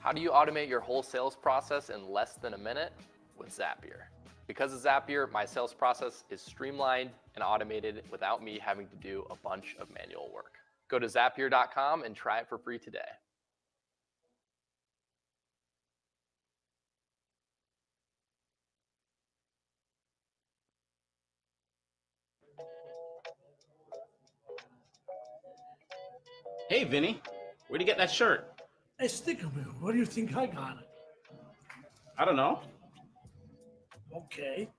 How do you automate your whole sales process in less than a minute? With Zapier. Because of Zapier, my sales process is streamlined and automated without me having to do a bunch of manual work. Go to Zapier.com and try it for free today. Hey, Vinny, where'd you get that shirt? Hey, Stickerman, where do you think I got it? I don't know. Okay.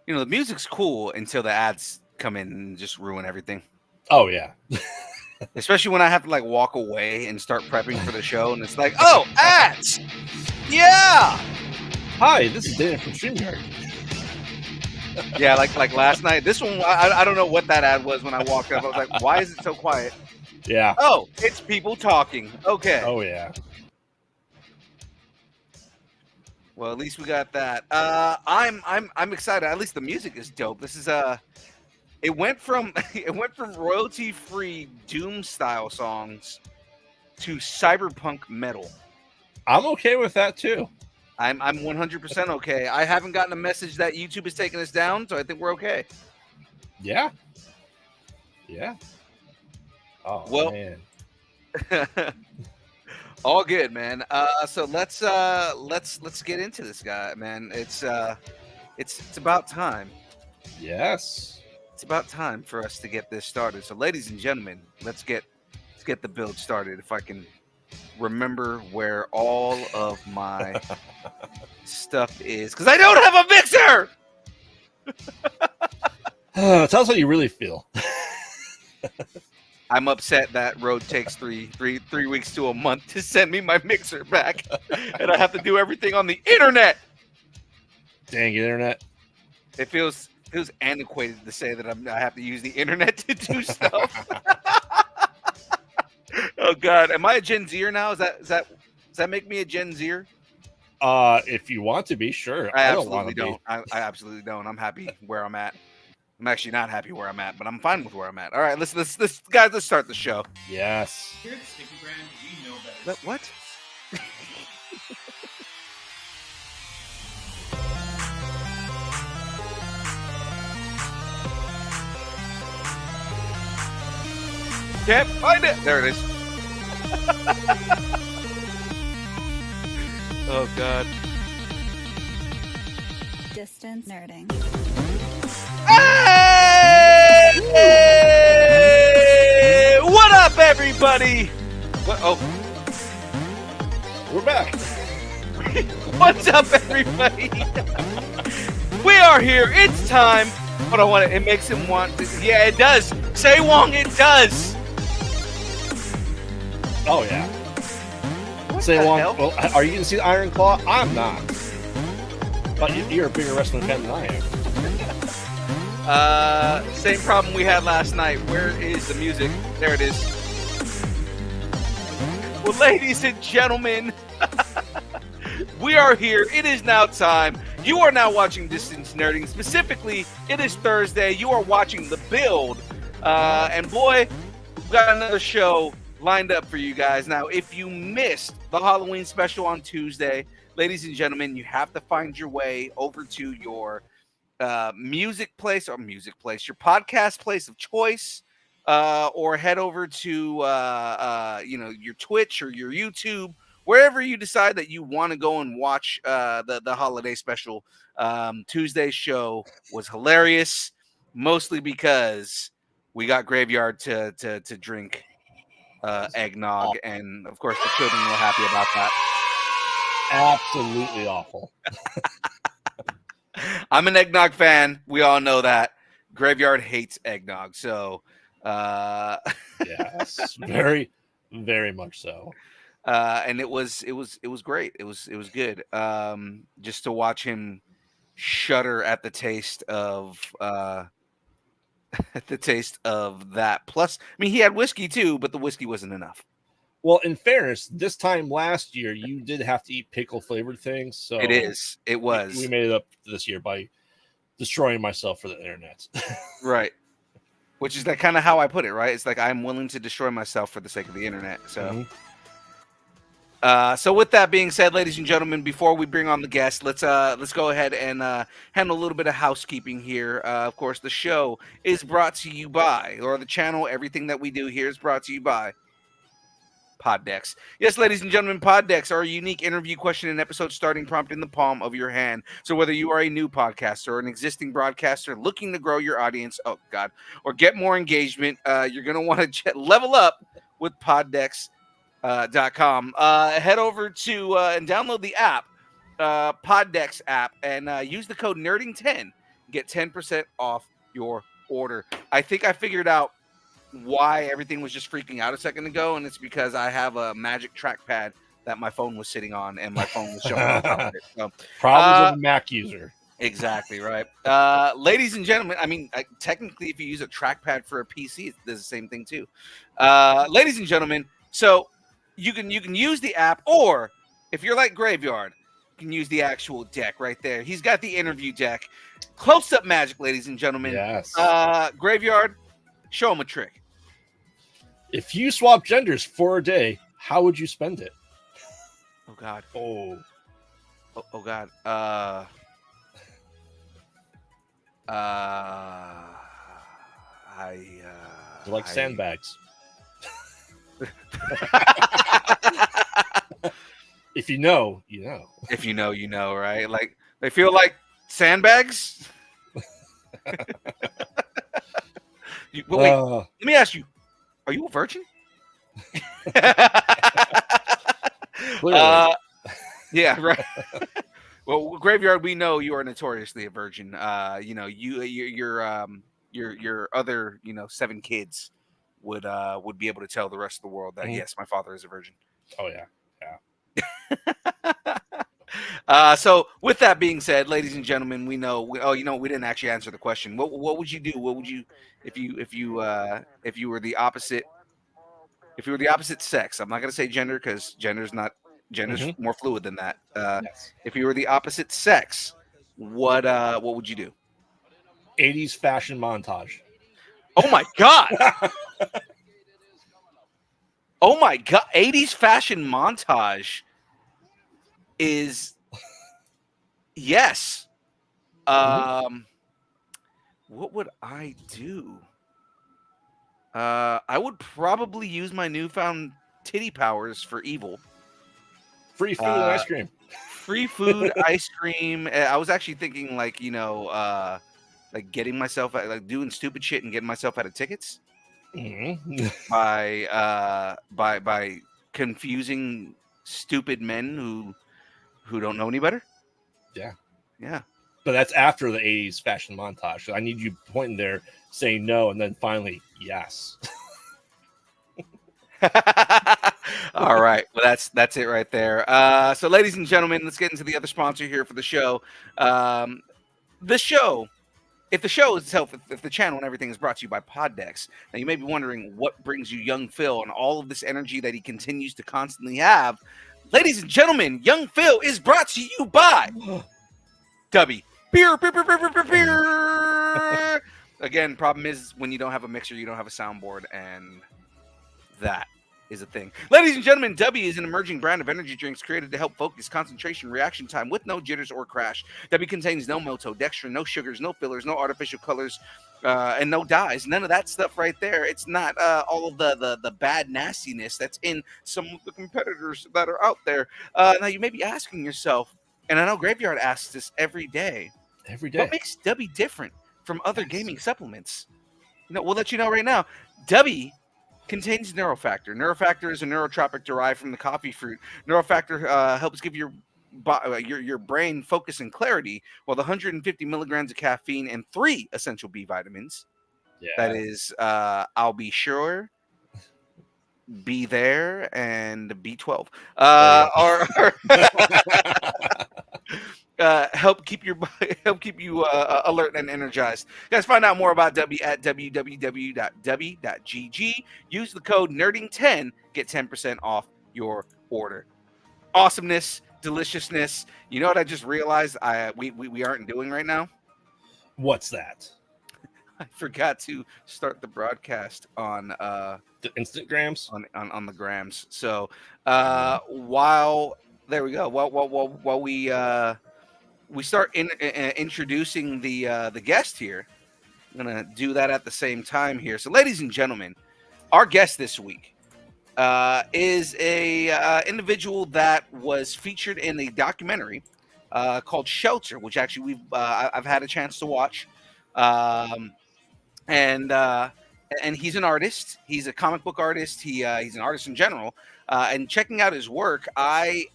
You know, the music's cool until the ads come in and just ruin everything. Oh, yeah. Especially when I have to like walk away and start prepping for the show, and it's like, oh, ads! Yeah! Hi, this is Dana from StreamYard. Yeah, like last night. This one, I don't know what that ad was when I walked up. I was like, why is it so quiet? Yeah. Oh, it's people talking. Okay. Oh, yeah. Well, at least we got that. I'm excited. At least the music is dope. This is it went from royalty free Doom style songs to cyberpunk metal. I'm okay with that too. I'm 100% okay. I haven't gotten a message that YouTube is taking us down, so I think we're okay. Yeah. Yeah. Oh, well, man. All good, man. So let's get into this guy, man. It's about time. Yes. It's about time for us to get this started. So, ladies and gentlemen, let's get the build started. If I can remember where all of my stuff is, because I don't have a mixer. Tell us how you really feel. I'm upset that Rode takes three weeks to a month to send me my mixer back, and I have to do everything on the internet. Dang internet! It feels antiquated to say that I have to use the internet to do stuff. Oh God, am I a Gen Zer now? Does that make me a Gen Zer? If you want to be, sure. I absolutely don't. I absolutely don't. I'm happy where I'm at. I'm actually not happy where I'm at, but I'm fine with where I'm at. All right, let's guys, let's start the show. Yes. Here at Sticky Brand, we know better. What? Can't find it. There it is. Oh God. Distance nerding. Hey! What up, everybody? What? Oh, We're back. what's up, everybody? We are here. It's time But I want it. It makes him want. Yeah, it does. Say Wong, it does. Oh yeah. Say the along. hell? Well, are you gonna see the Iron Claw? I'm not. But you're a bigger wrestling fan than I am. Same problem we had last night. Where is the music? There it is. Well, ladies and gentlemen, we are here. It is now time. You are now watching Distance Nerding. Specifically, it is Thursday. You are watching The Build. And boy, we've got another show lined up for you guys. Now, if you missed the Halloween special on Tuesday, ladies and gentlemen, you have to find your way over to your your podcast place of choice, or head over to your Twitch or your YouTube, wherever you decide that you want to go and watch the holiday special. Tuesday's show was hilarious, mostly because we got Graveyard to drink eggnog, and of course the children were happy about that. Absolutely awful. I'm an eggnog fan. We all know that. Graveyard hates eggnog, so Yes, very, very much so. and it was great. It was good. Just to watch him shudder at the taste of that. Plus, I mean, he had whiskey too, but the whiskey wasn't enough. Well, in fairness, this time last year you did have to eat pickle flavored things, so It was. We made it up this year by destroying myself for the internet. Right. Which is that kind of how I put it, right? It's like I'm willing to destroy myself for the sake of the internet. So, so with that being said, ladies and gentlemen, before we bring on the guest, let's go ahead and handle a little bit of housekeeping here. Of course, the show is brought to you by, or the channel, everything that we do here is brought to you by Pod Decks. Yes, ladies and gentlemen, Pod Decks are a unique interview question and episode starting prompt in the palm of your hand. So whether you are a new podcaster or an existing broadcaster looking to grow your audience, or get more engagement, you're going to want to level up with poddecks.com. Head over to and download the app, Pod Decks app, and use the code NERDING10. Get 10% off your order. I think I figured out why everything was just freaking out a second ago, and it's because I have a magic trackpad that my phone was sitting on, and my phone was showing on top of it. So, Problems of a Mac user. exactly right. Ladies and gentlemen, I mean, technically, if you use a trackpad for a PC, it does the same thing too. Ladies and gentlemen, so you can use the app, or if you're like Graveyard, you can use the actual deck right there. He's got the interview deck. Close-up magic, ladies and gentlemen. Yes. Graveyard, show him a trick. If you swap genders for a day, how would you spend it? Oh God. Oh. Oh God. You like sandbags. If you know, you know. If you know, you know, right? Like they feel like sandbags. Wait, let me ask you: are you a virgin? Yeah, right. Well, Graveyard, we know you are notoriously a virgin. Your other 7 kids would be able to tell the rest of the world that yes, my father is a virgin. Oh yeah. So with that being said, ladies and gentlemen, we know. We didn't actually answer the question. What would you do? What would you if you were the opposite? If you were the opposite sex, I'm not gonna say gender because gender's more fluid than that. Yes. If you were the opposite sex, what would you do? 80s fashion montage. Oh my God! Oh my God! 80s fashion montage is yes. What would I do? I would probably use my newfound titty powers for evil. Free food and ice cream. Free food, ice cream. I was actually thinking like getting myself like doing stupid shit and getting myself out of tickets by confusing stupid men who don't know any better. Yeah. But that's after the 80s fashion montage. So I need you pointing there saying no, and then finally, yes. All right. Well, that's it right there. So, ladies and gentlemen, let's get into the other sponsor here for the show. The show, if the show itself, if the channel and everything is brought to you by Poddex, now you may be wondering what brings you Young Phil and all of this energy that he continues to constantly have. Ladies and gentlemen, Young Phil is brought to you by Dubby. Beer, beer, beer, beer, beer, beer, beer. Again, problem is when you don't have a mixer, you don't have a soundboard, and that is a thing. Ladies and gentlemen, W is an emerging brand of energy drinks created to help focus, concentration, reaction time with no jitters or crash. W contains no maltodextrin, no sugars, no fillers, no artificial colors, and no dyes. None of that stuff right there. It's not all of the bad nastiness that's in some of the competitors that are out there. Now, you may be asking yourself, and I know Graveyard asks this every day, what makes W different from other gaming supplements? We'll let you know right now. W contains Neurofactor. Neurofactor is a neurotropic derived from the coffee fruit. Neurofactor helps give your brain focus and clarity, while the 150 milligrams of caffeine and 3 essential B vitamins. Yeah. That is, I'll be sure, be there, and B12 are help keep you alert and energized. You guys, find out more about W at www.w.gg. Use the code nerding10, get 10% off your order. Awesomeness, deliciousness. You know what I just realized we aren't doing right now? What's that? I forgot to start the broadcast on The Instagrams? on the grams. So while there we go. While we start introducing the guest here, I'm gonna do that at the same time here. So, ladies and gentlemen, our guest this week is a individual that was featured in a documentary called Shelter, which actually I've had a chance to watch. And he's an artist. He's a comic book artist. He's an artist in general. And checking out his work, I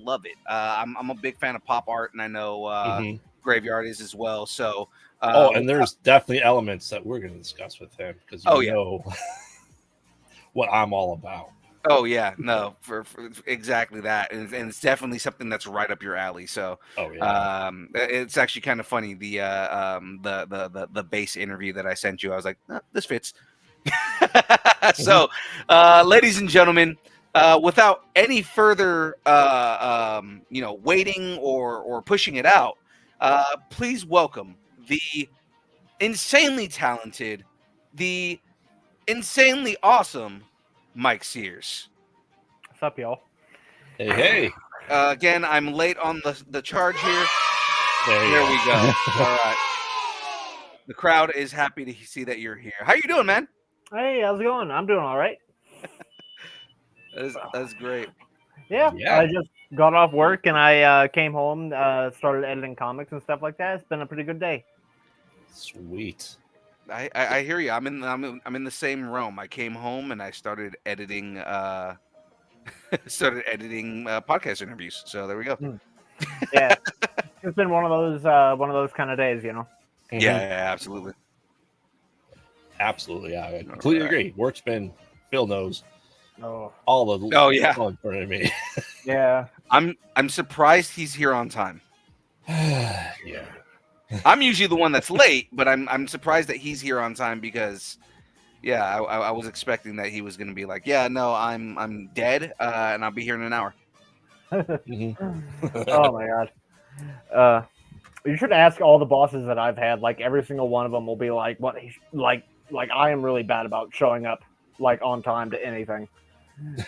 love it. I'm a big fan of pop art, and I know Graveyard is as well. So, and there's definitely elements that we're going to discuss with him because you know what I'm all about. Oh yeah, no, for exactly that, and it's definitely something that's right up your alley. So, it's actually kind of funny the base interview that I sent you. I was like, this fits. So, ladies and gentlemen, without any further waiting or pushing it out, please welcome the insanely talented, the insanely awesome Mike Seers. What's up, y'all? Hey. Again, I'm late on the charge here. There we go. All right. The crowd is happy to see that you're here. How you doing, man? Hey, how's it going? I'm doing all right. That's great. Yeah, I just got off work and I came home, started editing comics and stuff like that. It's been a pretty good day. Sweet. I hear you. I'm in the same realm. I came home and I started editing podcast interviews. So there we go. Yeah, it's been one of those kind of days, you know. Yeah, absolutely. Absolutely, I completely agree. Work's been, Phil knows. All the in front of me. Yeah, I'm surprised he's here on time. Yeah. I'm usually the one that's late, but I'm surprised that he's here on time because, I was expecting that he was going to be like, I'm dead, and I'll be here in an hour. Oh my god. You should ask all the bosses that I've had. Like every single one of them will be like, "What? Like I am really bad about showing up like on time to anything,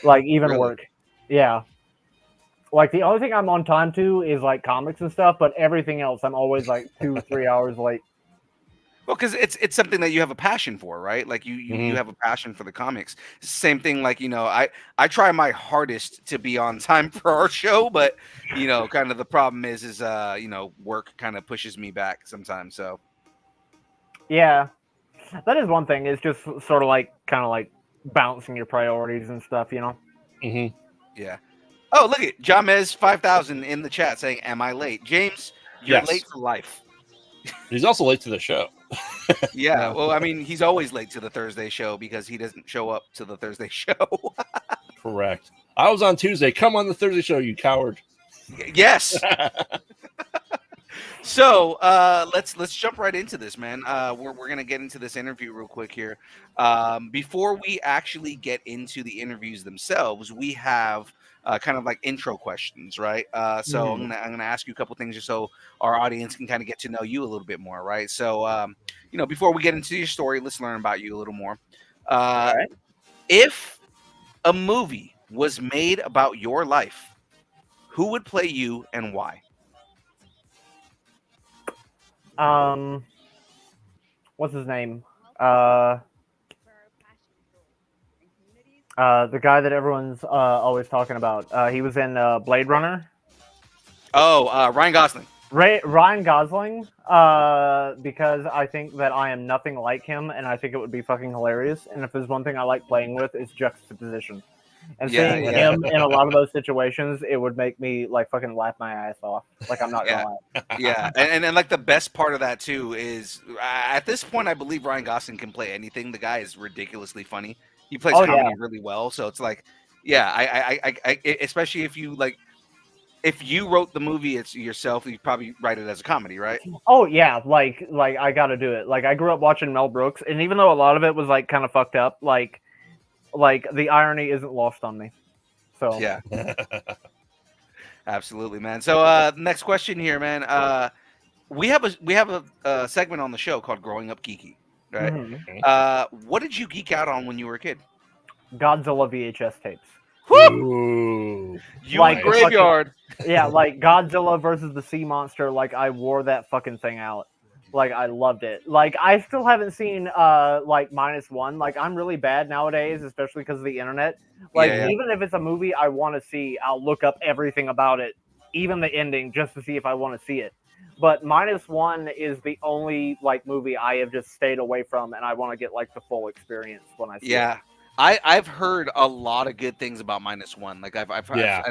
like even Really? work." Yeah. Like the only thing I'm on time to is like comics and stuff, but everything else I'm always like 2-3 hours late. Well, because it's something that you have a passion for, right? Like you have a passion for the comics. Same thing, like I try my hardest to be on time for our show, but kind of the problem is work kind of pushes me back sometimes. So Yeah, that is one thing. It's just sort of like kind of like balancing your priorities and stuff, you know. Yeah. Oh, look at Jamez 5000 in the chat saying, "Am I late?" James, You're Yes. late for life. He's also late to the show. Yeah, well, I mean, he's always late to the Thursday show because he doesn't show up to the Thursday show. Correct. I was on Tuesday. Come on the Thursday show, you coward. Yes. So let's jump right into this, man. We're gonna get into this interview real quick here. Before we actually get into the interviews themselves, we have kind of like intro questions, right? So I'm gonna ask you a couple things just so our audience can kind of get to know you a little bit more, right? So before we get into your story, let's learn about you a little more. All right. If a movie was made about your life, who would play you and why? What's his name? The guy that everyone's always talking about. He was in Blade Runner. Oh, Ryan Gosling. Ryan Gosling. Because I think that I am nothing like him, and I think it would be fucking hilarious. And if there's one thing I like playing with, is juxtaposition. And seeing him in a lot of those situations, it would make me like fucking laugh my ass off. Like I'm not gonna lie. Yeah, and like the best part of that too is at this point I believe Ryan Gosling can play anything. The guy is ridiculously funny. He plays comedy really well, so it's like, yeah, I especially if you like, if you wrote the movie it's yourself, you'd probably write it as a comedy, right? Oh yeah, like I gotta do it. Like I grew up watching Mel Brooks, and even though a lot of it was like kind of fucked up, like the irony isn't lost on me. So yeah. Absolutely, man. So next question here, man. We have a segment on the show called Growing Up Geeky, right? Mm-hmm. What did you geek out on when you were a kid? Godzilla VHS tapes. Ooh, you like graveyard. Yeah, like Godzilla versus the Sea Monster. Like I wore that fucking thing out. Like I loved it. Like I still haven't seen like -1. Like I'm really bad nowadays, especially because of the internet. Like even if it's a movie I want to see, I'll look up everything about it, even the ending, just to see if I want to see it. But -1 is the only like movie I have just stayed away from, and I want to get like the full experience when I see it. I've heard a lot of good things about -1. Like I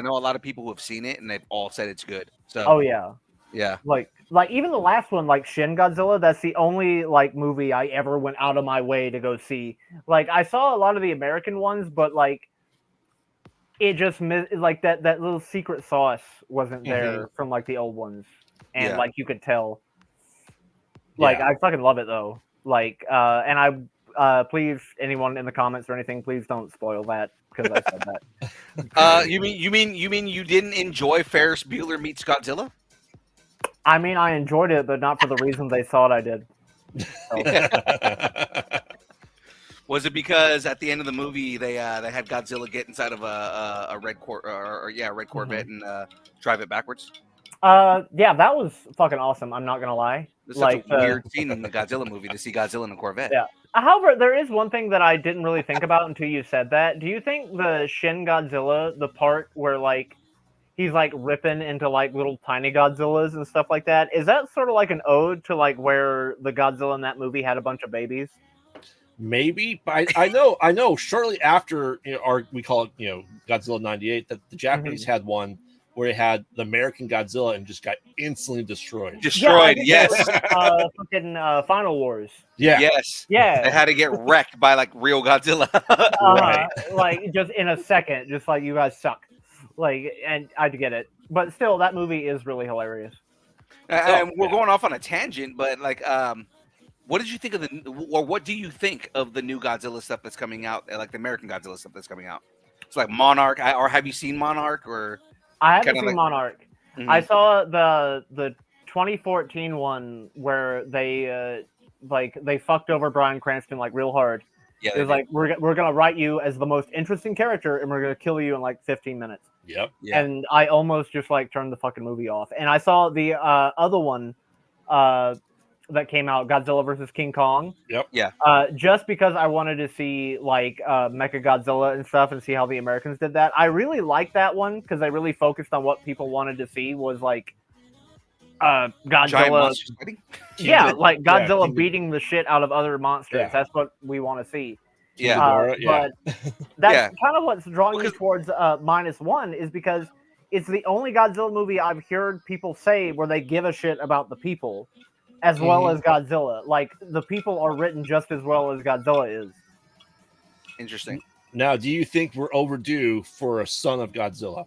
know a lot of people who have seen it and they've all said it's good. So oh yeah. Yeah. Like even the last one, like Shin Godzilla, that's the only like movie I ever went out of my way to go see. Like I saw a lot of the American ones, but like it just like that little secret sauce wasn't there from like the old ones. And like you could tell. Like I fucking love it though. Like and I please anyone in the comments or anything, please don't spoil that because I said that. You mean you didn't enjoy Ferris Bueller Meets Godzilla? I mean, I enjoyed it, but not for the reason they thought I did. So. Was it because at the end of the movie they had Godzilla get inside of a red red Corvette and drive it backwards? Yeah, that was fucking awesome. I'm not gonna lie. It's such a weird scene in the Godzilla movie to see Godzilla in a Corvette. Yeah. However, there is one thing that I didn't really think about until you said that. Do you think the Shin Godzilla, the part where like he's like ripping into like little tiny Godzillas and stuff like that, is that sort of like an ode to like where the Godzilla in that movie had a bunch of babies? Maybe, but I know. Shortly after, we call it, Godzilla '98, that the Japanese had one where it had the American Godzilla and just got instantly destroyed. Yes. Fucking Final Wars. Yeah. Yes. Yeah. They had to get wrecked by like real Godzilla. Right. Like just in a second, just like you guys suck. Like, and I get it, but still, that movie is really hilarious. We're going off on a tangent, but like, what did you think of what do you think of the new Godzilla stuff that's coming out, like the American Godzilla stuff that's coming out? It's like Monarch, or have you seen Monarch? Or I haven't seen Monarch. Mm-hmm. I saw the 2014 one where they they fucked over Bryan Cranston like real hard. Yeah, it was like we're gonna write you as the most interesting character, and we're gonna kill you in like 15 minutes. Yep. Yeah. And I almost just like turned the fucking movie off. And I saw the other one that came out, Godzilla versus King Kong. Yep. Yeah. Just because I wanted to see like Mecha Godzilla and stuff and see how the Americans did that. I really liked that one because I really focused on what people wanted to see was like Godzilla. Yeah, like Godzilla beating the shit out of other monsters. Yeah. That's what we want to see. Yeah. But that's kind of what's drawing me towards -1 is because it's the only Godzilla movie I've heard people say where they give a shit about the people as well as Godzilla. Like the people are written just as well as Godzilla is. Interesting. Now, do you think we're overdue for a Son of Godzilla?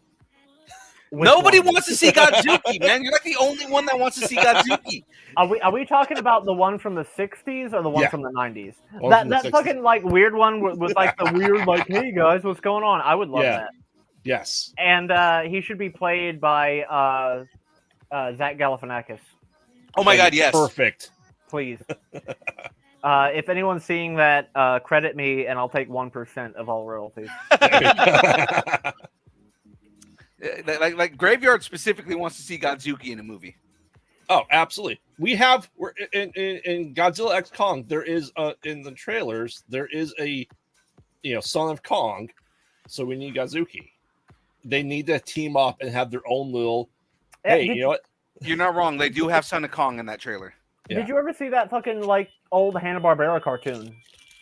Which Nobody one? wants to see Godzuki, man. You're like the only one that wants to see Godzuki. Are we talking about the one from the 60s or the one Yeah. from the 90s? One That from the that 60s. fucking like weird one with like the weird like, hey guys, what's going on? I would love Yeah. that. Yes. And he should be played by Zach Galifianakis, Oh my That God, is yes. Perfect. please. If anyone's seeing that, credit me, and I'll take 1% of all royalties. Like Graveyard specifically wants to see Godzuki in a movie. Oh, absolutely. We're in Godzilla X Kong. There is in the trailers. There is a Son of Kong. So we need Godzuki. They need to team up and have their own little. Hey, Did you know what? You're not wrong. They do have Son of Kong in that trailer. Yeah. Did you ever see that fucking like old Hanna-Barbera cartoon?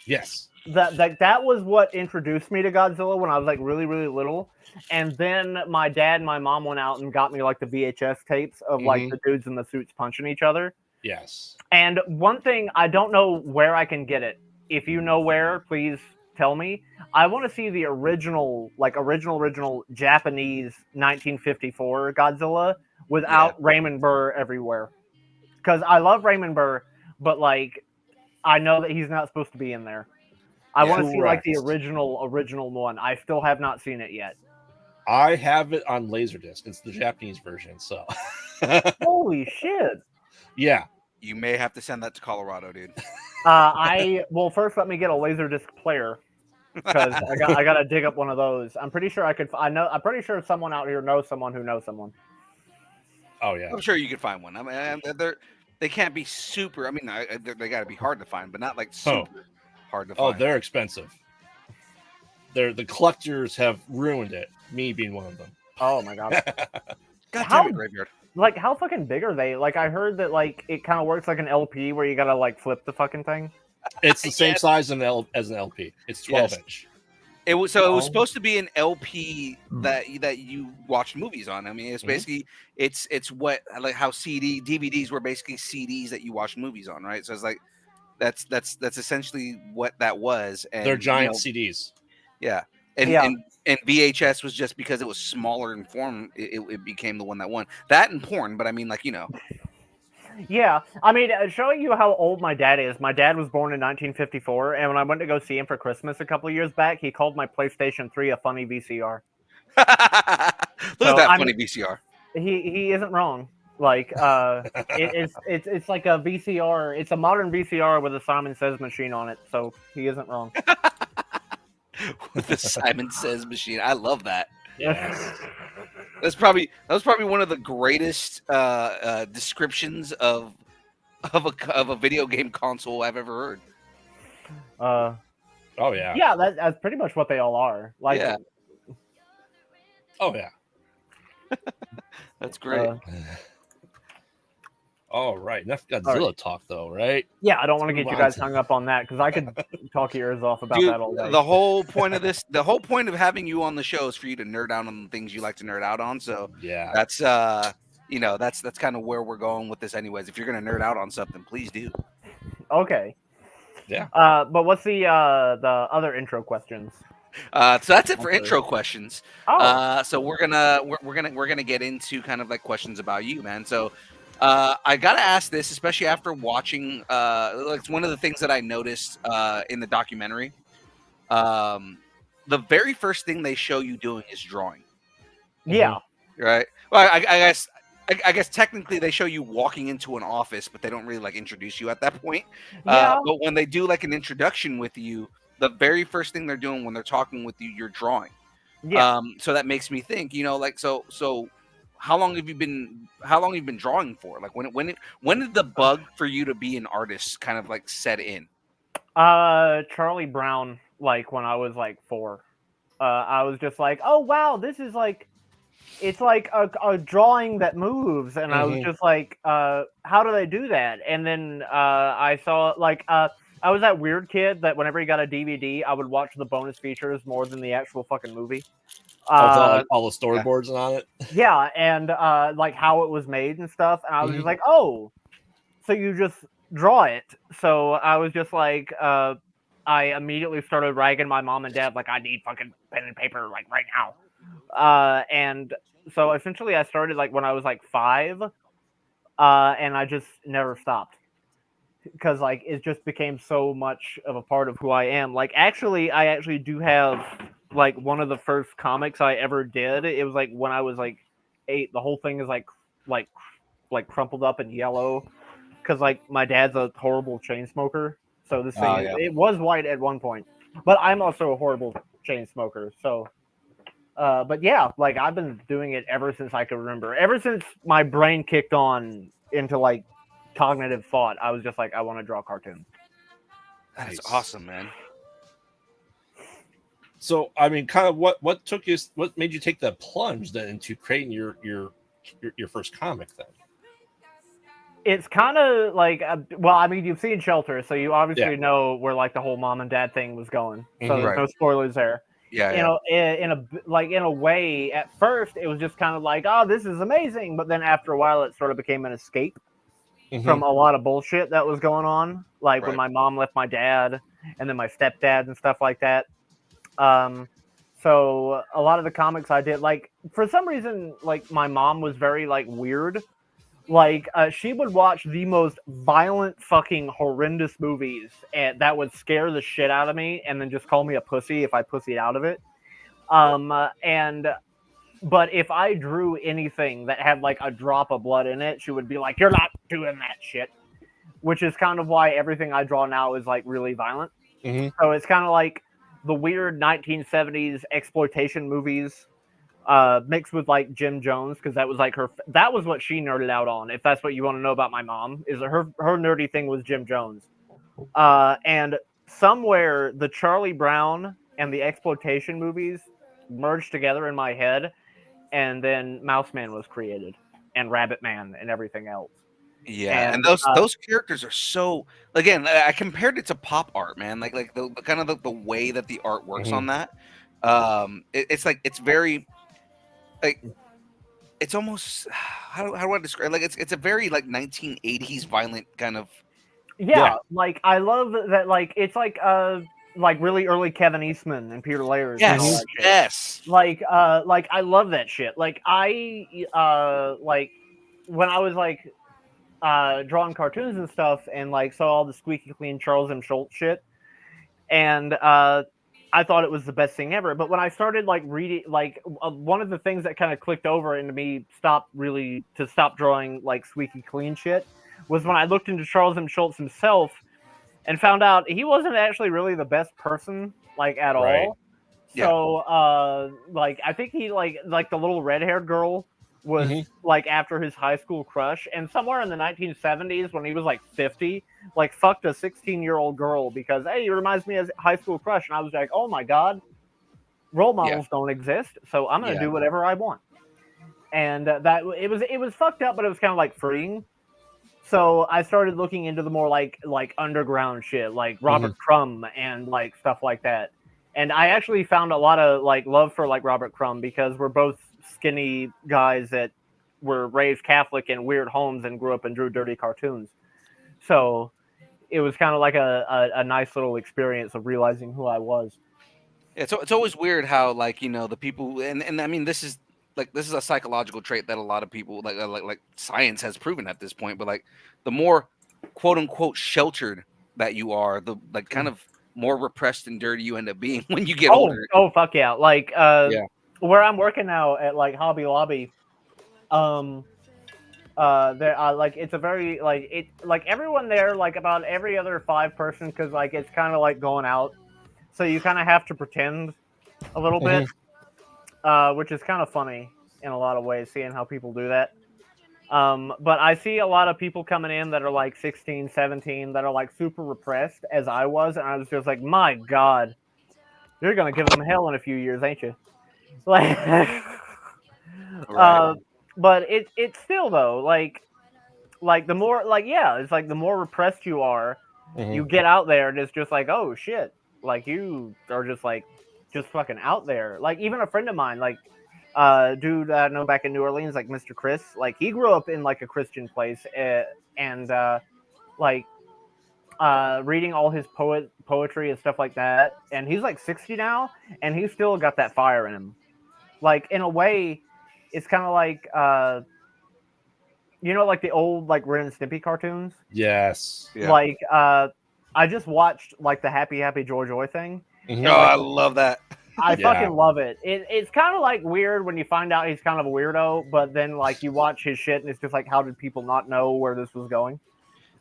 Yes. That was what introduced me to Godzilla when I was like really, really little. And then my dad and my mom went out and got me like the VHS tapes of like the dudes in the suits punching each other. Yes. And one thing, I don't know where I can get it. If you know where, please tell me. I want to see the original Japanese 1954 Godzilla without Raymond Burr everywhere. Because I love Raymond Burr, but like I know that he's not supposed to be in there. I want to see like the original one. I still have not seen it yet. I have it on Laserdisc. It's the Japanese version. So. Holy shit! Yeah. You may have to send that to Colorado, dude. Well, first let me get a Laserdisc player because I gotta dig up one of those. I'm pretty sure I'm pretty sure someone out here knows someone who knows someone. Oh yeah. I'm sure you could find one. I mean, they can't be super. I mean, they got to be hard to find, but not like super hard to find. Oh, they're expensive. The collectors have ruined it. Me being one of them. Oh my god. God damn it, Graveyard. Like, how fucking big are they? Like, I heard that like it kind of works like an LP where you gotta like flip the fucking thing. It's the same size as an LP. It's 12-inch. It was supposed to be an LP that you watched movies on. I mean, it's basically it's what like how DVDs were basically CDs that you watched movies on, right? So it's like that's essentially what that was. And they're giant CDs. Yeah. And VHS was just because it was smaller in form, it became the one that won. That and porn, but I mean, like, Yeah, I mean, showing you how old my dad is. My dad was born in 1954, and when I went to go see him for Christmas a couple of years back, he called my PlayStation 3 a funny VCR. Look at that funny VCR. He isn't wrong. Like, it's like a VCR. It's a modern VCR with a Simon Says machine on it, so he isn't wrong. With the Simon Says machine, I love that. Yes. That was probably one of the greatest descriptions of a video game console I've ever heard. Oh yeah. Yeah, that's pretty much what they all are. Like, yeah. Oh yeah. That's great. All right, enough Godzilla talk though, right? Yeah, I don't want to get you guys hung up on that because I could talk your ears off about that all day. The whole point of having you on the show is for you to nerd out on the things you like to nerd out on. So yeah, that's that's kind of where we're going with this, anyways. If you're gonna nerd out on something, please do. Okay. Yeah. But what's the other intro questions? So that's it for intro questions. Oh. So we're gonna get into kind of like questions about you, man. So I gotta ask this, especially after watching like one of the things that I noticed in the documentary. The very first thing they show you doing is drawing. Yeah. Right. Well, I guess technically they show you walking into an office, but they don't really like introduce you at that point. Yeah. But when they do like an introduction with you, the very first thing they're doing when they're talking with you, you're drawing. Yeah. So that makes me think, like so how long have you been drawing for? Like when did the bug for you to be an artist kind of like set in? Charlie Brown, like when I was like 4. I was just like, oh wow, this is like, it's like a drawing that moves, and I was just like, how do they do that? And then I saw like I was that weird kid that whenever he got a DVD, I would watch the bonus features more than the actual fucking movie. Also, like all the storyboards on it. Yeah, and like how it was made and stuff. And I was just like, oh, so you just draw it. So I was just like, I immediately started ragging my mom and dad, like, I need fucking pen and paper, like, right now. And so essentially I started, like, when I was, like, 5, and I just never stopped. Because, like, it just became so much of a part of who I am. Like, actually, I actually do have, like, one of the first comics I ever did. It was, like, when I was, like, 8. The whole thing is, like crumpled up and yellow. Because, like, my dad's a horrible chain smoker. So this thing, it was white at one point. But I'm also a horrible chain smoker. So, but yeah, like, I've been doing it ever since I can remember. Ever since my brain kicked on into, like, cognitive thought, I was just like, I want to draw cartoons. That's awesome, man. So, I mean, kind of what made you take the plunge then into creating your first comic then? It's kind of like, well, I mean, you've seen Shelter, so you obviously know where, like, the whole mom and dad thing was going. So there's no spoilers there. Yeah, you know, in a way, at first it was just kind of like, oh, this is amazing, but then after a while, it sort of became an escape from a lot of bullshit that was going on, like when my mom left my dad, and then my stepdad and stuff like that. So a lot of the comics I did, like, for some reason, like, my mom was very, like, weird. Like, she would watch the most violent, fucking horrendous movies, and that would scare the shit out of me, and then just call me a pussy if I pussied out of it. But if I drew anything that had, like, a drop of blood in it, she would be like, "You're not doing that shit," which is kind of why everything I draw now is, like, really violent. So it's kind of like the weird 1970s exploitation movies. Mixed with, like, Jim Jones, because that was, like, that was what she nerded out on. If that's what you want to know about my mom, is her nerdy thing was Jim Jones. And somewhere the Charlie Brown and the exploitation movies merged together in my head, and then Mouse Man was created, and Rabbit Man, and everything else. Yeah, and those characters are so. Again, I compared it to pop art, man. Like the kind of the way that the art works on that. It's like, it's very. Like, it's almost, how do I describe, like, it's a very, like, 1980s violent kind of. Like, I love that, like, it's like really early Kevin Eastman and Peter Layers. Yes, and all that shit. yes. Like I love that shit. Like, like, when I was, like, drawing cartoons and stuff, and, like, saw all the squeaky clean Charles M. Schultz shit, and I thought it was the best thing ever. But when I started, like, reading, like, one of the things that kind of clicked over into me stop drawing, like, squeaky clean shit was when I looked into Charles M. Schultz himself and found out he wasn't actually really the best person, like, at all. So, like, I think he, like the little red-haired girl was, like, after his high school crush, and somewhere in the 1970s when he was, like, 50, like, fucked a 16-year-old girl because, hey, he reminds me of high school crush. And I was like, oh my god, role models don't exist, so I'm gonna do whatever I want. And that it was fucked up, but it was kind of, like, freeing. So I started looking into the more, like underground shit, like Robert Crumb and, like, stuff like that. And I actually found a lot of, like, love for, like, Robert Crumb, because we're both skinny guys that were raised Catholic in weird homes and grew up and drew dirty cartoons. So it was kind of like a nice little experience of realizing who I was. It's always weird how, like, you know, the people, and I mean, this is a psychological trait that a lot of people, like science has proven at this point, but, like, the more quote unquote sheltered that you are, the, like, kind of more repressed and dirty you end up being when you get older. Oh, fuck yeah. Like, where I'm working now at, like, Hobby Lobby, there, like, it's a very, like, everyone there, like, about every other 5 person, because, like, it's kind of like going out, so you kind of have to pretend a little bit, which is kind of funny in a lot of ways, seeing how people do that. But I see a lot of people coming in that are, like, 16, 17, that are, like, super repressed, as I was, and I was just like, my god, you're gonna give them hell in a few years, ain't you? Like, but it's still, though, like the more, like, it's like the more repressed you are, You get out there and it's just like, oh shit, like you are just fucking out there. Like even a friend of mine, like dude I know back in New Orleans, like Mr. Chris, like he grew up in like a Christian place, and like reading all his poetry and stuff like that, and he's like 60 now, and he's still got that fire in him. Like in a way, it's kind of like you know, like the old like Ren and Stimpy cartoons. Yes. Yeah. Like I just watched like the Happy Happy Joy thing. Mhm. Oh, I love that. I Yeah. fucking love it. It's kind of like weird when you find out he's kind of a weirdo, but then like you watch his shit and it's just like, how did people not know where this was going?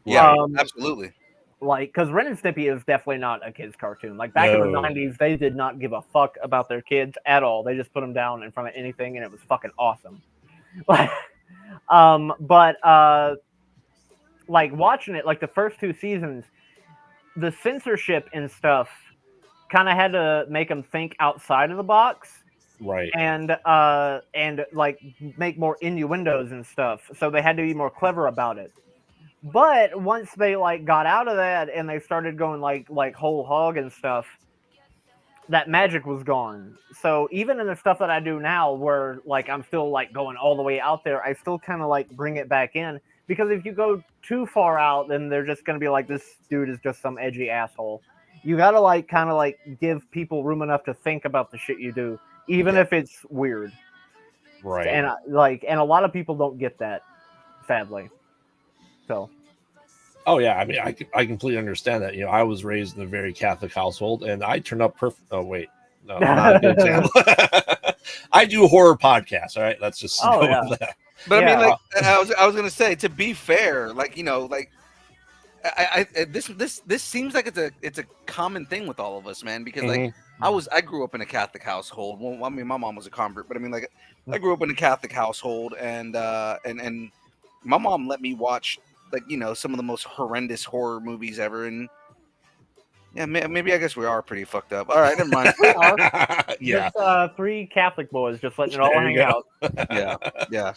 Yeah, Um, absolutely. Like, because Ren and Stimpy is definitely not a kid's cartoon. Like back in the No. 90s, they did not give a fuck about their kids at all. They just put them down in front of anything, and it was fucking awesome. But like watching it, like the first 2 seasons, the censorship and stuff kind of had to make them think outside of the box Right. and like make more innuendos and stuff. So they had to be more clever about it. But once they like got out of that and they started going like whole hog and stuff, that magic was gone. So even in the stuff that I do now, where like I'm still like going all the way out there, I still kind of like bring it back in, because if you go too far out, then they're just gonna be like, this dude is just some edgy asshole. You gotta like kind of like give people room enough to think about the shit you do, even if it's weird. Right. And and a lot of people don't get that, sadly. So. Oh yeah, I mean, I completely understand that. You know, I was raised in a very Catholic household, and I turned up perfect. Oh wait, no, not a good example. I do horror podcasts. All right, let's just go with that. But I mean, Yeah. like I was gonna say, to be fair, like, you know, like I this seems like it's a common thing with all of us, man. Because like I grew up in a Catholic household. Well, I mean, my mom was a convert, but I mean, like I grew up in a Catholic household, and my mom let me watch, like, you know, some of the most horrendous horror movies ever, and yeah, maybe I guess we are pretty fucked up. All right, never mind. We are. Yeah. Just 3 Catholic boys just letting it all There hang you go. out. Yeah.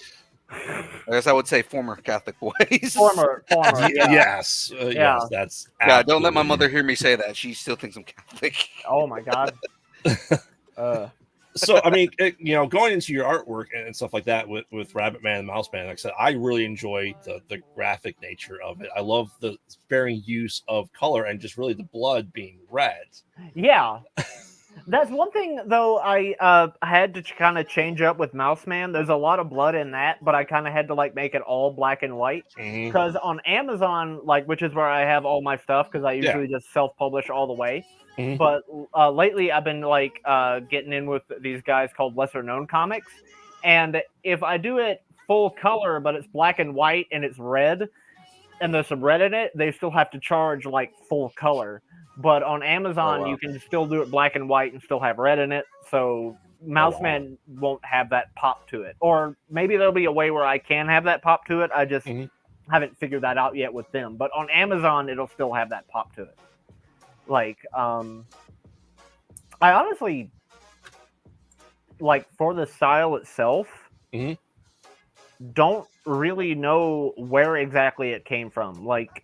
I guess I would say former Catholic boys. Former, yeah. Yes. Yeah. Yes. That's. Yeah, don't let my absolutely- mother hear me say that. She still thinks I'm Catholic. Oh my god. So I mean, you know, going into your artwork and stuff like that with Rabbit Man and Mouse Man, like I said, I really enjoy the graphic nature of it. I love the sparing use of color and just really the blood being red. Yeah. That's one thing though I had to kind of change up with Mouse Man. There's a lot of blood in that, but I kind of had to like make it all black and white, because on Amazon, like, which is where I have all my stuff, because I usually just self-publish all the way. But lately I've been like getting in with these guys called Lesser Known Comics, and if I do it full color but it's black and white and it's red and there's some red in it, they still have to charge like full color. But on Amazon, you can still do it black and white and still have red in it. So Mouse Man won't have that pop to it. Or maybe there'll be a way where I can have that pop to it. I just haven't figured that out yet with them. But on Amazon, it'll still have that pop to it. Like, I honestly, like, for the style itself, don't really know where exactly it came from. Like,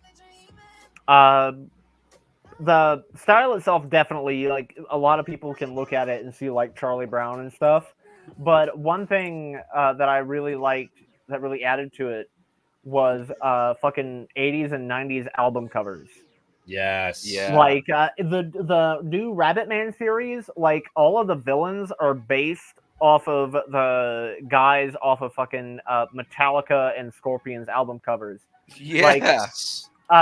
the style itself, definitely, like, a lot of people can look at it and see like Charlie Brown and stuff, but one thing that I really liked, that really added to it, was fucking 80s and 90s album covers. Yes. Yeah. Like the new Rabbit Man series, like all of the villains are based off of the guys off of fucking Metallica and Scorpions album covers. Yeah.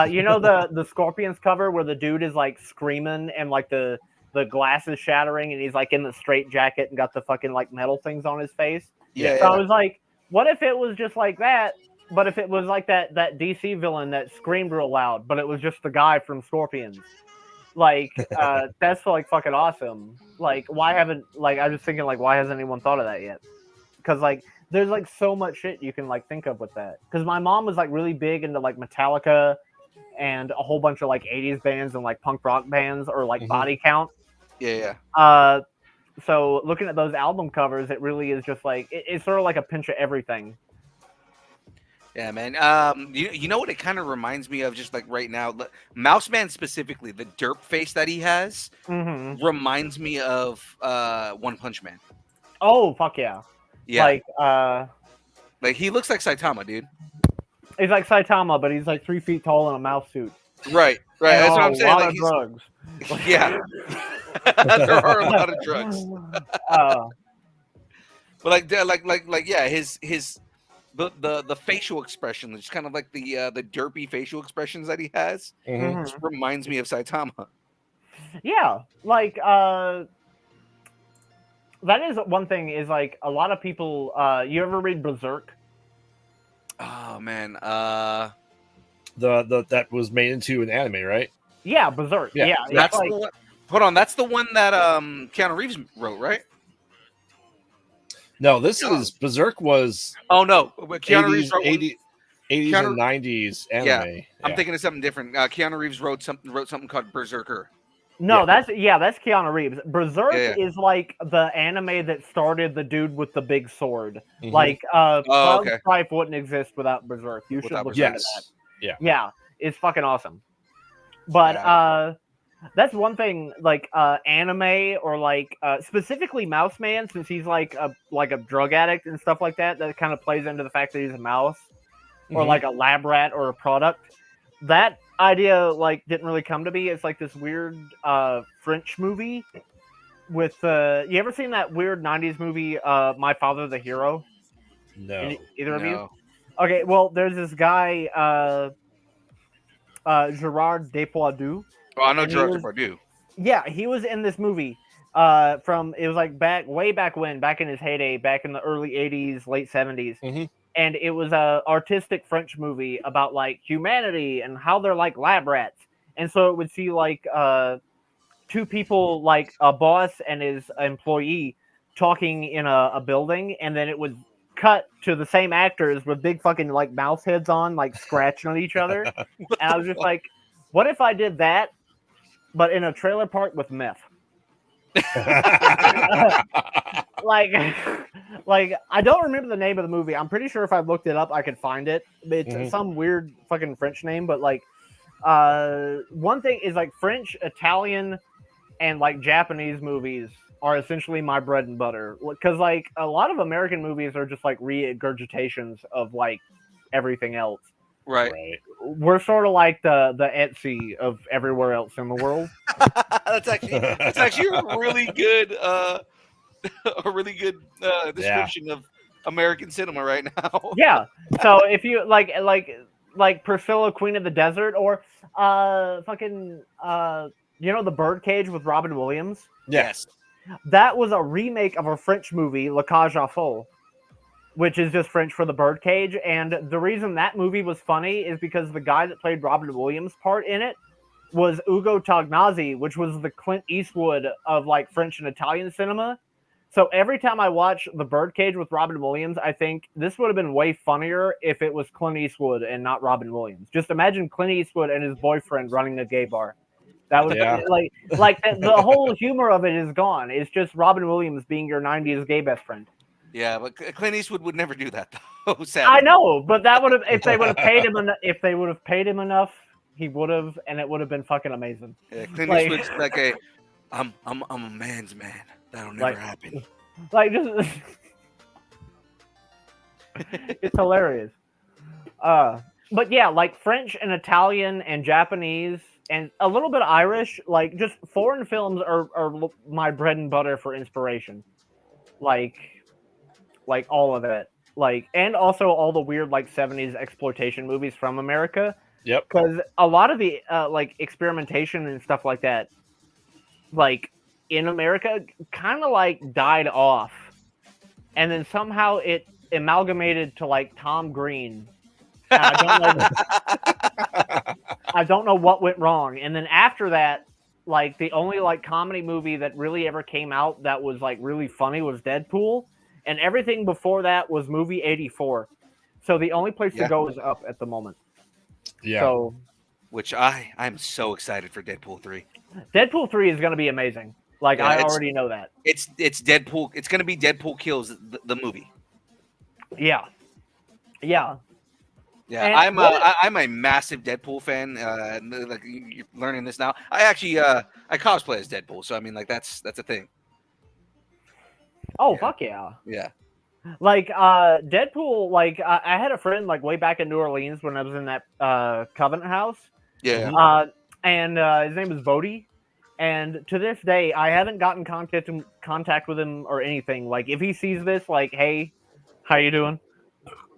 You know the Scorpions cover where the dude is like screaming and like the glass is shattering and he's like in the straight jacket and got the fucking like metal things on his face. Yeah. So I was like, what if it was just like that? But if it was like that DC villain that screamed real loud, but it was just the guy from Scorpions, like that's like fucking awesome. Like, why haven't, like, I was thinking, like, why hasn't anyone thought of that yet? Because like there's like so much shit you can like think of with that. Because my mom was like really big into like Metallica and a whole bunch of like 80s bands and like punk rock bands, or like Body Count. Yeah. So looking at those album covers, it really is just like it's sort of like a pinch of everything. Yeah, man. You know what it kind of reminds me of, just like right now, Mouse Man specifically, the derp face that he has Mm-hmm. reminds me of One Punch Man. Oh fuck yeah! Yeah, Like he looks like Saitama, dude. he's like Saitama, but he's like 3 feet tall in a mouse suit. Right. And That's what on I'm a saying. lot Like of he's drugs. yeah. There are a lot of drugs, Uh, but yeah, his the facial expression, just kind of like the derpy facial expressions that he has, mhm. just reminds me of Saitama. Yeah, that is one thing. Is like a lot of people. You ever read Berserk? Oh man, The that was made into an anime, right? Yeah, Berserk. Yeah, Yeah, yeah. it's like the one. Hold on, that's the one that Keanu Reeves wrote, right? No, this is Berserk was Oh no, Keanu Reeves 80s, wrote one. 80s Keanu- and 90s anime. Yeah, Yeah. I'm thinking of something different. Keanu Reeves wrote something called Berserker. no, Yeah. that's Keanu Reeves. Berserk Yeah. is like the anime that started the dude with the big sword. Mhm. Like Cloud okay. Strife wouldn't exist without Berserk. You should Without look Berserk. into that. Yes. Yeah. Yeah, it's fucking awesome. But Yeah. that's one thing, like anime or like specifically Mouse Man, since he's like a drug addict and stuff like that. That kind of plays into the fact that he's a mouse or Mhm. like a lab rat or a product. That idea like didn't really come to me. It's like this weird French movie with you ever seen that weird 90s movie My Father the Hero? No. Either of you? No. Okay, well there's this guy Gerard Depardieu. Oh, I know And he Gerard was- Depardieu. Yeah, he was in this movie from it was like way back when, back in his heyday, back in the early 80s, late 70s. Mhm. And it was a artistic French movie about like humanity and how they're like lab rats. And so it would see like two people, like a boss and his employee, talking in a building, and then it would cut to the same actors with big fucking like mouse heads on, like scratching at each other. And I was just like, what if I did that, but in a trailer park with meth? like I don't remember the name of the movie. I'm pretty sure if I looked it up I could find it. It's Mhm. some weird fucking French name, but like one thing is like French, Italian, and like Japanese movies are essentially my bread and butter, because like a lot of American movies are just like regurgitations of like everything else. Right. Right. We're sort of like the Etsy of everywhere else in the world. That's actually a really good description of American cinema right now. Yeah. So if you like Priscilla, Queen of the Desert, or fucking the Birdcage with Robin Williams, Yes. that was a remake of a French movie, La Cage aux Folles, which is just French for the Birdcage. And the reason that movie was funny is because the guy that played Robin Williams' part in it was Ugo Tognazzi, which was the Clint Eastwood of like French and Italian cinema. So every time I watch The Birdcage with Robin Williams, I think this would have been way funnier if it was Clint Eastwood and not Robin Williams. Just imagine Clint Eastwood and his boyfriend running a gay bar. That would Yeah. the whole humor of it is gone. It's just Robin Williams being your 90s gay best friend. Yeah, but Clint Eastwood would never do that though. Sadly. I know, but that would have if they would have paid him enough, he would have, and it would have been fucking amazing. Yeah, Clint Like- Eastwood's like I'm a man's man. That'll never Like- happen. Like just it's hilarious. But yeah, like French and Italian and Japanese and a little bit of Irish, like just foreign films are my bread and butter for inspiration. Like all of it. Like, and also all the weird like 70s exploitation movies from America. Yep. Because a lot of the like experimentation and stuff like that, like in America, kind of like died off, and then somehow it amalgamated to like Tom Green. And I don't know what went wrong. And then after that, like the only like comedy movie that really ever came out that was like really funny was Deadpool, and everything before that was movie 84. So the only place Yeah. to go is up at the moment. Yeah. So Which I'm so excited for Deadpool 3. Deadpool 3 is going to be amazing. Like Yeah, I it's- already know that. It's Deadpool. It's gonna be Deadpool kills the movie. Yeah. Yeah. Yeah, And I'm a massive Deadpool fan. Like you're learning this now. I actually I cosplay as Deadpool, so I mean like that's a thing. oh Yeah. fuck yeah. Yeah. Like Deadpool, like I had a friend like way back in New Orleans when I was in that Covenant house. Yeah. Mhm. And his name is Bodie. And to this day, I haven't gotten contact with him or anything. Like if he sees this, like, hey, how you doing?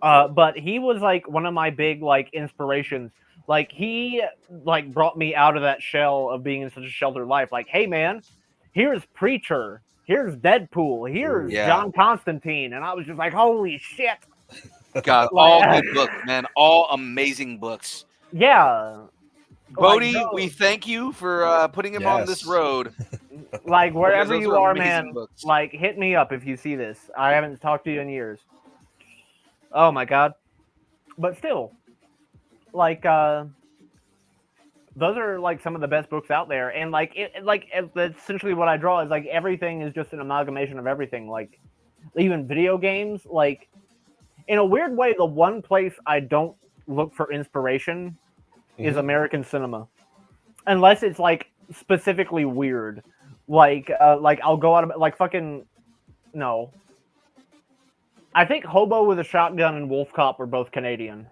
But he was like one of my big like inspirations. Like he like brought me out of that shell of being in such a sheltered life. Like, hey man, here's Preacher, here's Deadpool, here's Yeah. John Constantine, and I was just like, holy shit. God, all good books, man. All amazing books. Yeah. Bodie, no. we thank you for putting him on this Yes. road. Like wherever those you are are, amazing man, books. like hit me up if you see this. I haven't talked to you in years. Oh my god. But still, like those are like some of the best books out there, and like essentially what I draw is like everything is just an amalgamation of everything. Like even video games, like in a weird way, the one place I don't look for inspiration is Mhm. American cinema, unless it's like specifically weird. Like I'll go out of like fucking no. I think Hobo with a Shotgun and Wolf Cop are both Canadian.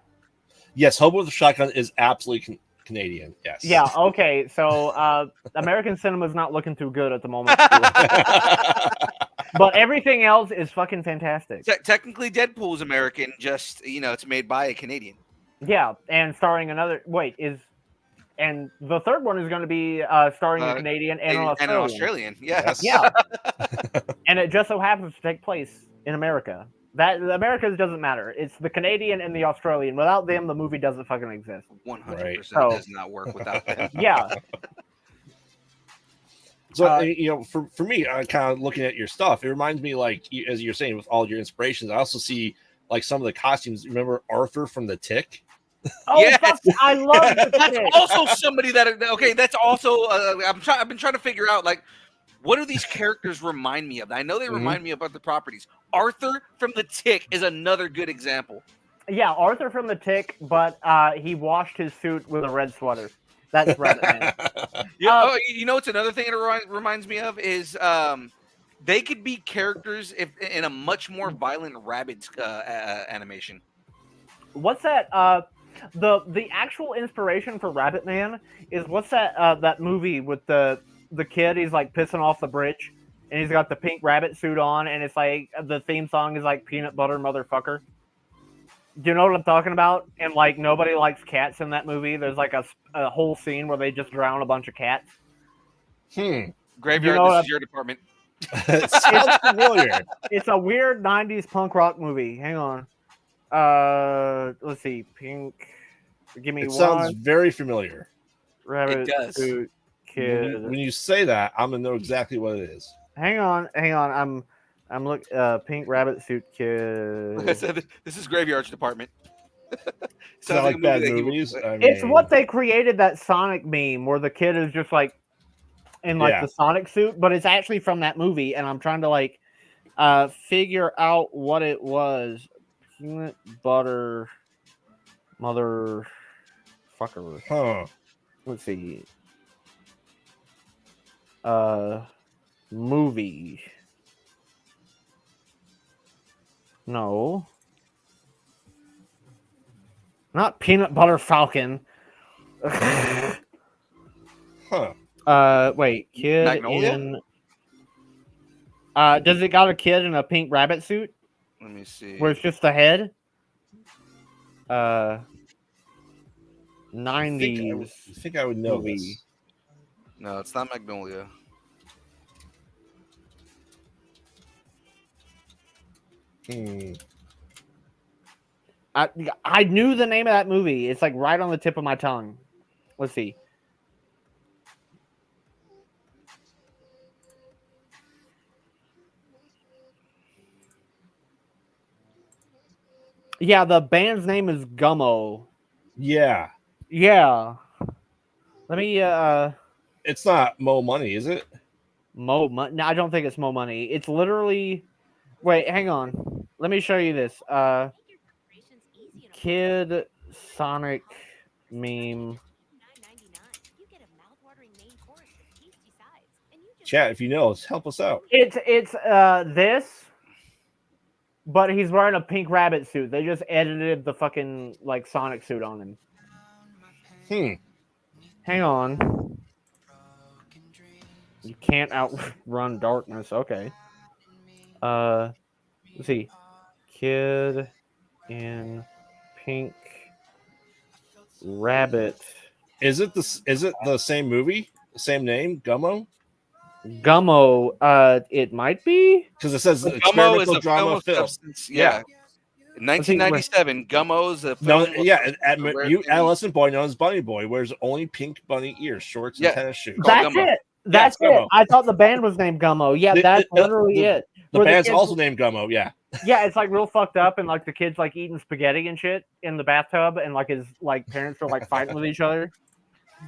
Yes, Hobo with a Shotgun is absolutely Canadian. Yes. Yeah, okay. So American cinema is not looking too good at the moment. But everything else is fucking fantastic. Technically, Deadpool's American. Just it's made by a Canadian. Yeah, and starring another. Wait, and the third one is going to be starring a Canadian and an Australian. Yeah. Yes. Yeah, and it just so happens to take place in America. That America's doesn't matter. It's the Canadian and the Australian. Without them, the movie doesn't fucking exist. 100% Right. does not work without them. Yeah. So for me, kind of looking at your stuff, it reminds me like as you're saying with all your inspirations. I also see like some of the costumes. Remember Arthur from The Tick? Oh, Yes. fuck, I love the That's Tick. also somebody that okay. That's also I've been trying to figure out like what do these characters remind me of? I know they remind me of other properties. Arthur from The Tick is another good example. Yeah, Arthur from The Tick, but he washed his suit with a red sweater. That's Rabbit Man. Yeah. You know what's another thing it reminds me of is they could be characters in a much more violent rabbit animation. What's that? The actual inspiration for Rabbit Man is what's that that movie with the kid? He's like pissing off the bridge, and he's got the pink rabbit suit on, and it's like the theme song is like Peanut Butter Motherfucker. Do you know what I'm talking about? And like nobody likes cats in that movie. There's like a whole scene where they just drown a bunch of cats. Graveyard, this is your department. It sounds familiar. It's a weird 90s punk rock movie. Hang on. Let's see. Pink. Give me It one. sounds very familiar. Rabbit It does. suit kid. When you say that, I'm gonna know exactly what it is. Hang on. I'm look. Pink rabbit suit kid. Like I said, this is Graveyard's department. It's not like a bad movie that he would- movies. I It's mean, what they created that Sonic meme where the kid is just like in like Yeah. the Sonic suit, but it's actually from that movie, and I'm trying to like figure out what it was. Peanut butter motherfucker. Huh. Let's see. Movie. No. Not Peanut Butter Falcon. Huh. Wait, kid Magnolia? in. Does it got a kid in a pink rabbit suit Let me see. where it's just the head? I 90s think I would know movie. this. No, it's not Magnolia. I knew the name of that movie. It's like right on the tip of my tongue. Let's see. Yeah, the band's name is Gummo. Yeah. Yeah. Let me It's not Mo Money, is it? No, I don't think it's Mo Money. It's literally Wait, hang on. Let me show you this. Kid Sonic meme. Chat, if you know, help us out. It's this, but he's wearing a pink rabbit suit. They just edited the fucking like Sonic suit on him. Hang on. You can't outrun darkness. Okay. Let's see. Kid in pink rabbit. Is it the same movie? The same name? Gummo? Gummo. It might be. Because it says Gummo is experimental a drama film of film. substance. Yeah. In 1997, Gummo is a No, film. yeah, you rare adolescent boy known as Bunny Boy wears only pink bunny ears, shorts, and Yeah. tennis shoes. Called That's Gummo. it. That's Yeah, it's it. Gummo. I thought the band was named Gummo. Yeah, that's literally it. The Where band's kids- also named Gummo. Yeah, Yeah, it's like real fucked up, and like the kids like eating spaghetti and shit in the bathtub, and like his like parents are like fighting with each other.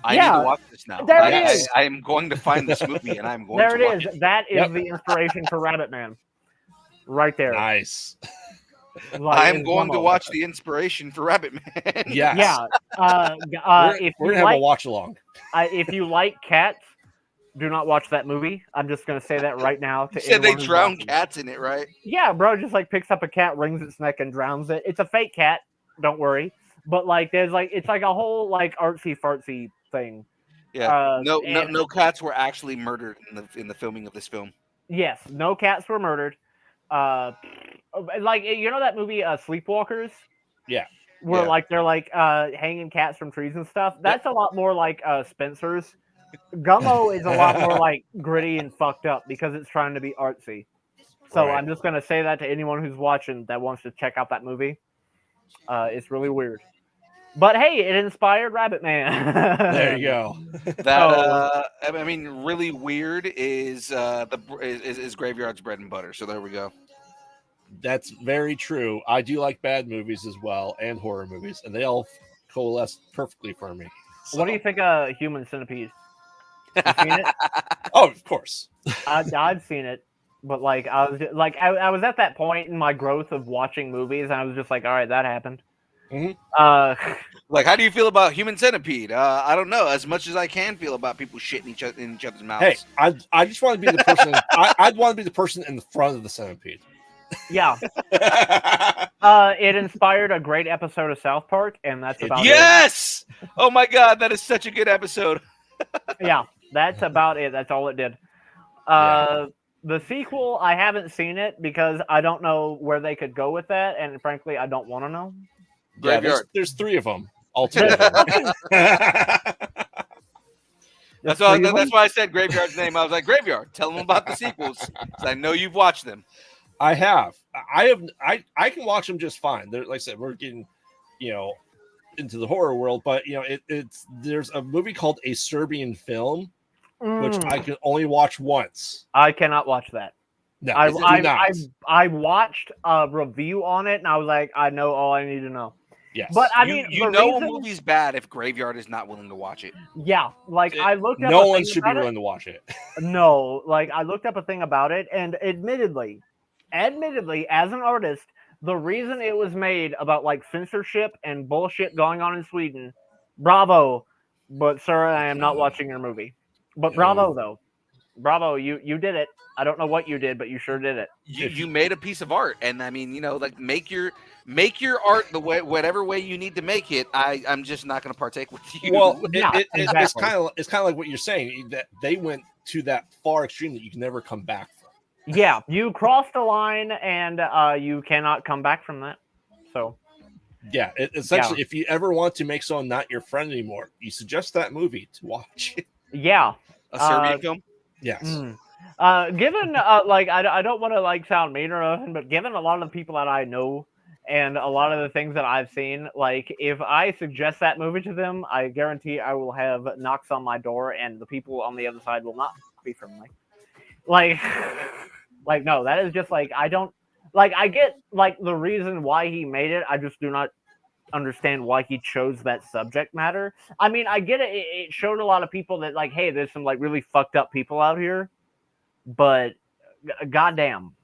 I need Yeah, to watch this now. there it I is. am going to find this movie and I'm going There to it watch is. it. That is Yep. the inspiration for Rabbit Man, right there. nice. Like, I'm it's going to Gummo. watch the inspiration for Rabbit Man. Yes. Yeah. We're If gonna you have a like, watch along. if you like cats, do not watch that movie. I'm just gonna say that right now. You To said they anyone who's drown watching. cats in it, right? Yeah, bro, just like picks up a cat, wrings its neck, and drowns it. It's a fake cat. Don't worry. But like, there's like, it's like a whole like artsy fartsy thing. Yeah. No and- cats were actually murdered in the filming of this film. Yes, no cats were murdered. Like you know that movie Sleepwalkers? Yeah. Where Yeah. like they're like hanging cats from trees and stuff. That's a lot more like Spencer's. Gummo is a lot more like gritty and fucked up because it's trying to be artsy. So Right. I'm just gonna say that to anyone who's watching that wants to check out that movie. It's really weird. But hey, it inspired Rabbit Man. There you go. That I mean, really weird is is Graveyard's bread and butter. So there we go. That's very true. I do like bad movies as well and horror movies, and they all coalesce perfectly for me. What do you think of Human Centipede? You seen it? Oh, of course. I've seen it, but like I was I was at that point in my growth of watching movies, and I was just like, all right, that happened. Mhm. Like, how do you feel about Human Centipede? I don't know. As much as I can feel about people shitting in each other's mouths. Hey, I just want to be the person. I'd want to be the person in the front of the centipede. yeah, it inspired a great episode of South Park, and that's about Yes! Oh my god, that is such a good episode. it. Yeah, that's about it. That's all it did. Yeah. The sequel, I haven't seen it because I don't know where they could go with that, and frankly, I don't want to know. Yeah, Graveyard. there's 3 of them altogether. That's Three of why them? I said Graveyard's name. I was like, Graveyard, tell them about the sequels. 'Cause I know you've watched them. I have. I can watch them just fine. Like I said, we're getting, into the horror world, but there's a movie called A Serbian Film, which I can only watch once. I cannot watch that. No, I do not. I watched a review on it, and I was like, I know all I need to know. Yes. But I mean, you the know reason- a movie's bad if Graveyard is not willing to watch it. Yeah, like I looked up. no a one thing should be about it. willing to watch it. No, like I looked up a thing about it, and admittedly, as an artist, the reason it was made about like censorship and bullshit going on in Sweden, bravo. But sir, I am not watching your movie. But bravo though, bravo, you did it. I don't know what you did, but you sure did it. You made a piece of art, and I mean, like make your art the way whatever way you need to make it. I'm just not going to partake with you. Well, Yeah, it's exactly. kind of like what you're saying, that they went to that far extreme that you can never come back from. Yeah, you crossed a line, and you cannot come back from that. So Yeah, essentially, if you ever want to make someone not your friend anymore, you suggest that movie to watch. yeah. a Serbian film. Yes. Given like I don't want to like sound mean or nothing, but given a lot of the people that I know and a lot of the things that I've seen, like if I suggest that movie to them, I guarantee I will have knocks on my door, and the people on the other side will not be friendly. Like, like no, that is just like I don't like. I get like the reason why he made it. I just do not understand why he chose that subject matter. I mean, I get it. It showed a lot of people that like, hey, there's some like really fucked up people out here, but goddamn.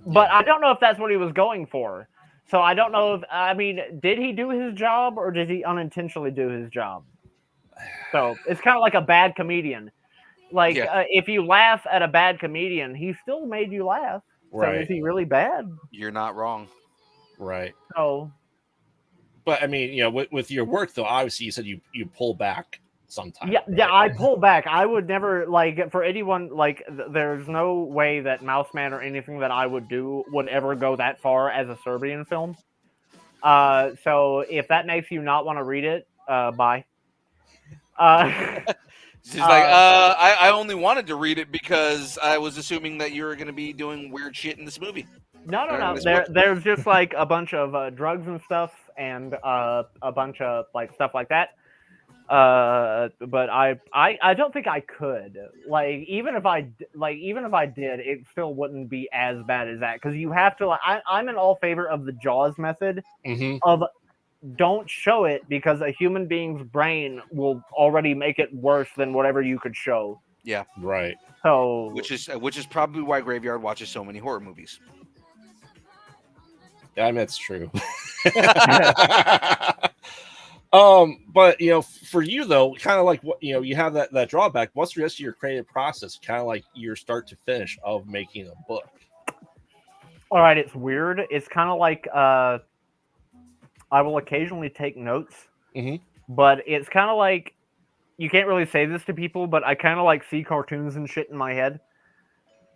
But I don't know if that's what he was going for. So I don't know if did he do his job or did he unintentionally do his job? So it's kind of like a bad comedian. Like Yeah. if you laugh at a bad comedian, he still made you laugh. So Right. is he really bad? You're not wrong. Right. So But I mean, with your work though, obviously you said you pull back sometimes. yeah, right? I pull back. I would never like for anyone like there's no way that Mouseman or anything that I would do would ever go that far as a Serbian film. So if that makes you not want to read it, bye. She's like, I only wanted to read it because I was assuming that you were going to be doing weird shit in this movie. No. This book. There's just like a bunch of drugs and stuff, and a bunch of like stuff like that. But I don't think I could. Like even if I did, it still wouldn't be as bad as that because you have to. Like, I'm in all favor of the Jaws method of don't show it because a human being's brain will already make it worse than whatever you could show. Yeah. Right. So Which is probably why Graveyard watches so many horror movies. Yeah, I mean it's true. But for you though, kind of like what you have that drawback. What's the rest of your creative process? Kind of like your start to finish of making a book. all right, it's weird. It's kind of like I will occasionally take notes, but it's kind of like you can't really say this to people, but I kind of like see cartoons and shit in my head,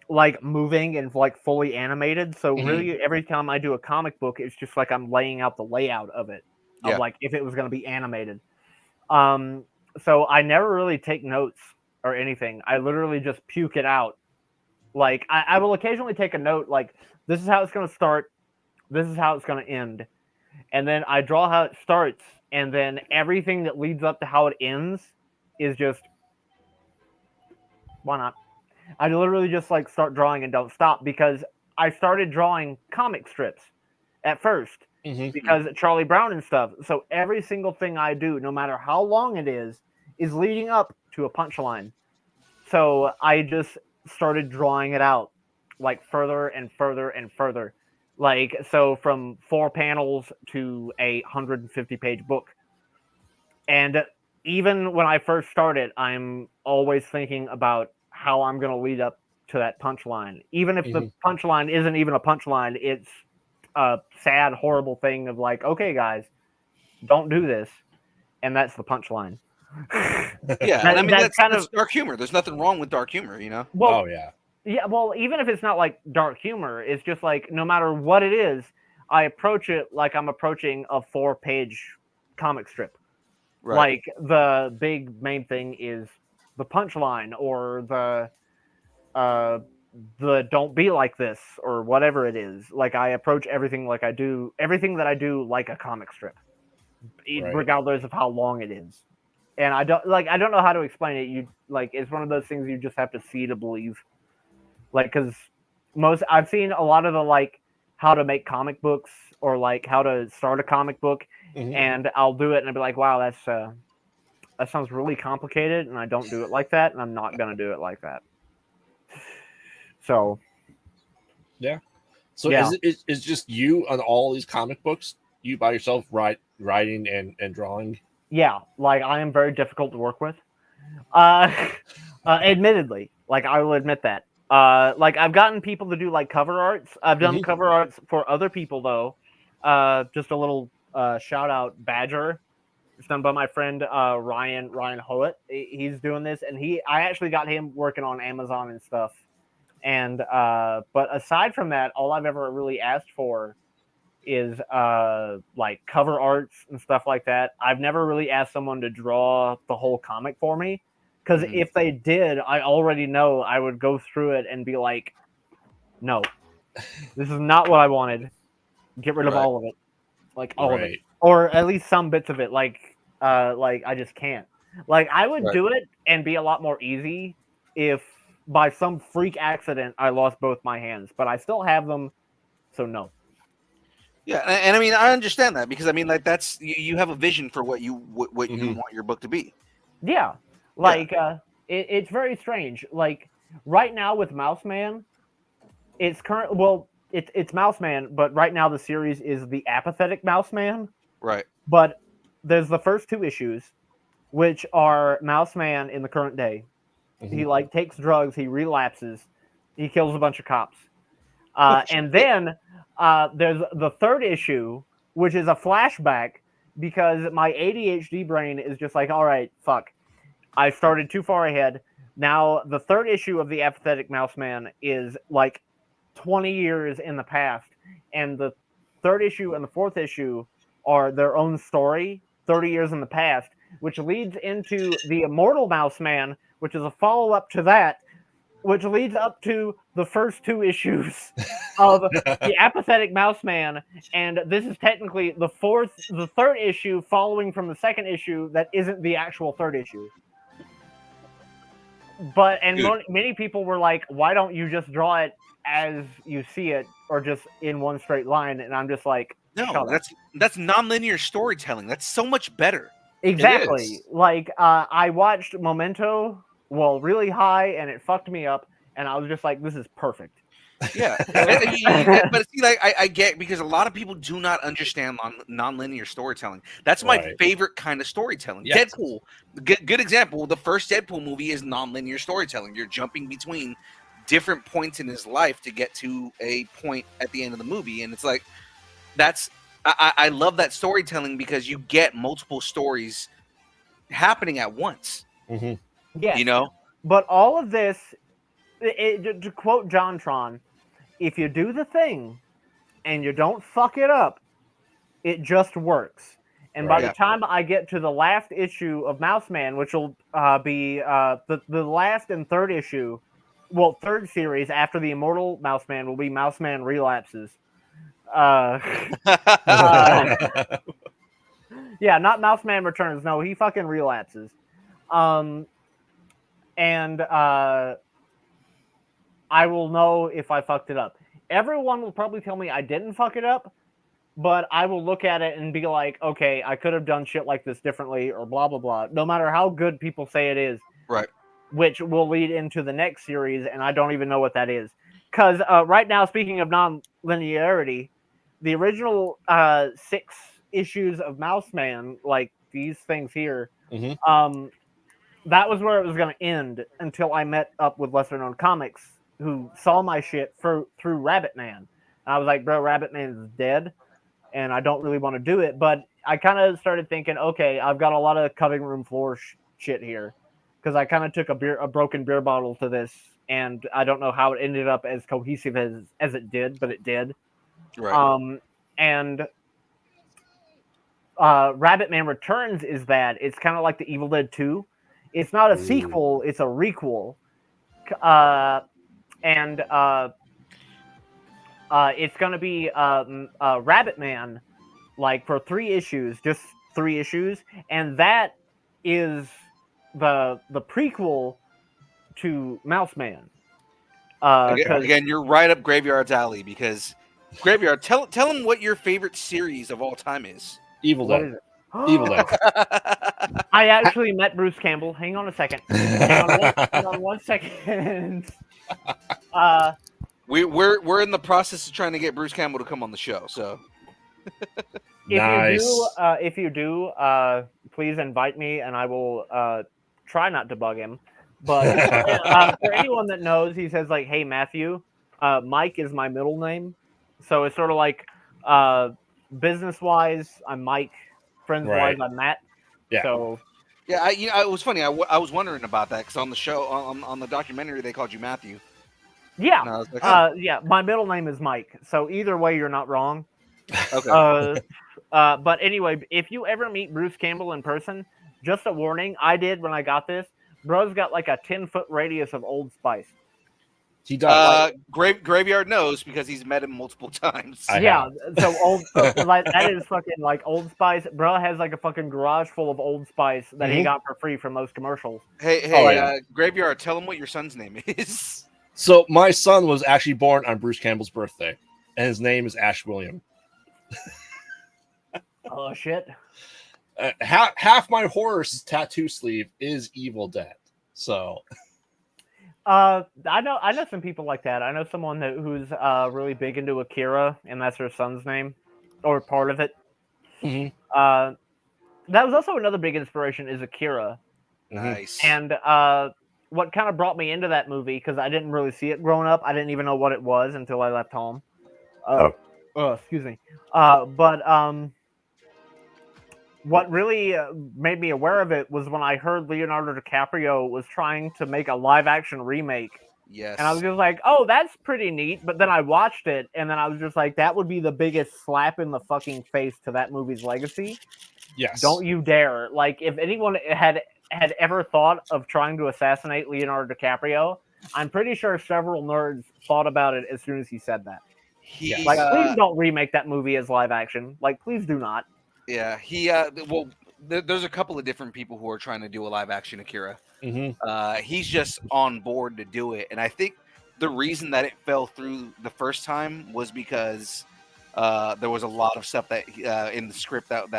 like moving and like fully animated. So really, every time I do a comic book, it's just like I'm laying out the layout of it, of like if it was going to be animated. So I never really take notes or anything. I literally just puke it out. Like I will occasionally take a note, like this is how it's going to start, this is how it's going to end. And then I draw how it starts, and then everything that leads up to how it ends is just why not? I literally just like start drawing and don't stop because I started drawing comic strips at first because Charlie Brown and stuff. So every single thing I do, no matter how long it is leading up to a punchline. So I just started drawing it out like further and further and further. Like, so from 4 panels to a 150-page book. And even when I first started, I'm always thinking about how I'm going to lead up to that punchline. Even if the punchline isn't even a punchline, it's a sad, horrible thing of like, okay, guys, don't do this. And that's the punchline. Yeah, and I mean, that's kind of dark humor. There's nothing wrong with dark humor, Well, oh, yeah. Yeah, well, even if it's not like dark humor, it's just like no matter what it is, I approach it like I'm approaching a 4-page comic strip. Right. Like the big main thing is the punchline or the don't be like this or whatever it is. Like I approach everything like everything that I do like a comic strip, regardless of how long it is. And I don't know how to explain it. It's one of those things you just have to see to believe. Like, because I've seen a lot of the like how to make comic books or like how to start a comic book, and I'll do it and I'll be like, wow, that sounds really complicated, and I don't do it like that, and I'm not gonna do it like that. So, yeah. So is just you on all these comic books? You by yourself writing and drawing? Yeah, like I am very difficult to work with. Admittedly, like I will admit that. Like I've gotten people to do like cover arts. I've done cover arts for other people though. Just a little shout out Badger. It's done by my friend Ryan Howitt. He's doing this, and I actually got him working on Amazon and stuff. And but aside from that, all I've ever really asked for is like cover arts and stuff like that. I've never really asked someone to draw the whole comic for me. Because if they did, I already know I would go through it and be like, no, this is not what I wanted. Get rid of all of it. Like, all of it. Or at least some bits of it. Like I just can't. Like, I would do it and be a lot more easy if by some freak accident I lost both my hands. But I still have them, so no. Yeah, and I mean, I understand that. Because, I mean, like, that's... You have a vision for what you want your book to be. Yeah. Like, it's very strange. Like, right now with Mouseman, it's it's Mouse Man, but right now the series is the apathetic Mouse Man. Right. But there's the first 2 issues, which are Mouse Man in the current day. He Mhm. like takes drugs, he relapses, he kills a bunch of cops, and then there's the 3rd issue, which is a flashback because my ADHD brain is just like, all right, fuck, I started too far ahead. Now the 3rd issue of the apathetic Mouse Man is like 20 years in the past, and the 3rd issue and the 4th issue are their own story, 30 years in the past, which leads into the Immortal Mouse Man, which is a follow-up to that, which leads up to the first 2 issues of the apathetic Mouse Man, and this is technically the 3rd issue following from the 2nd issue that isn't the actual 3rd issue. But many people were like, why don't you just draw it as you see it, or just in one straight line? And I'm just like, No, that's nonlinear storytelling. That's so much better. exactly. is. Like I watched Memento, really high, and it fucked me up, and I was just like, this is perfect. Yeah, but see, like I get, because a lot of people do not understand nonlinear storytelling. That's my Right. favorite kind of storytelling. Yes. Deadpool, good example. The first Deadpool movie is nonlinear storytelling. You're jumping between different points in his life to get to a point at the end of the movie, and it's like I love that storytelling because you get multiple stories happening at once. Mhm. Yeah, You know, but all of this, to quote JonTron, if you do the thing and you don't fuck it up, it just works. And by Right. the time I get to the last issue of Mouse Man, which will be the last and 3rd issue, 3rd series after the Immortal Mouse Man will be Mouse Man Relapses. Yeah, not Mouse Man Returns. No, he fucking relapses. And I will know if I fucked it up. Everyone will probably tell me I didn't fuck it up, but I will look at it and be like, okay, I could have done shit like this differently, or blah, blah, blah. No matter how good people say it is. Right. Which will lead into the next series, and I don't even know what that is. Because right now, speaking of non-linearity, the original 6 issues of Mouse Man, like these things here, Mhm. that was where it was going to end until I met up with Lesser Known Comics, who saw my shit through Rabbit Man. And I was like, bro, Rabbit Man is dead, and I don't really want to do it. But I kind of started thinking, okay, I've got a lot of cutting room floor shit here, because I kind of took a broken beer bottle to this, and I don't know how it ended up as cohesive as it did, but it did. right. And Rabbit Man Returns is that it's kind of like the Evil Dead 2. It's not a sequel; it's a requel, and it's going to be Rabbit Man, like for 3 issues, just 3 issues, and that is the prequel to Mouse Man. Again, you're right up Graveyard's alley, because Graveyard, tell them what your favorite series of all time is. Evil What Dead. is it? Evil Dead. I actually met Bruce Campbell. Hang on a second. Hang on one second. We're in the process of trying to get Bruce Campbell to come on the show. So if you do, please invite me, and I will try not to bug him. But for anyone that knows, he says like, "Hey Matthew, Mike is my middle name," so it's sort of like business wise, I'm Mike. Friends wise, I'm Matt. Yeah. So yeah, it was funny. I was wondering about that, because on the show, on the documentary, they called you Matthew. yeah, And I was like, yeah, my middle name is Mike. So either way, you're not wrong. okay. But anyway, if you ever meet Bruce Campbell in person, just a warning, I did when I got this. Bro's got like a 10-foot radius of Old Spice. He does. Graveyard knows, because he's met him multiple times. Yeah, so like that is fucking like Old Spice. Bro has like a fucking garage full of Old Spice that he got for free from those commercials. Hey, Graveyard, tell him what your son's name is. So my son was actually born on Bruce Campbell's birthday, and his name is Ash William. Oh shit! Half my horse tattoo sleeve is Evil Dead. So I know some people like that. I know someone who's really big into Akira, and that's her son's name, or part of it. Mhm. That was also another big inspiration is Akira, Nice. and what kind of brought me into that movie because I didn't really see it growing up. I didn't even know what it was until I left home. Excuse me. But what really made me aware of it was when I heard Leonardo DiCaprio was trying to make a live action remake. Yes. And I was just like, oh, that's pretty neat. But then I watched it, and then I was just like, that would be the biggest slap in the fucking face to that movie's legacy. Yes. Don't you dare. Like, if anyone had ever thought of trying to assassinate Leonardo DiCaprio, I'm pretty sure several nerds thought about it as soon as he said that. He's, Like, please don't remake that movie as live action. Like, please do not. yeah, well, there's a couple of different people who are trying to do a live action Akira. Mhm. He's just on board to do it, and I think the reason that it fell through the first time was because there was a lot of stuff that in the script that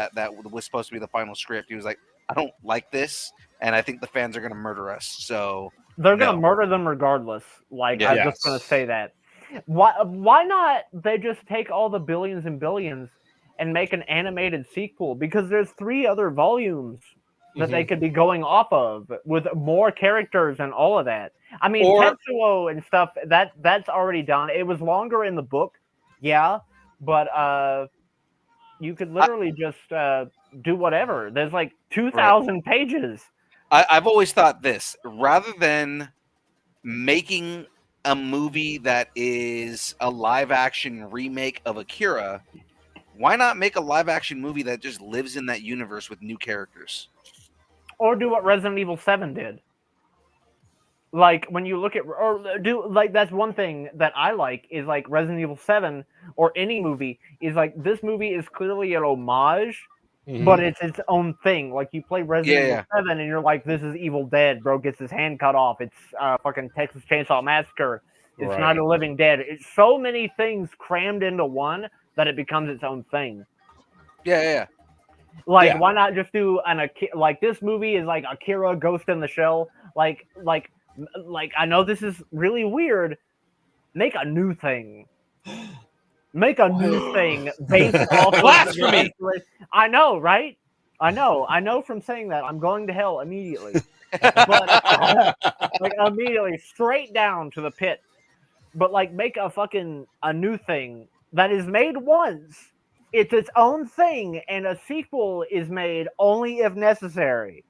was supposed to be the final script. He was like, I don't like this, and I think the fans are gonna murder us. So They're gonna no. murder them regardless. Like, Yeah. I'm just gonna say that. Why not they just take all the billions and billions and make an animated sequel? Because there's 3 other volumes that they could be going off of with more characters and all of that. I mean, Or- Tetsuo and stuff, that's already done. It was longer in the book, yeah, but you could literally just do whatever. There's like 2,000 pages. I've always thought this: rather than making a movie that is a live action remake of Akira, why not make a live action movie that just lives in that universe with new characters? Or do what Resident Evil 7 did. Like, when you look at, or do, like, that's one thing that I like, is like Resident Evil 7, or any movie, is like, this movie is clearly an homage, but it's its own thing. Like, you play Resident Evil 7, and you're like, this is Evil Dead, bro gets his hand cut off, it's fucking Texas Chainsaw Massacre, it's Right. Night of the Living Dead. It's so many things crammed into one that it becomes its own thing. Yeah. Like, Yeah. why not just do like, this movie is like Akira, Ghost in the Shell. Like I know this is really weird. Make a new thing. Make a new thing based off of Blasphemy! I know, right? I know from saying that I'm going to hell immediately. But like, immediately straight down to the pit. But like, make a new thing that is made once. It's its own thing, and a sequel is made only if necessary.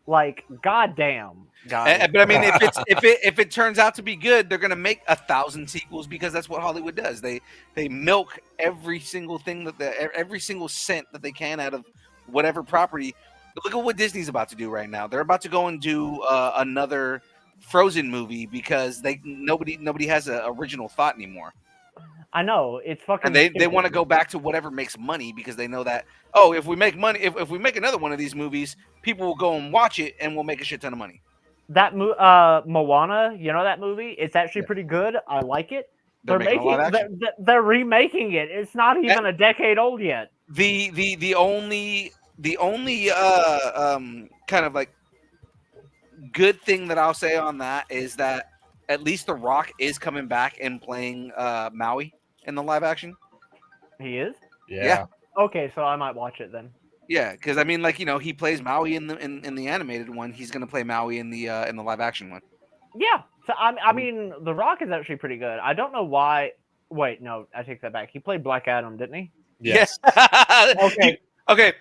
Like, goddamn, guys. But I mean, if it turns out to be good, they're gonna make 1,000 sequels because that's what Hollywood does. They milk every single thing every single cent that they can out of whatever property. Look at what Disney's about to do right now. They're about to go and do another Frozen movie because nobody has an original thought anymore. I know, it's fucking. And they want to go back to whatever makes money because they know that, oh, if we make money, if we make another one of these movies, people will go and watch it and we'll make a shit ton of money. That Moana, you know that movie? It's actually pretty good. I like it. They're they're remaking it. It's not even a decade old yet. The only kind of like good thing that I'll say on that is that at least The Rock is coming back and playing Maui in the live action. He is? Yeah. Okay, so I might watch it then. Yeah, because I mean, like, you know, he plays Maui in the animated one. He's gonna play Maui in the live action one. Yeah. So I mean, The Rock is actually pretty good. I don't know why. Wait, no, I take that back. He played Black Adam, didn't he? Yes. Okay. Okay.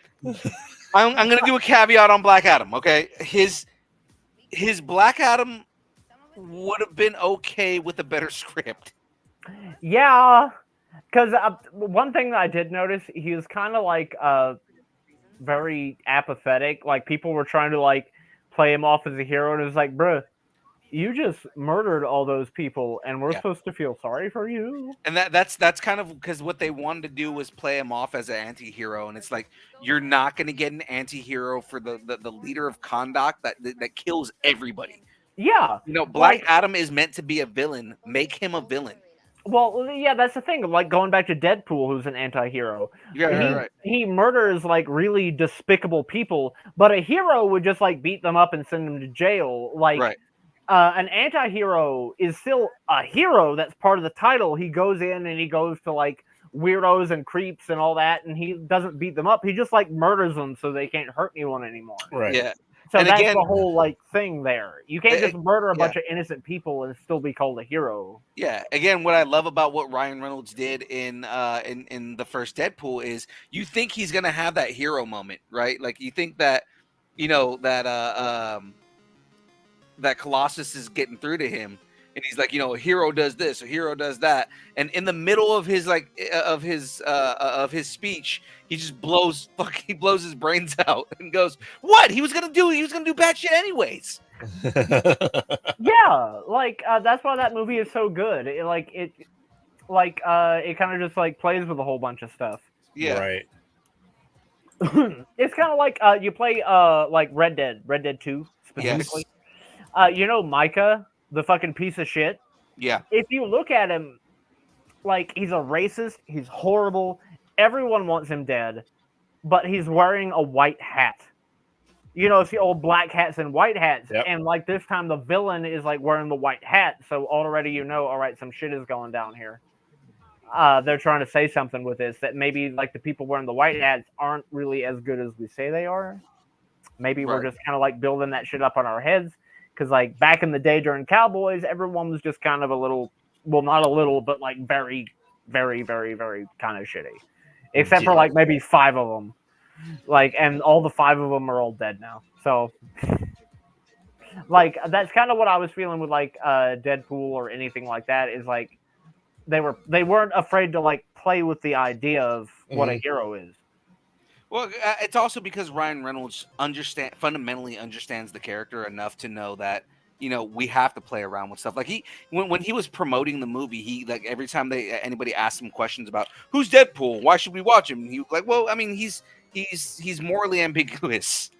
I'm gonna do a caveat on Black Adam. Okay, his Black Adam would have been okay with a better script. Yeah, because one thing that I did notice, he was kind of like very apathetic. Like, people were trying to like play him off as a hero, and it was like, bruh, you just murdered all those people, and we're supposed to feel sorry for you. And that's kind of because what they wanted to do was play him off as an anti-hero, and it's like, you're not going to get an anti-hero for the leader of Kondak that kills everybody. Yeah, you know, Black Adam is meant to be a villain. Make him a villain. Well, yeah, that's the thing. Like, going back to Deadpool, who's an anti-hero. Yeah, he murders like really despicable people, but a hero would just like beat them up and send them to jail. Like, an anti-hero is still a hero. That's part of the title. He goes in and he goes to like weirdos and creeps and all that, and he doesn't beat them up. He just like murders them so they can't hurt anyone anymore. Right. Yeah. So And that's again- the whole like thing there. You can't just murder a yeah. bunch of innocent people and still be called a hero. Yeah. Again, what I love about what Ryan Reynolds did in the first Deadpool is you think he's gonna have that hero moment, right? Like you think that, you know, that Colossus is getting through to him, and he's like, you know, a hero does this, a hero does that, and in the middle of his of his speech, he just blows his brains out and goes, "What? He was gonna do bad shit anyways." Yeah, like that's why that movie is so good. It kind of just like plays with a whole bunch of stuff. Yeah. Right. It's kind of like you play like Red Dead 2 specifically. You know Micah, the fucking piece of shit. Yeah. If you look at him, like he's a racist, he's horrible. Everyone wants him dead, but he's wearing a white hat. You know, it's the old black hats and white hats. Yep. And like this time the villain is like wearing the white hat. So already you know, all right, some shit is going down here. They're trying to say something with this that maybe like the people wearing the white hats aren't really as good as we say they are. Maybe we're just kind of like building that shit up on our heads. Because like back in the day during Cowboys, everyone was just kind of a little, well, not a little, but like very, very, very, very kind of shitty. Except for like maybe 5 of them. Like, and all the 5 of them are all dead now. So, like, that's kind of what I was feeling with like Deadpool or anything like that. Is like they weren't afraid to like play with the idea of what a hero is. Well, it's also because Ryan Reynolds fundamentally understands the character enough to know that, you know, we have to play around with stuff. Like when he was promoting the movie, he like every time anybody asked him questions about who's Deadpool, why should we watch him, he was like, well, I mean, he's morally ambiguous,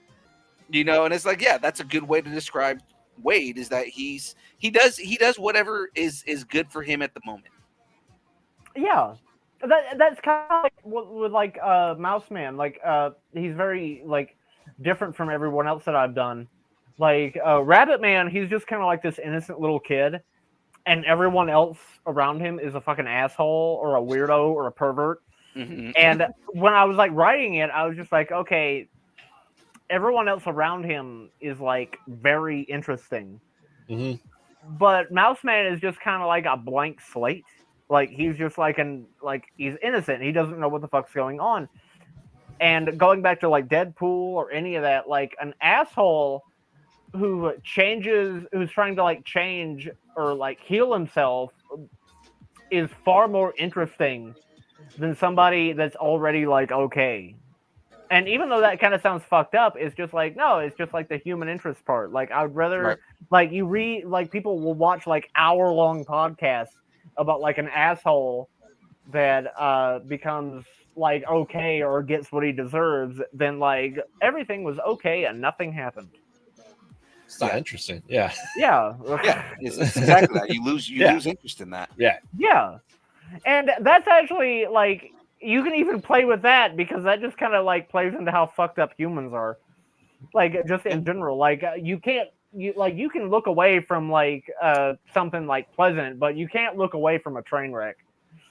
you know, and it's like, yeah, that's a good way to describe Wade, is that he does whatever is good for him at the moment. Yeah. That's kind of like with like Mouse Man. Like he's very like different from everyone else that I've done. Like Rabbit Man, he's just kind of like this innocent little kid, and everyone else around him is a fucking asshole or a weirdo or a pervert. Mm-hmm. And when I was like writing it, I was just like, okay, everyone else around him is like very interesting, but Mouse Man is just kind of like a blank slate. Like he's just like he's innocent. He doesn't know what the fuck's going on. And going back to like Deadpool or any of that, like an asshole who's trying to like change or like heal himself is far more interesting than somebody that's already like okay. And even though that kind of sounds fucked up, it's just like, no, it's just like the human interest part. Like I would rather like people will watch like hour-long podcasts about like an asshole that becomes like okay or gets what he deserves, then like everything was okay and nothing happened. It's not interesting. Yeah. Yeah. It's exactly that. You lose interest in that. Yeah. And that's actually like you can even play with that because that just kind of like plays into how fucked up humans are. Like just in general, like you can look away from like something like pleasant, but you can't look away from a train wreck.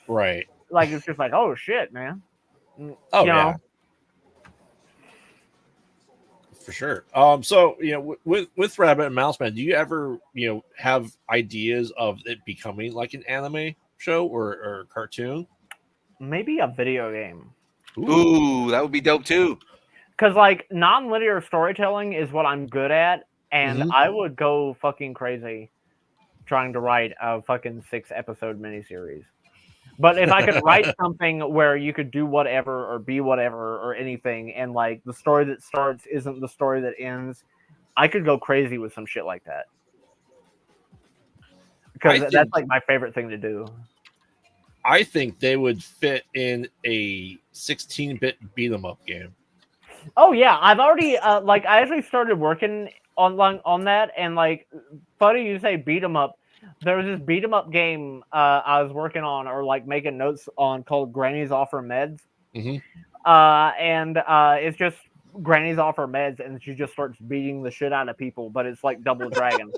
Right. Like it's just like, oh shit, man. Oh, you know? yeah. For sure. So you know, with Rabbit and Mouse Man, do you ever have ideas of it becoming like an anime show or cartoon? Maybe a video game. Ooh, that would be dope too. Because like non-linear storytelling is what I'm good at, and I would go fucking crazy trying to write a fucking 6-episode miniseries. But if I could write something where you could do whatever or be whatever or anything, and like the story that starts isn't the story that ends, I could go crazy with some shit like that. Because that's like my favorite thing to do. I think they would fit in a 16-bit beat 'em up game. Oh yeah, I've already I actually started working on that, and like funny you say beat 'em up. There was this beat 'em up game I was working on or like making notes on called Granny's Offer Meds. And it's just Granny's off her meds and she just starts beating the shit out of people, but it's like Double Dragon.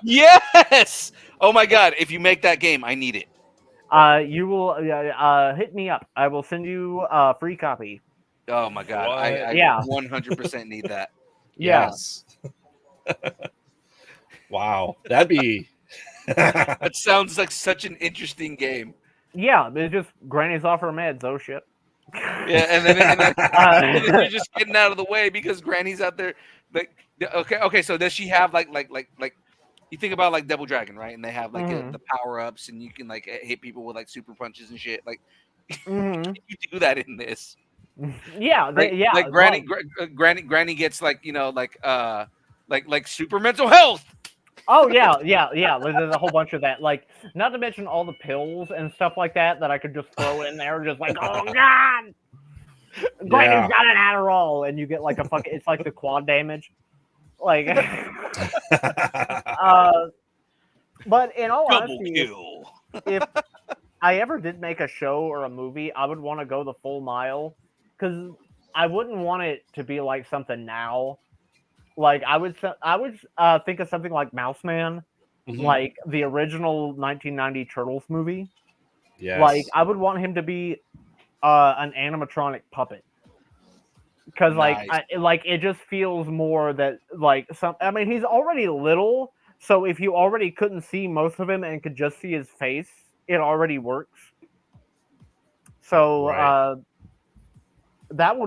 Yes. Oh my god! If you make that game, I need it. You will hit me up. I will send you a free copy. Oh my god! What? I Yeah. 100% need that. Yeah. Yes. Wow, that'd be. That sounds like such an interesting game. Yeah, it's just Granny's off her meds. Oh shit. Yeah, and then and then you're just getting out of the way because Granny's out there. Like, okay. So does she have like you think about like Double Dragon, right? And they have like Mhm. the power ups, and you can like hit people with like super punches and shit. Like, Mhm. can you do that in this? Yeah, Like, yeah. like Granny gets like like super mental health. Oh yeah. There's a whole bunch of that. Like, not to mention all the pills and stuff like that I could just throw in there, just like, oh god, Granny's got an Adderall, and you get like a fucking. It's like the quad damage. Like, but in all Double honesty, kill. if I ever did make a show or a movie, I would want to go the full mile because I wouldn't want it to be like something now. Like I would think of something like Mouse Man, Mhm. like the original 1990 Turtles movie. Yes. Like I would want him to be an animatronic puppet. Because Nice. it just feels more that like some. I mean, he's already little, so if you already couldn't see most of him and could just see his face, it already works. So Right. that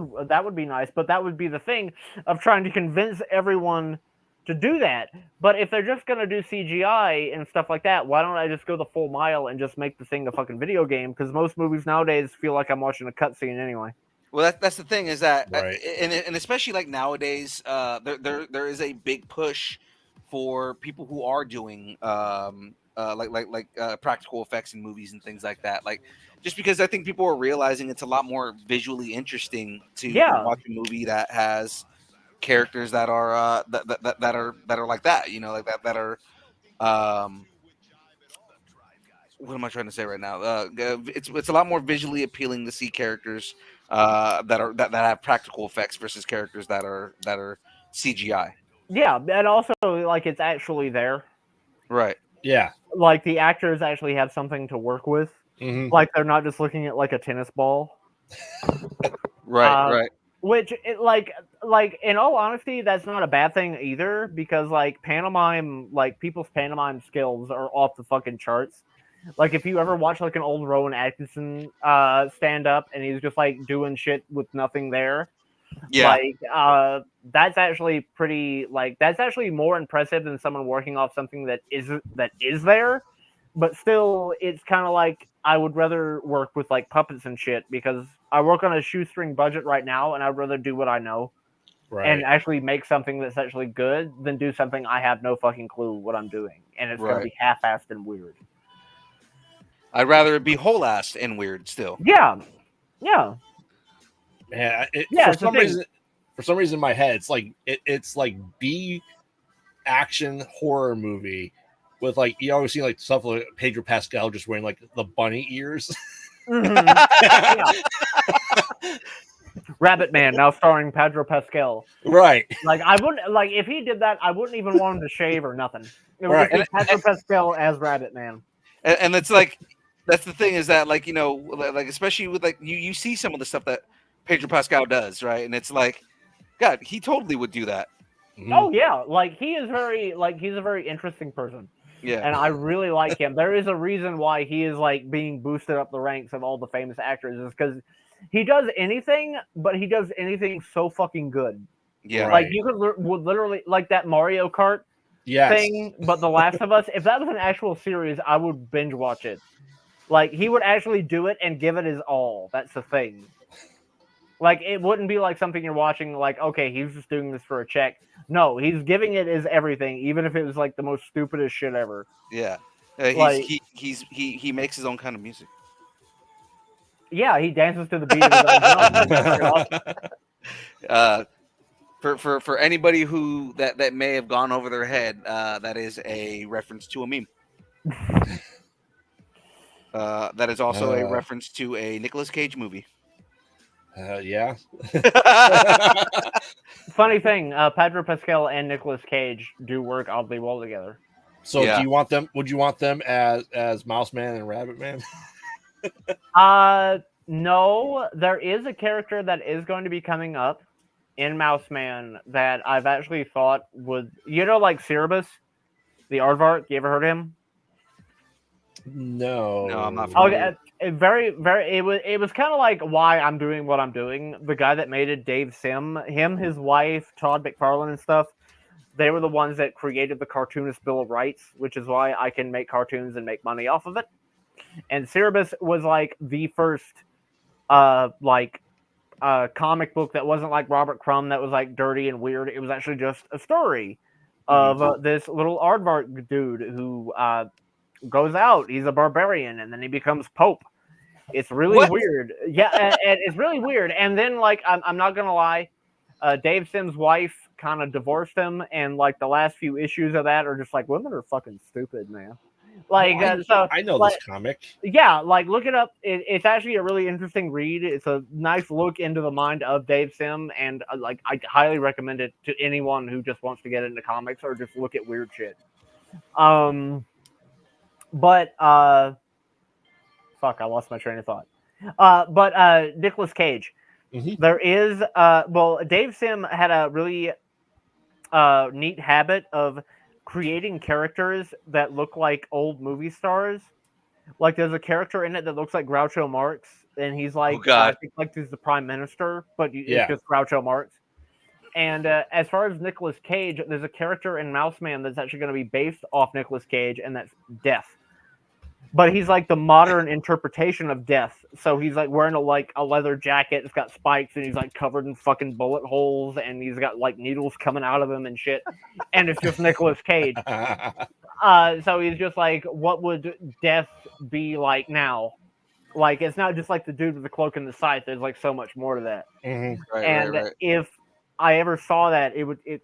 would be nice, but that would be the thing of trying to convince everyone to do that. But if they're just gonna do CGI and stuff like that, why don't I just go the full mile and just make the thing a fucking video game? Because most movies nowadays feel like I'm watching a cutscene anyway. Well, that's the thing is that, Right. and especially like nowadays, there is a big push for people who are doing practical effects in movies and things like that. Like, just because I think people are realizing it's a lot more visually interesting to Yeah. watch a movie that has characters that are that are like that. You know, like that are what am I trying to say right now? It's a lot more visually appealing to see characters that have practical effects versus characters that are CGI. Yeah, and also like it's actually there. Right. Yeah. Like the actors actually have something to work with. Mhm. Like they're not just looking at like a tennis ball. Right. Right. Which like in all honesty, that's not a bad thing either because like pantomime, like people's pantomime skills are off the fucking charts. Like if you ever watch like an old Rowan Atkinson stand up and he's just like doing shit with nothing there. Yeah. Like that's actually pretty like that's actually more impressive than someone working off something that is there. But still it's kind of like I would rather work with like puppets and shit because I work on a shoestring budget right now and I'd rather do what I know Right. and actually make something that's actually good than do something I have no fucking clue what I'm doing and it's gonna Right. be half-assed and weird. I'd rather it be whole ass and weird still. Yeah. Man, Yeah, for it's the some thing. reason, in my head, it's like B action horror movie with like you always see like stuff like Pedro Pascal just wearing like the bunny ears. Mhm. Yeah. Rabbit Man now starring Pedro Pascal. Right. Like I wouldn't like if he did that. I wouldn't even want him to shave or nothing. It would Right. just be Pedro Pascal as Rabbit Man. And it's like that's the thing is that like like especially with like you see some of the stuff that Pedro Pascal does, right? And it's like, God, he totally would do that. Mhm. Oh yeah, like he is he's a very interesting person, Yeah. and I really like him. There is a reason why he is like being boosted up the ranks of all the famous actors, is because he does anything, but he does anything so fucking good. Yeah. Right. Like you would literally like that Mario Kart Yes. thing, but The Last of Us. If that was an actual series, I would binge watch it. Like he would actually do it and give it his all. That's the thing. Like it wouldn't be like something you're watching. Like okay, he's just doing this for a check. No, he's giving it his everything, even if it was like the most stupidest shit ever. Yeah. Like- He makes his own kind of music. Yeah, he dances to the beat of his own drum. For anybody who that may have gone over their head, that is a reference to a meme. That is also a reference to a Nicolas Cage movie. Yeah. Funny thing, Pedro Pascal and Nicolas Cage do work oddly well together. So Yeah. do you want them? Would you want them as Mouse Man and Rabbit Man? No, there is a character that is going to be coming up in Mouse Man that I've actually thought would, like Cerebus, the aardvark. You ever heard of him? No. No, I'm not Oh, familiar. it was kind of like why I'm doing what I'm doing. The guy that made it, Dave Sim, his wife, Todd McFarlane and stuff, they were the ones that created the Cartoonist Bill of Rights, which is why I can make cartoons and make money off of it. And Cerebus was like the first comic book that wasn't like Robert Crumb, that was like dirty and weird. It was actually just a story of this little aardvark dude who goes out. He's a barbarian, and then he becomes Pope. It's really What? weird. Yeah, and it's really weird. And then, like, I'm not gonna lie, Dave Sim's wife kind of divorced him, and like the last few issues of that are just like, women are fucking stupid, man. Like, I know like, this comic. yeah, like look it up. It's actually a really interesting read. It's a nice look into the mind of Dave Sim, and like I highly recommend it to anyone who just wants to get into comics or just look at weird shit. But fuck, I lost my train of thought. But Nicolas Cage, there is well, Dave Sim had a really neat habit of creating characters that look like old movie stars. Like there's a character in it that looks like Groucho Marx, and he's like, God. I think like he's the prime minister, but Yeah. it's just Groucho Marx. And as far as Nicolas Cage, there's a character in Mouse Man that's actually going to be based off Nicolas Cage, and that's Death. But he's like the modern interpretation of Death. So he's like wearing a leather jacket. It's got spikes, and he's like covered in fucking bullet holes, and he's got like needles coming out of him and shit. And it's just Nicolas Cage. So he's just like, what would Death be like now? Like, it's not just like the dude with the cloak and the scythe. There's like so much more to that. Right. If I ever saw that,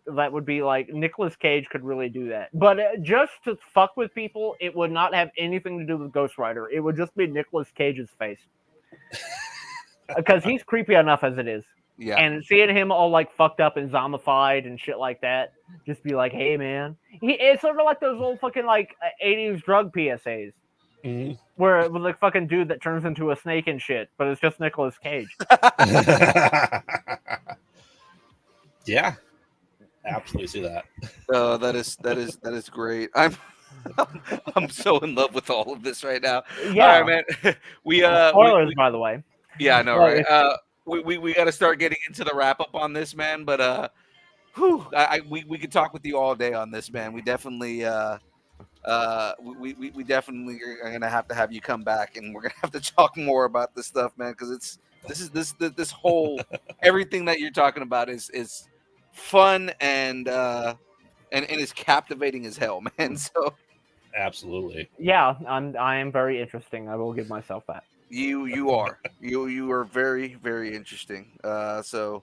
that would be like Nicolas Cage could really do that. But just to fuck with people, it would not have anything to do with Ghost Rider. It would just be Nicolas Cage's face, because he's creepy enough as it is. Yeah. And seeing him all like fucked up and zombified and shit like that, just be like, hey man, it's sort of like those old fucking like 80s drug PSAs. Where it was like fucking dude that turns into a snake and shit, but it's just Nicolas Cage. Yeah, absolutely see that. Oh, that is great. I'm so in love with all of this right now. Yeah, all right, man. Spoilers, by the way. Yeah, I know, right? We got to start getting into the wrap up on this, man. But we could talk with you all day on this, man. We definitely we definitely are gonna have you come back, and we're gonna have to talk more about this stuff, man, because this whole everything that you're talking about is fun and is captivating as hell, man. So absolutely, yeah, I am very interesting. I will give myself that. You are very, very interesting. So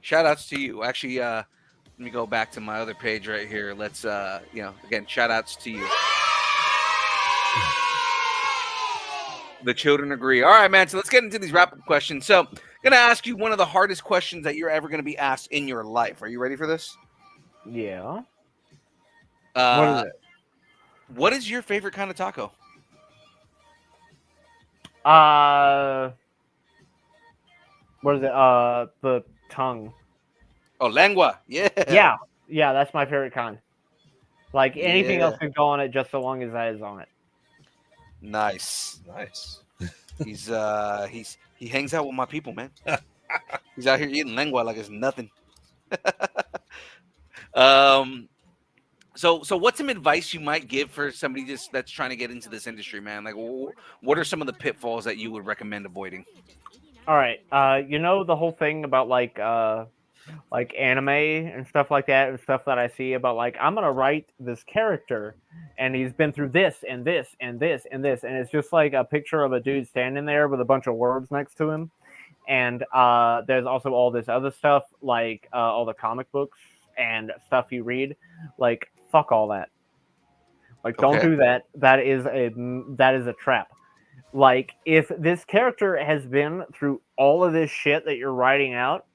shout outs to you. Actually, let me go back to my other page right here. Let's again, shout outs to you. The children agree. All right, man. So let's get into these wrap-up questions. So I'm gonna ask you one of the hardest questions that you're ever gonna be asked in your life. Are you ready for this? Yeah. What is it? What is your favorite kind of taco? What is it? The tongue. Oh, lengua. Yeah. Yeah, that's my favorite kind. Like anything else can go on it, just so long as that is on it. Nice. He hangs out with my people, man. He's out here eating lengua like it's nothing. So what's some advice you might give for somebody that's trying to get into this industry, man? Like, what are some of the pitfalls that you would recommend avoiding? All right, the whole thing about like anime and stuff like that, and stuff that I see about like, I'm gonna write this character, and he's been through this and this and this and this, and it's just like a picture of a dude standing there with a bunch of words next to him, and there's also all this other stuff like all the comic books and stuff you read. Like, fuck all that. Like, don't do that. That is a trap. Like, if this character has been through all of this shit that you're writing out,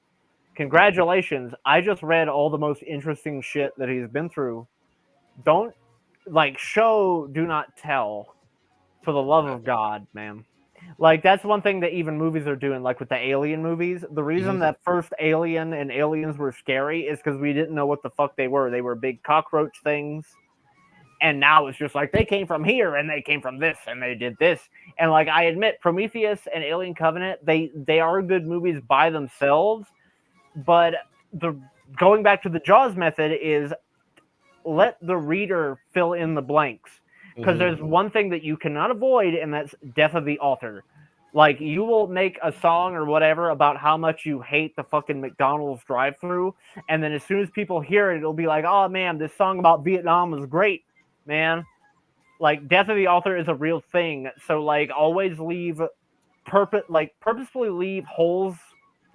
congratulations. I just read all the most interesting shit that he's been through. Don't, like, show, do not tell. For the love of God, man. Like, that's one thing that even movies are doing, like with the Alien movies. The reason that first Alien and Aliens were scary is because we didn't know what the fuck they were. They were big cockroach things. And now it's just like, they came from here, and they came from this, and they did this. And, like, I admit, Prometheus and Alien Covenant, they are good movies by themselves, but going back to the Jaws method is let the reader fill in the blanks. Because there's one thing that you cannot avoid, and that's death of the author. Like, you will make a song or whatever about how much you hate the fucking McDonald's drive-thru, and then as soon as people hear it, it'll be like, oh man, this song about Vietnam was great, man. Like, death of the author is a real thing. So, like, always leave purposefully leave holes,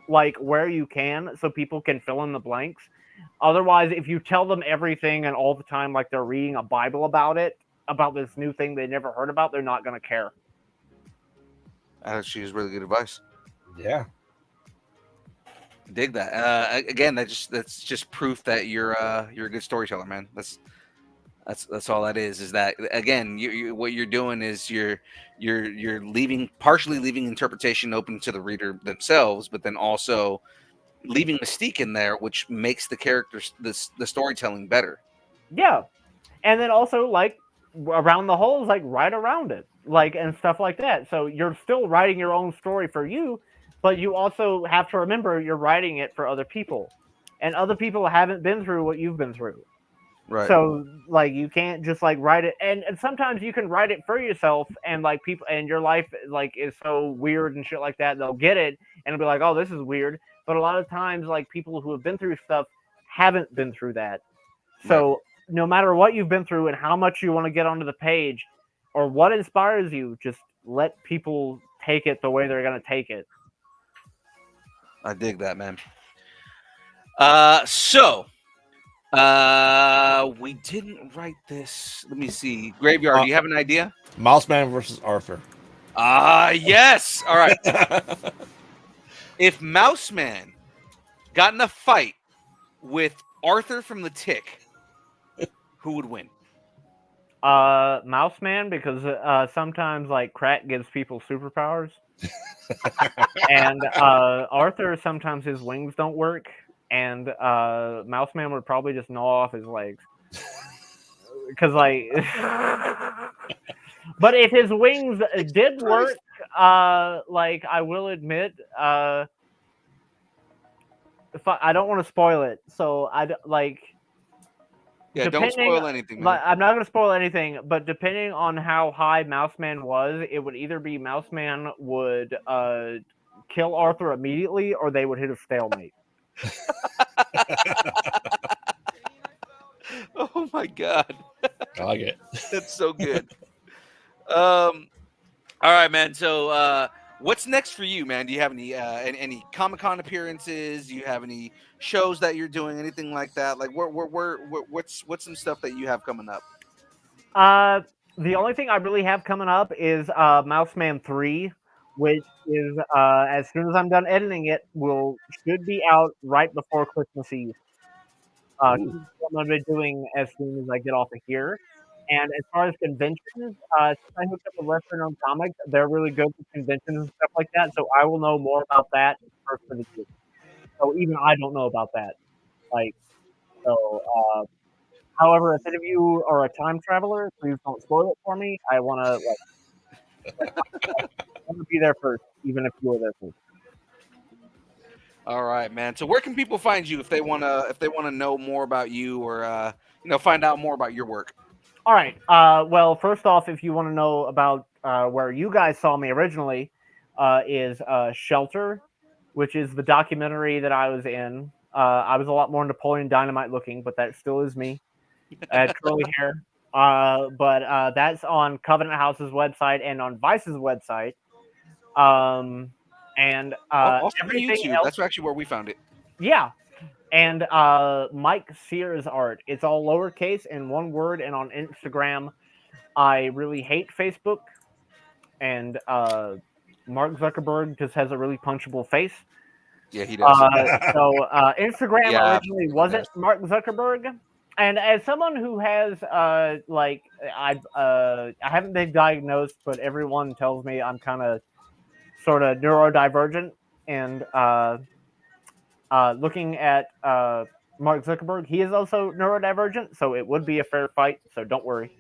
like, where you can, so people can fill in the blanks. Otherwise, if you tell them everything and all the time, like they're reading a Bible about it, about this new thing they never heard about, they're not going to care. Actually, is really good advice. Yeah. Dig that. Again, that's just proof that you're a good storyteller, man. That's all that is. Is that, again, what you're doing is you're partially leaving interpretation open to the reader themselves, but then also leaving mystique in there, which makes the characters, the storytelling better. Yeah, and then also, like, around the holes, like, right around it, like, and stuff like that. So you're still writing your own story for you, but you also have to remember you're writing it for other people, and other people haven't been through what you've been through. Right. So, like, you can't just, like, write it, and sometimes you can write it for yourself, and, like, people, and your life, like, is so weird and shit like that, they'll get it and it'll be like, oh, this is weird. But a lot of times, like, people who have been through stuff haven't been through that. So no matter what you've been through and how much you want to get onto the page or what inspires you, just let people take it the way they're going to take it. I dig that, man. We didn't write this. Let me see. Graveyard, do you have an idea? Mouse Man versus Arthur. Yes. All right. If Mouse Man got in a fight with Arthur from The Tick, who would win? Mouse Man, because sometimes, like, crack gives people superpowers. And Arthur, sometimes his wings don't work, and Mouse Man would probably just gnaw off his legs. Because, like, but if his wings did work, like, I will admit, if I don't want to spoil it, so Yeah, don't spoil anything, man. I'm not going to spoil anything, but depending on how high Mouseman was, it would either be Mouseman would kill Arthur immediately, or they would hit a stalemate. Oh my god, I like it. that's so good. All right, man. So, what's next for you, man? Do you have any Comic-Con appearances? Do you have any shows that you're doing? Anything like that? Like, what's some stuff that you have coming up? The only thing I really have coming up is Mouseman 3, which is as soon as I'm done editing it, should be out right before Christmas Eve. What I'm going to be doing as soon as I get off of here. And as far as conventions, since I hooked up with Western Owned Comics, they're really good with conventions and stuff like that. So I will know more about that first of the year. So even I don't know about that. However, if any of you are a time traveler, please don't spoil it for me. I want to be there first, even if you were there first. All right, man. So where can people find you if they wanna know more about you or find out more about your work? All right. Well, first off, if you want to know about where you guys saw me originally, is Shelter, which is the documentary that I was in. I was a lot more Napoleon Dynamite looking, but that still is me. I had curly hair. But that's on Covenant House's website and on Vice's website. And Also on everything YouTube. else, That's actually where we found it. yeah. And Mike Seers art. It's all lowercase and one word. And on Instagram, I really hate Facebook. and Mark Zuckerberg just has a really punchable face. Yeah, he does. Instagram Yeah, originally he wasn't does. Mark Zuckerberg, and as someone who has I haven't been diagnosed, but everyone tells me I'm kind of sort of neurodivergent, and looking at Mark Zuckerberg, he is also neurodivergent, so it would be a fair fight. So don't worry.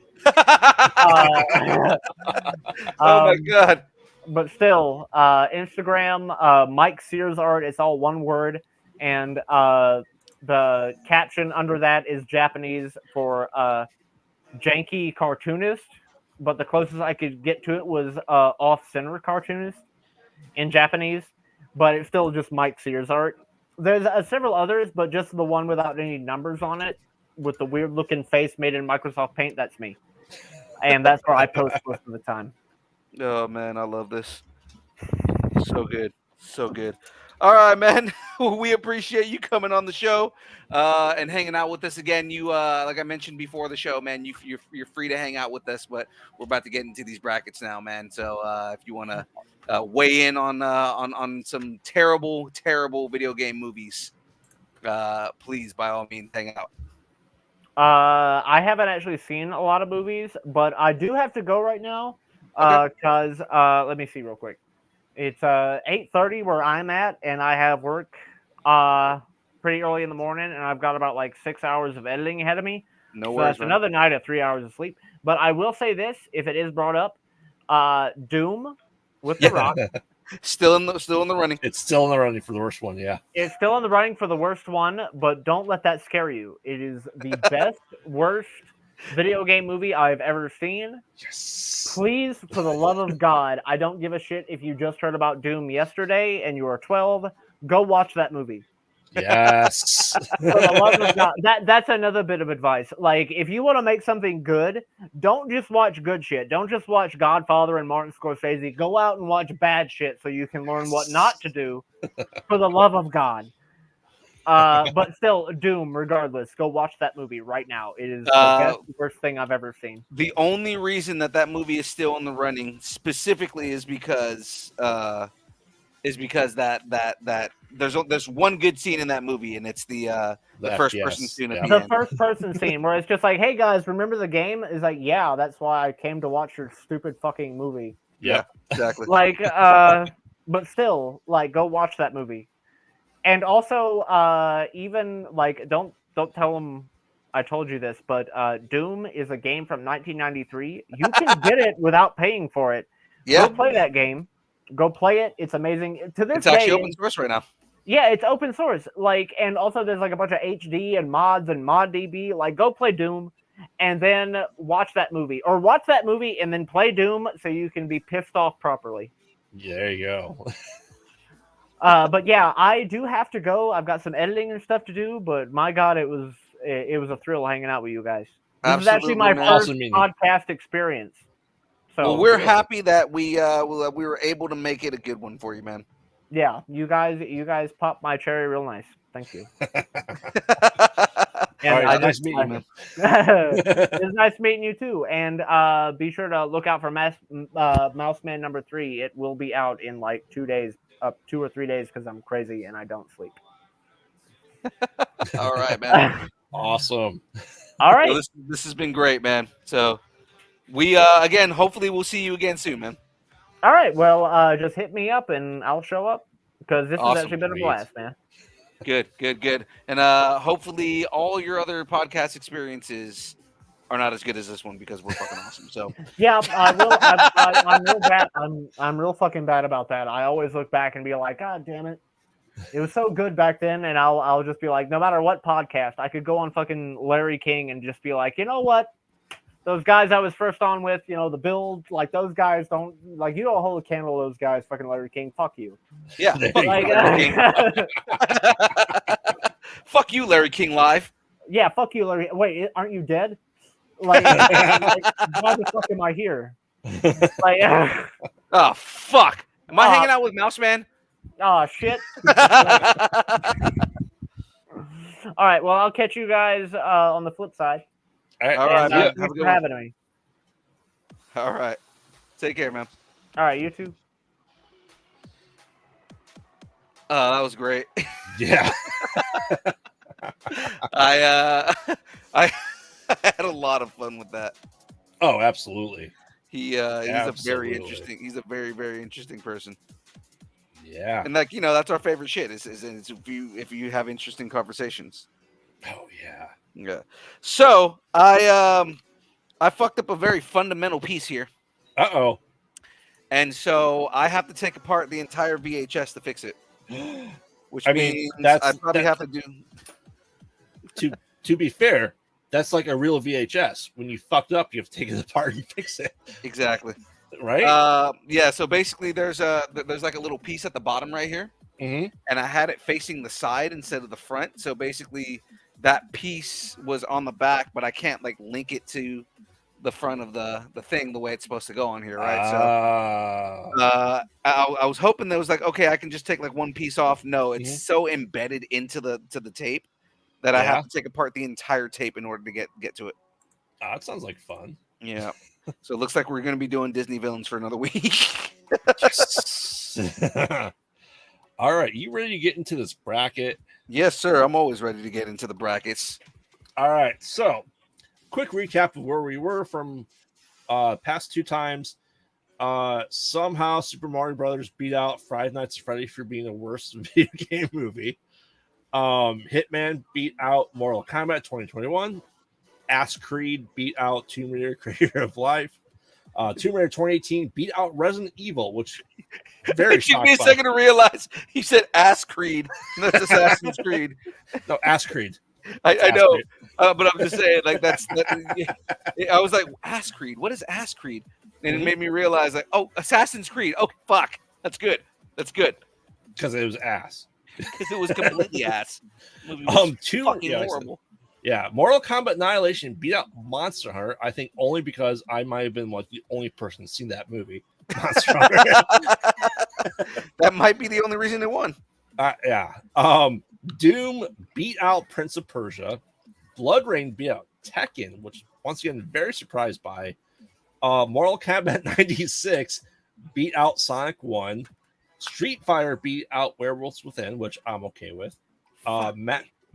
Oh my god. But still, Instagram, Mike Seers art, it's all one word. And the caption under that is Japanese for janky cartoonist. But the closest I could get to it was off-center cartoonist in Japanese. But it's still just Mike Seers art. There's several others, but just the one without any numbers on it with the weird-looking face made in Microsoft Paint, that's me. And that's where I post most of the time. Oh man, I love this. So good. So good. All right, man. We appreciate you coming on the show and hanging out with us again. You like I mentioned before the show, man, you're free to hang out with us, but we're about to get into these brackets now, man. So if you want to weigh in on some terrible video game movies, please by all means hang out. I haven't actually seen a lot of movies, but I do have to go right now. Okay. Because let me see real quick. It's 8:30 where I'm at, and I have work pretty early in the morning, and I've got about like 6 hours of editing ahead of me. No So worries, that's man. another night of 3 hours of sleep. But I will say this, if it is brought up, Doom with The Rock. Still in the running. It's still in the running for the worst one. Yeah. It's still in the running for the worst one, but don't let that scare you. It is the best, worst video game movie I've ever seen. Yes. Please, for the love of God, I don't give a shit if you just heard about Doom yesterday and you are 12. Go watch that movie. Yes. For the love of God. That's another bit of advice. Like, if you want to make something good, don't just watch good shit. Don't just watch Godfather and Martin Scorsese. Go out and watch bad shit so you can learn what not to do. For the love of God. But still, Doom, regardless, go watch that movie right now. It is the best, worst thing I've ever seen. The only reason that movie is still in the running specifically is because that there's one good scene in that movie, and it's the first person scene at the end. First person scene where it's just like, hey guys, remember the game? Is like, yeah, that's why I came to watch your stupid fucking movie. Yeah, exactly. Like, but still, like, go watch that movie. And also, even like, don't tell them I told you this, but Doom is a game from 1993. You can get it without paying for it. Yeah. Go play that game. Go play it. It's amazing. To this It's actually day, open source right now. Yeah, it's open source. Like, and also there's like a bunch of HD and mods and ModDB. Like, go play Doom, and then watch that movie, or watch that movie and then play Doom, so you can be pissed off properly. Yeah, there you go. But yeah, I do have to go. I've got some editing and stuff to do. But my God, it was a thrill hanging out with you guys. This is actually my first podcast experience. So well, we're happy that we were able to make it a good one for you, man. Yeah, you guys popped my cherry real nice. Thank you. And nice meeting you, man. It's nice meeting you too. And be sure to look out for Mouseman number 3. It will be out in like 2 days, 2 or 3 days, because I'm crazy and I don't sleep. All right, man. Awesome. All right. Well, this has been great, man. So we again, hopefully we'll see you again soon, man. All right. Well, just hit me up and I'll show up, because this has actually been a blast, man. Good. And hopefully all your other podcast experiences are not as good as this one, because we're fucking awesome. So yeah, I will. I'm real bad. I'm real fucking bad about that. I always look back and be like, God damn it, it was so good back then. And I'll just be like, no matter what podcast, I could go on fucking Larry King and just be like, you know what? Those guys I was first on with, you know, the build, like, those guys don't, like, you don't hold a candle to those guys, fucking Larry King. Fuck you. Yeah. Like, fuck you, Larry King Live. Yeah, fuck you, Larry. Wait, aren't you dead? Like why the fuck am I here? Like, oh, fuck. Am I hanging out with Mouseman? Oh, shit. All right, well, I'll catch you guys on the flip side. All right, man. Thanks for having me. All right. Take care, man. All right, you two. That was great. Yeah. I I had a lot of fun with that. Oh, absolutely. He's a very Absolutely. he's a very, very interesting person. Yeah. And like, that's our favorite shit is if you have interesting conversations. Oh yeah. Yeah. So I fucked up a very fundamental piece here. Uh And so I have to take apart the entire VHS to fix it. oh. Which I mean, means that's I probably that, have to do to be fair, that's like a real VHS. When you fucked up, you have to take it apart and fix it, exactly. right? Yeah, so basically there's like a little piece at the bottom right here. Mm-hmm. And I had it facing the side instead of the front. So basically that piece was on the back, but I can't like link it to the front of the thing the way it's supposed to go on here, right? So I was hoping that was like, okay, I can just take like one piece off. No, it's so embedded into the tape that I have to take apart the entire tape in order to get to it. That sounds like fun. Yeah. So it looks like we're gonna be doing Disney villains for another week. All right, you ready to get into this bracket? Yes, sir. I'm always ready to get into the brackets. All right, so quick recap of where we were from past two times. Somehow Super Mario Brothers beat out Five Nights at Freddy for being the worst video game movie. Hitman beat out Mortal Kombat 2021. Ass Creed beat out Tomb Raider Creator of Life. Tomb Raider 2018 beat out Resident Evil, which very It took me a second to realize he said Ass Creed. That's Assassin's Creed. No, Ass Creed. I know, but I'm just saying, like I was like, Ass Creed. What is Ass Creed? And it made me realize, like, oh, Assassin's Creed. Oh, fuck, that's good. That's good Because it was ass. because it was completely ass. Two fucking horrible. Yeah, Mortal Kombat Annihilation beat out Monster Hunter. I think only because I might have been like the only person that's seen that movie. Monster Hunter. That might be the only reason it won. Yeah. Doom beat out Prince of Persia. Blood Rain beat out Tekken, which once again very surprised by. Mortal Kombat 96 beat out Sonic 1. Street Fighter beat out Werewolves Within, which I'm okay with.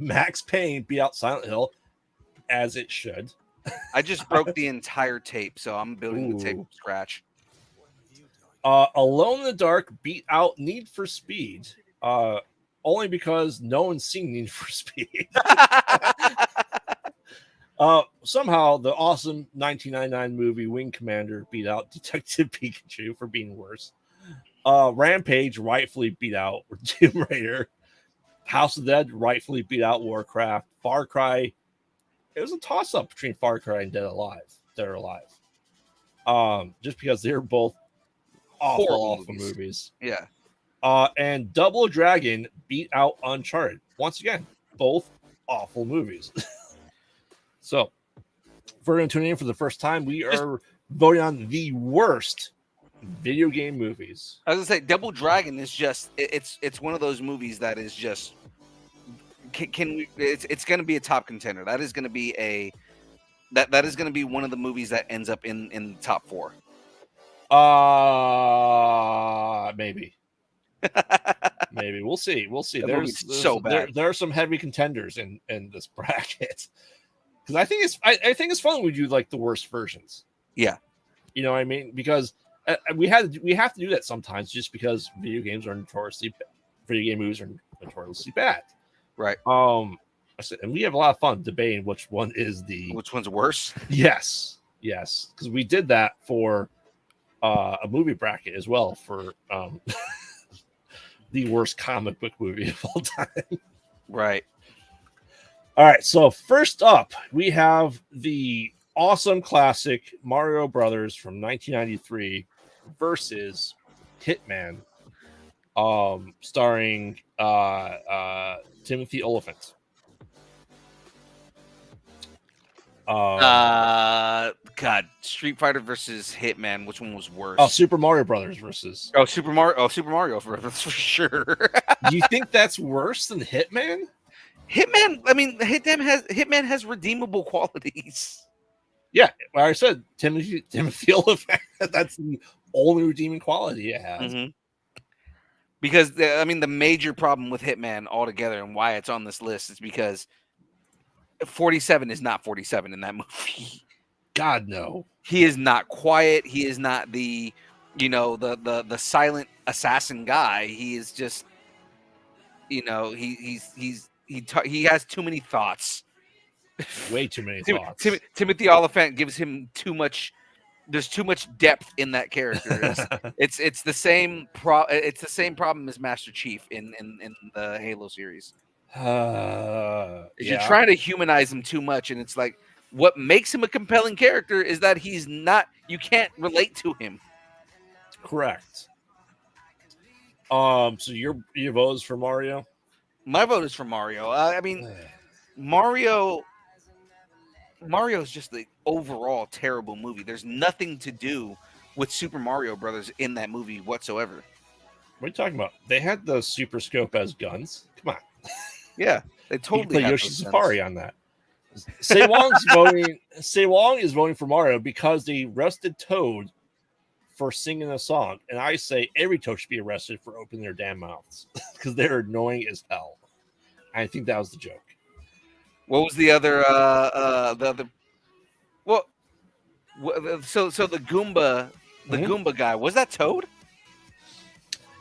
Max Payne beat out Silent Hill, as it should. I just broke the entire tape, so I'm building the tape from scratch. Alone in the Dark beat out Need for Speed, only because no one's seen Need for Speed. Somehow, the awesome 1999 movie Wing Commander beat out Detective Pikachu for being worse. Rampage rightfully beat out Tomb Raider. House of the Dead rightfully beat out Warcraft. Far Cry, it was a toss-up between Far Cry and Dead or Alive. Just because they're both awful movies. Yeah. And Double Dragon beat out Uncharted. Once again, both awful movies. So, if we're going to tune in for the first time, we are voting on the worst video game movies. I was gonna say Double Dragon is just it's one of those movies that is just it's gonna be a top contender. That is gonna be that is gonna be one of the movies that ends up in the top 4. Maybe. Maybe we'll see. There's so bad. There are some heavy contenders in this bracket because I think it's fun when we do like the worst versions. Yeah, you know what I mean, because we have to do that sometimes just because video game movies are notoriously bad. Right. And we have a lot of fun debating which one's worse. Yes, because we did that for a movie bracket as well for the worst comic book movie of all time. Right. All right. So first up, we have the awesome classic Mario Brothers from 1993 versus Hitman, starring Timothy Olyphant. God, Street Fighter versus Hitman. Which one was worse? Super Mario Brothers versus. Super Mario for sure. Do you think that's worse than Hitman? Hitman. I mean, Hitman has redeemable qualities. Yeah, like I said, Timothy Olyphant. That's the only redeeming quality it has. Mhm. Because I mean, the major problem with Hitman altogether and why it's on this list is because 47 is not 47 in that movie. God no. He is not quiet. He is not the, the silent assassin guy. He is just, he has too many thoughts. Way too many thoughts. Timothy Oliphant gives him too much. There's too much depth in that character. It's the same problem as Master Chief in the Halo series. You're trying to humanize him too much, and it's like what makes him a compelling character is that he's not. You can't relate to him. Correct. So your vote is for Mario? My vote is for Mario. I mean, Mario's just the overall terrible movie. There's nothing to do with Super Mario Brothers in that movie whatsoever. What are you talking about? They had the Super Scope as guns. Come on. Yeah, they totally play had Yoshi those Safari guns. on that. Sewong is voting for Mario because they arrested Toad for singing a song, and I say every Toad should be arrested for opening their damn mouths because they're annoying as hell. I think that was the joke. What was the other? Well, so the Goomba, Goomba guy, was that Toad?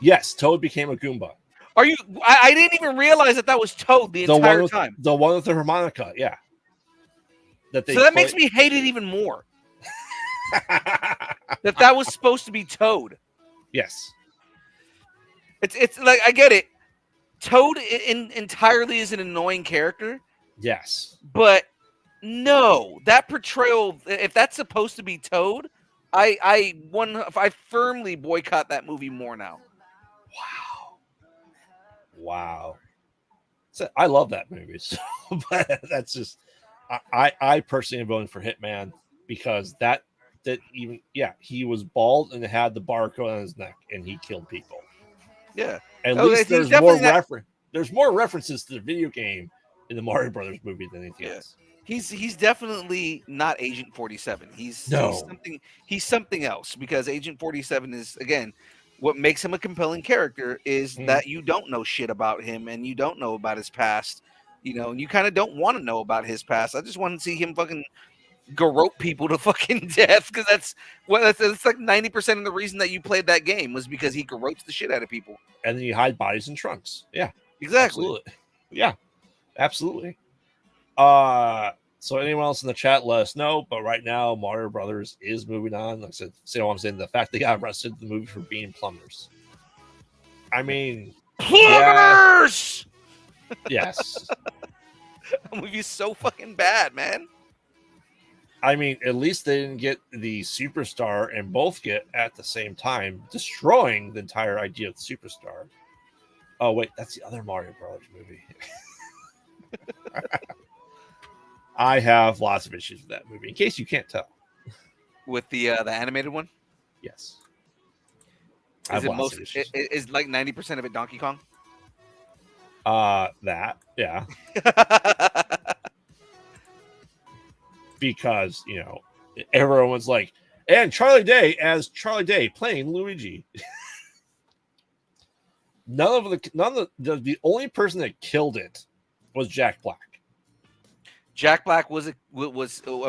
Yes, Toad became a Goomba. Are you? I didn't even realize that was Toad the entire time. The one with the harmonica, yeah. That makes me hate it even more. that was supposed to be Toad. Yes. It's like I get it. Toad entirely is an annoying character. Yes. But no, that portrayal, if that's supposed to be Toad, I firmly boycott that movie more now. Wow. So I love that movie. So, but that's just I personally am voting for Hitman because that he was bald and had the barcode on his neck and he killed people. Yeah. At least there's more references to the video game in the Mario Brothers movie than anything else. He's definitely not Agent 47. He's something else because Agent 47 is, again, what makes him a compelling character is that you don't know shit about him and you don't know about his past, and you kind of don't want to know about his past. I just want to see him fucking garrote people to fucking death because that's like 90% of the reason that you played that game was because he garrotes the shit out of people. And then you hide bodies in trunks. Yeah, exactly. Absolutely. Yeah, absolutely. So anyone else in the chat, let us know. But right now, Mario Brothers is moving on. Like I said, see what I'm saying. The fact they got arrested in the movie for being plumbers. I mean, plumbers. Yeah. Yes. That movie's so fucking bad, man. I mean, at least they didn't get the superstar and both get at the same time, destroying the entire idea of the superstar. Oh wait, that's the other Mario Brothers movie. I have lots of issues with that movie, in case you can't tell. With the animated one? Yes. Is like 90% of it Donkey Kong? That, yeah. Because, everyone's like, and Charlie Day as Charlie Day playing Luigi. The only person that killed it was Jack Black. Jack Black was a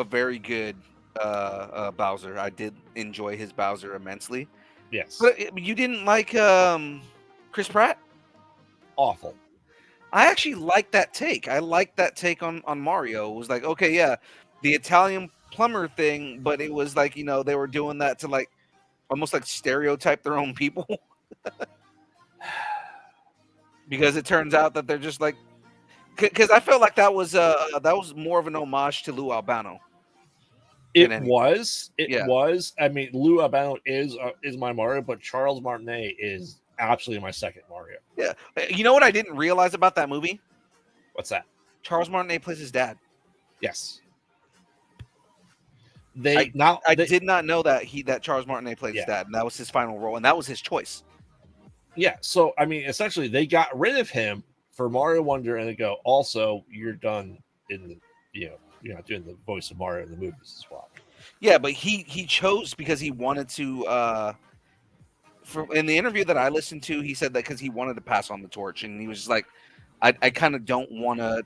very good Bowser. I did enjoy his Bowser immensely. Yes. But you didn't like Chris Pratt? Awful. I actually like that take. I like that take on Mario. It was like, okay, yeah, the Italian plumber thing, but it was like, they were doing that to like almost like stereotype their own people. Because it turns out that they're just like, because I felt like that was more of an homage to Lou Albano. It was. I mean, Lou Albano is my Mario, but Charles Martinet is absolutely my second Mario. Yeah. You know what I didn't realize about that movie? What's that? Charles Martinet plays his dad. Yes. I did not know that Charles Martinet played his dad, and that was his final role, and that was his choice. Yeah. So I mean, essentially, they got rid of him for Mario Wonder, and they go, also, you're done in the, you're not doing the voice of Mario in the movies as well. Yeah, but he chose because he wanted to in the interview that I listened to, he said that because he wanted to pass on the torch, and he was just like, I kind of don't want to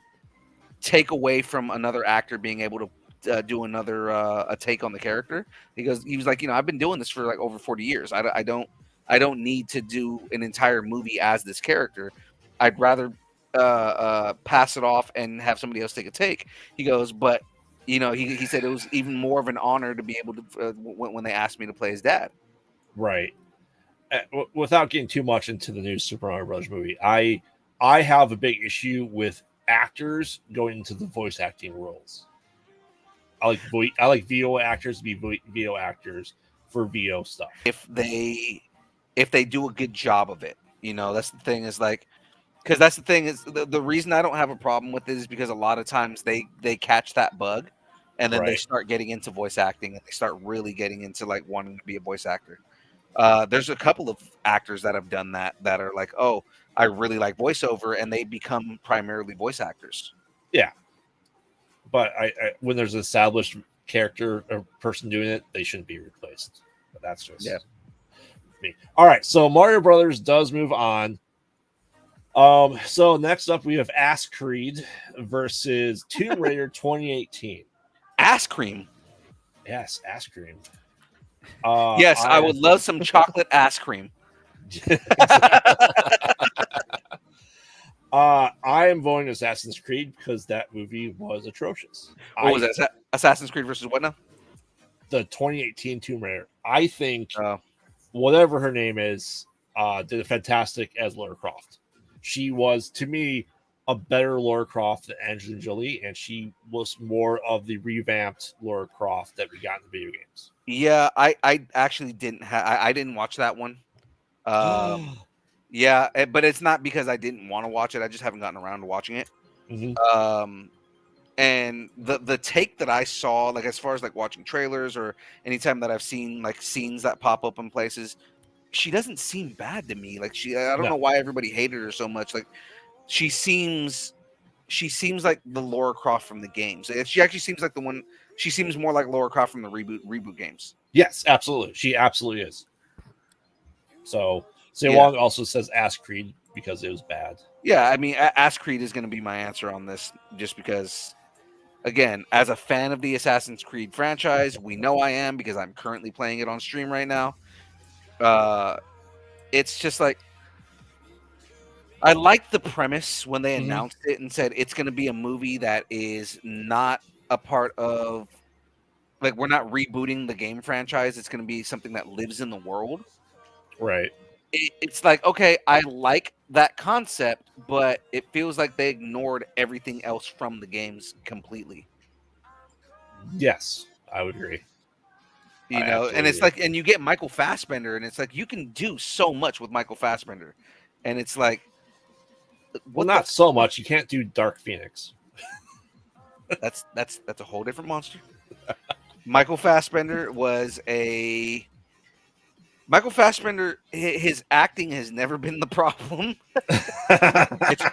take away from another actor being able to do another a take on the character. He was like, I've been doing this for like over 40 years. I don't need to do an entire movie as this character. I'd rather pass it off and have somebody else take a take. He goes, but he said it was even more of an honor to be able to when they asked me to play his dad. Right. Without getting too much into the new Super Mario Brothers movie, I have a big issue with actors going into the voice acting roles. I like VO actors to be VO actors for VO stuff. If they do a good job of it, that's the thing is like, because that's the thing is the reason I don't have a problem with it is because a lot of times they catch that bug, and then they Right. start getting into voice acting, and they start really getting into like wanting to be a voice actor. There's a couple of actors that have done that are like, oh, I really like voiceover, and they become primarily voice actors. Yeah. But I when there's an established character or person doing it, they shouldn't be replaced. But that's just me. All right, so Mario Brothers does move on. So next up we have Ass Creed versus Tomb Raider 2018. Ass cream. Yes, Ass Cream. Yes, I would love some chocolate ass cream. I am voting Assassin's Creed because that movie was atrocious. What was that? Assassin's Creed versus what now? The 2018 Tomb Raider. I think Oh. whatever her name is, did a fantastic as Lara Croft. She was, to me, a better Lara Croft than Angelina Jolie, and she was more of the revamped Lara Croft that we got in the video games. Yeah, I actually didn't I didn't watch that one. Yeah, but it's not because I didn't want to watch it. I just haven't gotten around to watching it. Mhm. And the take that I saw, like as far as like watching trailers or anytime that I've seen like scenes that pop up in places, she doesn't seem bad to me. Like I don't know why everybody hated her so much. Like she seems like the Lara Croft from the games. She actually seems like the one. She seems more like Lara Croft from the reboot games. Yes, absolutely. She absolutely is. So Wong also says Ass Creed because it was bad. Yeah, I mean, Ass Creed is going to be my answer on this, just because, again, as a fan of the Assassin's Creed franchise, we know I am because I'm currently playing it on stream right now. It's just like, I liked the premise when they announced it and said it's going to be a movie that is not a part of, like, we're not rebooting the game franchise. It's going to be something that lives in the world. Right. It's like, okay, I like that concept, but it feels like they ignored everything else from the games completely. Yes, I would agree. And it's like, and you get Michael Fassbender, and it's like you can do so much with Michael Fassbender, and it's like, well, not so much. You can't do Dark Phoenix. That's a whole different monster. Michael Fassbender his acting has never been the problem. It's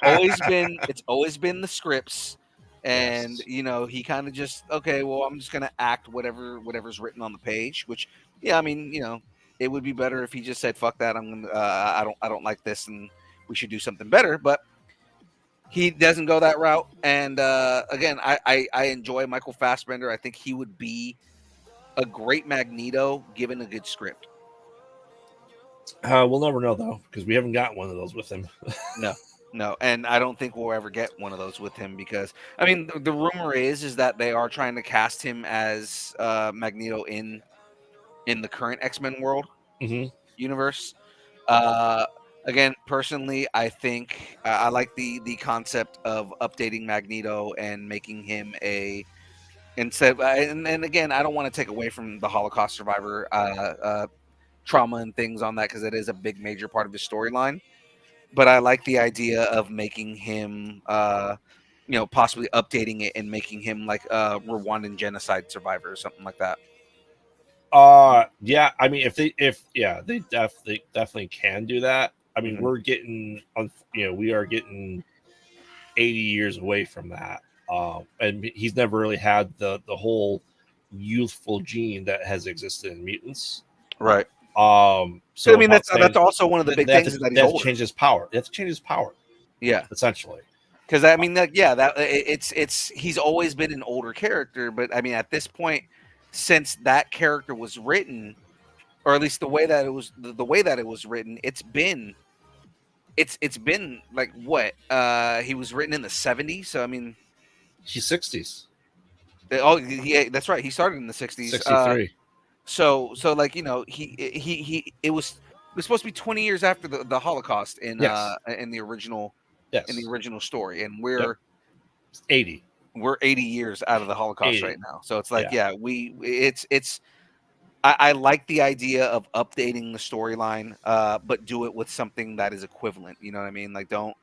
always been the scripts, and he kind of just, okay, well, I'm just gonna act whatever's written on the page. Which, yeah, I mean, it would be better if he just said, "Fuck that, I'm gonna, I don't like this, and we should do something better." But he doesn't go that route. And again, I enjoy Michael Fassbender. I think he would be a great Magneto given a good script. We'll never know though, because we haven't got one of those with him. No, and I don't think we'll ever get one of those with him because, I mean, the rumor is that they are trying to cast him as Magneto in the current X-Men world universe. Again, personally, I think I like the concept of updating Magneto and making him and again, I don't want to take away from the Holocaust survivor trauma and things on that, because it is a big major part of his storyline. But I like the idea of making him possibly updating it and making him like a Rwandan genocide survivor or something like that. Yeah, I mean, they definitely can do that. I mean, we're getting, we are getting 80 years away from that. And he's never really had the whole youthful gene that has existed in mutants. Right. So I mean, if I'm that's saying also one of the big they have things to, is that they he's have to older. change his power. They have to change his power, Yeah, essentially. because I mean, it's he's always been an older character, but I mean, at this point, since that character was written, or at least the way that it was the way that it was written, it's been like what he was written in the 70s. So I mean, He's 60s, oh yeah, that's right. He started in the 60s. 63. So like he it was supposed to be 20 years after the Holocaust Yes. in the original Yes. story, and Yep. 80. we're 80 years out of the Holocaust 80. right now. So it's like, Yeah. yeah, it's I like the idea of updating the storyline, but do it with something that is equivalent. You know what I mean? Like Oh,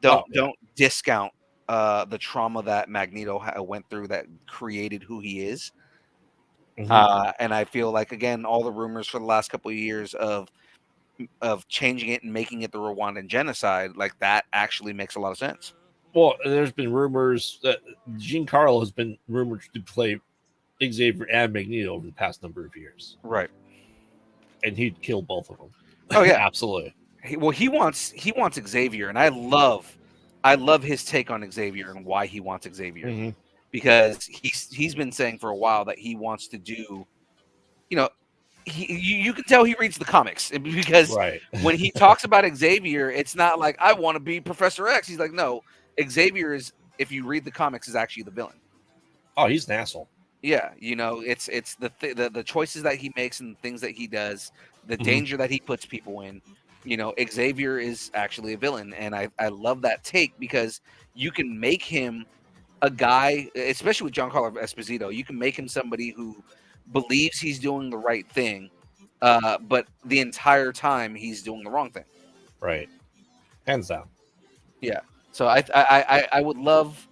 yeah. don't discount the trauma that Magneto went through that created who he is. Mhm. And I feel like, again, all the rumors for the last couple of years of changing it and making it the Rwandan genocide, like that actually makes a lot of sense. Well, there's been rumors that Giancarlo has been rumored to play Xavier and Magneto over the past number of years, Right. and he'd kill both of them. Oh yeah. Absolutely. He wants Xavier, and I love his take on Xavier and why he wants Xavier, Mhm. because he's been saying for a while that he wants to do, you know, you can tell he reads the comics, because Right. when he talks about Xavier, it's not like I want to be Professor X. He's like, no, Xavier is, if you read the comics, is actually the villain. Oh, he's an asshole. Yeah, it's the choices that he makes and the things that he does, the Mhm. danger that he puts people in. Xavier is actually a villain, and I love that take, because you can make him a guy, especially with Giancarlo Esposito, you can make him somebody who believes he's doing the right thing, but the entire time he's doing the wrong thing. Right. Hands down. Yeah. So I would love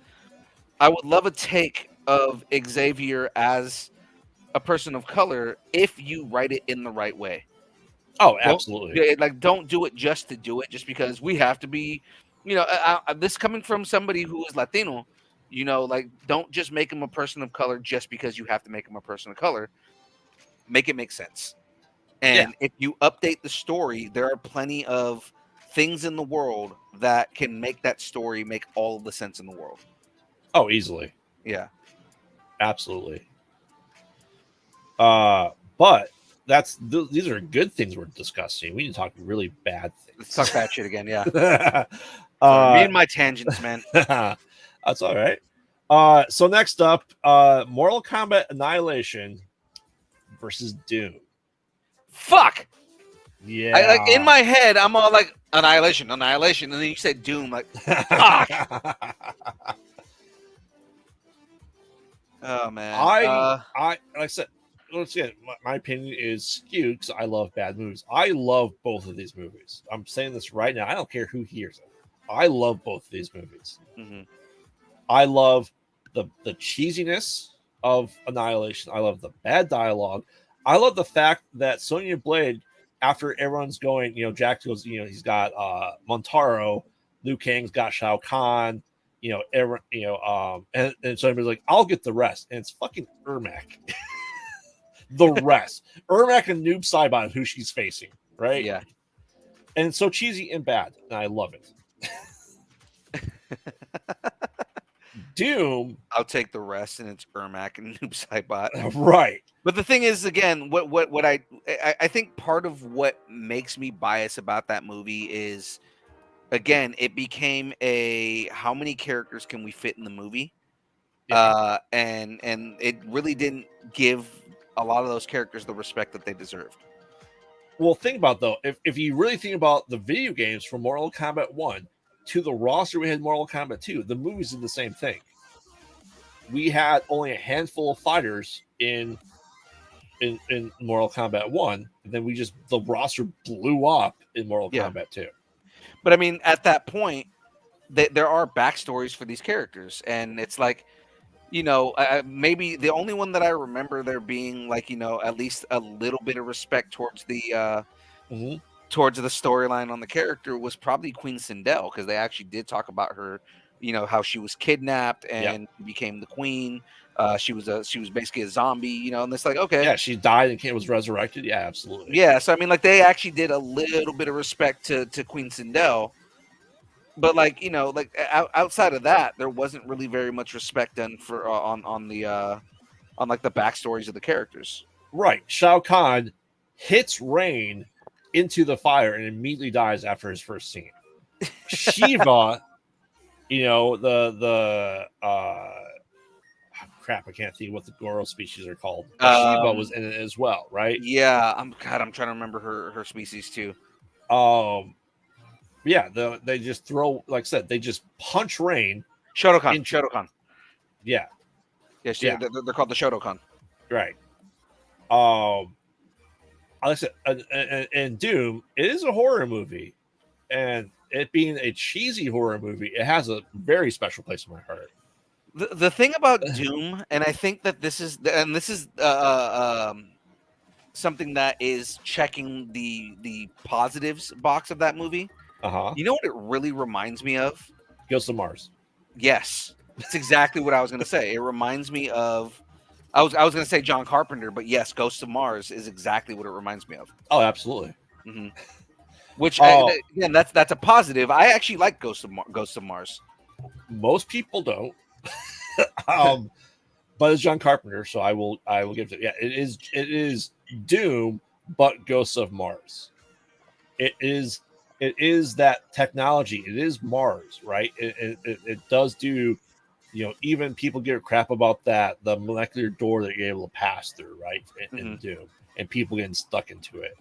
a take of Xavier as a person of color if you write it in the right way. Oh, Don't absolutely. don't do it just to do it, just because we have to be. This coming from somebody who is Latino. Like, don't just make him a person of color just because you have to make him a person of color. Make it make sense. And if you update the story, there are plenty of things in the world that can make that story make all of the sense in the world. Oh, easily. Yeah. Absolutely. But these are good things we're discussing. We need to talk really bad Let's things. talk bad shit again. Yeah. uh, Me and my tangents, man. That's all right. So next up, Mortal Kombat Annihilation versus Doom. Fuck. Yeah. I, like, in my head, I'm all like Annihilation, and then you said Doom, like, fuck. Oh man. Like I said, once again, my opinion is skewed because I love bad movies. I love both of these movies. I'm saying this right now. I don't care who hears it. I love both of these movies. Mm-hmm. I love the cheesiness of Annihilation. I love the bad dialogue. I love the fact that Sonya Blade, after everyone's going, Jack goes, he's got Montaro, Liu Kang's got Shao Kahn, everyone, and so everybody's like, I'll get the rest, and it's fucking Ermac. The rest, Ermac and Noob Saibot, who she's facing, right? Yeah. And it's so cheesy and bad, and I love it. Doom, I'll take the rest, and it's Ermac and Noob Saibot. right? But the thing is, again, what I think part of what makes me biased about that movie is, again, it became a how many characters can we fit in the movie, and it really didn't give a lot of those characters the respect that they deserved. Well, think about though, if you really think about the video games from Mortal Kombat 1 to the roster we had Mortal Kombat 2, the movies did the same thing. We had only a handful of fighters in Mortal Kombat 1, and then the roster blew up in Mortal Kombat 2. But I mean, at that point, there are backstories for these characters, and it's like, maybe the only one that I remember there being like, at least a little bit of respect towards the towards the storyline on the character was probably Queen Sindel, because they actually did talk about her how she was kidnapped Yeah. and became the queen. She was basically a zombie, and it's like, okay, Yeah, she died and was resurrected. Yeah, absolutely. yeah. So I mean, like, they actually did a little bit of respect to Queen Sindel, but like, outside of that, there wasn't really very much respect done for on the on like the backstories of the characters. Right. Shao Kahn hits Rain into the fire and immediately dies after his first scene. Shiva, the crap, I can't think what the Goro species are called. But Shiva was in it as well, right? Yeah, I'm trying to remember her species too. Yeah, they just throw, like I said, they just punch Rain. Shotokan. Yeah. Yes, Yeah. They're called the Shotokan. Right. Like I said, and Doom, it is a horror movie, and it being a cheesy horror movie, it has a very special place in my heart. The thing about Doom, and I think that this is something that is checking the positives box of that movie. You know what it really reminds me of? Ghost of Mars. Yes, that's exactly what I was going to say. It reminds me of. I was going to say John Carpenter, but yes, Ghost of Mars is exactly what it reminds me of. Oh, absolutely. Mm-hmm. Which again, that's a positive. I actually like Ghost of Mars. Most people don't. But it's John Carpenter, so I will give it. Yeah, it is Doom, but Ghosts of Mars. It is that technology. It is Mars, right? It does do. Even people give crap about the molecular door that you're able to pass through, right? And Doom, and people getting stuck into it.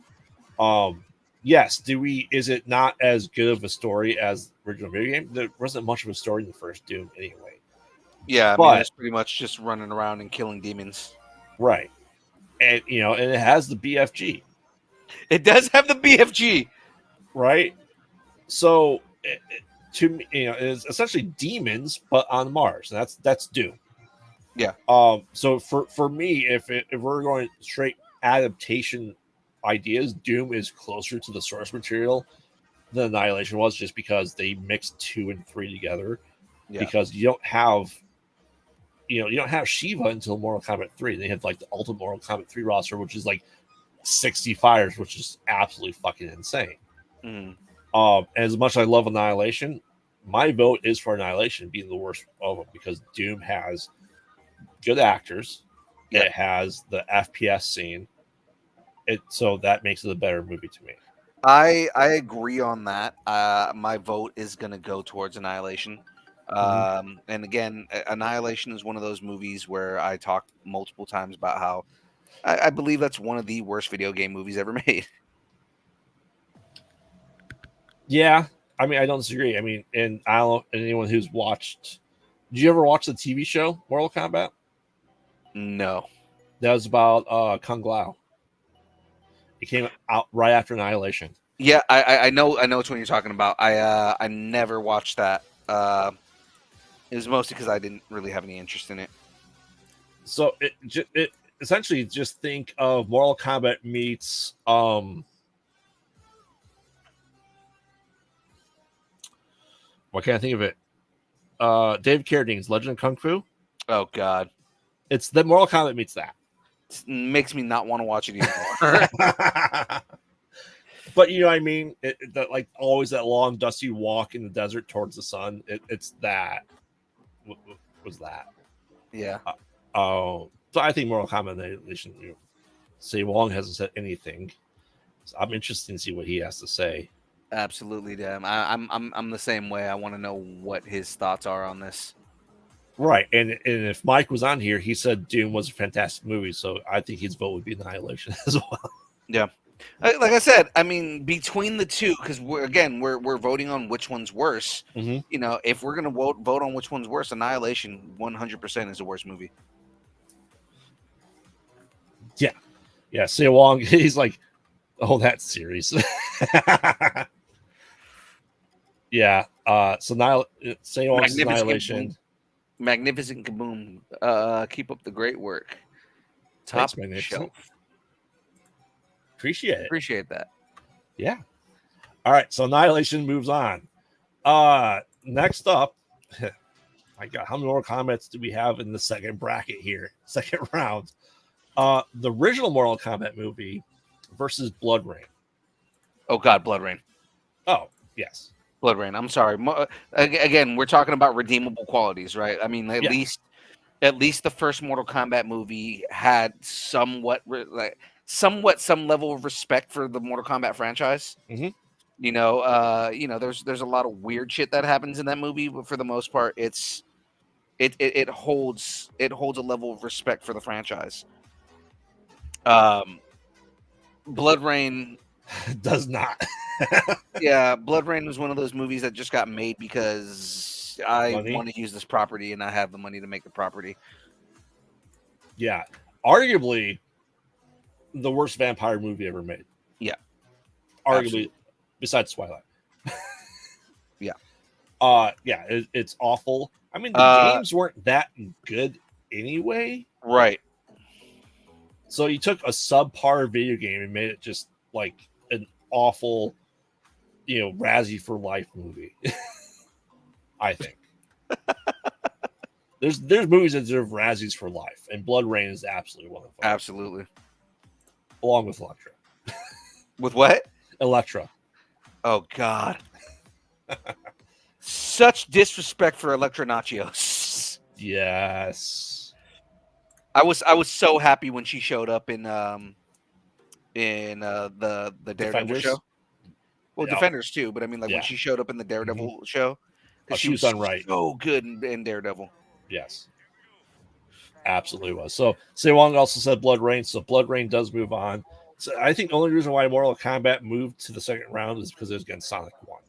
Yes. Is it not as good of a story as the original video game? There wasn't much of a story in the first Doom anyway. Yeah, but it's pretty much just running around and killing demons. Right. And and it has the BFG. It does have the BFG. Right. So to me, it's essentially demons, but on Mars. And that's Doom. Yeah. So for me, if we're going straight adaptation ideas, Doom is closer to the source material than Annihilation was, just because they mixed 2 and 3 together. Yeah. Because you don't have Shiva until Mortal Kombat 3. They had like the Ultimate Mortal Kombat 3 roster, which is like 60 fighters, which is absolutely fucking insane. As much as I love Annihilation, my vote is for Annihilation being the worst of them, because Doom has good actors. Yeah. It has the FPS scene. So that makes it a better movie to me. I agree on that. My vote is going to go towards Annihilation. And again, Annihilation is one of those movies where I talked multiple times about how I believe that's one of the worst video game movies ever made. Yeah, I mean, I don't disagree. I mean, and I don't know anyone who's watched. Did you ever watch the TV show Mortal Kombat? No. That was about Kung Lao. It came out right after Annihilation. Yeah, I know which one you're talking about. I never watched that. It was mostly because I didn't really have any interest in it. So it essentially, just think of Mortal Kombat meets why can't I think of it? David Carradine's Legend of Kung Fu. Oh God, it's the Mortal Kombat meets that. It makes me not want to watch it anymore. But you know what I mean? Like always that long dusty walk in the desert towards the sun. It's that. What was that? Yeah. So I think Mortal Kombat Annihilation. Say Wong hasn't said anything. So I'm interested to see what he has to say. Absolutely, damn. I'm the same way. I want to know what his thoughts are on this. Right, and if Mike was on here, he said Doom was a fantastic movie, so I think his vote would be Annihilation as well. Yeah, like I said, I mean, between the two, because we're voting on which one's worse. If we're gonna vote on which one's worse, Annihilation 100% is the worst movie. Yeah. Say Wong, he's like, oh, that series. Yeah. So say Wong's Annihilation. Magnificent Kaboom. Keep up the great work. Top shelf. Appreciate that. Yeah. All right. So Annihilation moves on. Next up, My God, how many more comments do we have in the second bracket here? Second round. The original Mortal Kombat movie versus Blood Rain. Oh God, Blood Rain. Oh, yes. Blood Rain. I'm sorry. Again, we're talking about redeemable qualities, right? I mean, at least the first Mortal Kombat movie had somewhat some level of respect for the Mortal Kombat franchise. Mm-hmm. There's a lot of weird shit that happens in that movie, but for the most part, it holds a level of respect for the franchise. Blood Rain Does not. Yeah, Blood Rain was one of those movies that just got made because I Money? want to use this property and I have the money to make the property. Yeah. Arguably the worst vampire movie ever made. Yeah. Arguably, Absolutely. besides Twilight. Yeah. It's awful. I mean, the games weren't that good anyway. Right. So you took a subpar video game and made it just like an awful, Razzie for Life movie. I think. There's movies that deserve Razzies for life, and Blood Rain is absolutely one of them. Absolutely. Along with Electra. With what? Electra. Oh God. Such disrespect for Electra Nachios. Yes. I was so happy when she showed up in the Daredevil Defenders? show. Well, Yeah. Defenders too, but I mean, like Yeah. when she showed up in the Daredevil show, Oh, she was done right. so good in Daredevil. Yes. Absolutely was. So Sewong also said Blood Rain. So Blood Rain does move on. So I think the only reason why Mortal Kombat moved to the second round is because it was against Sonic 1.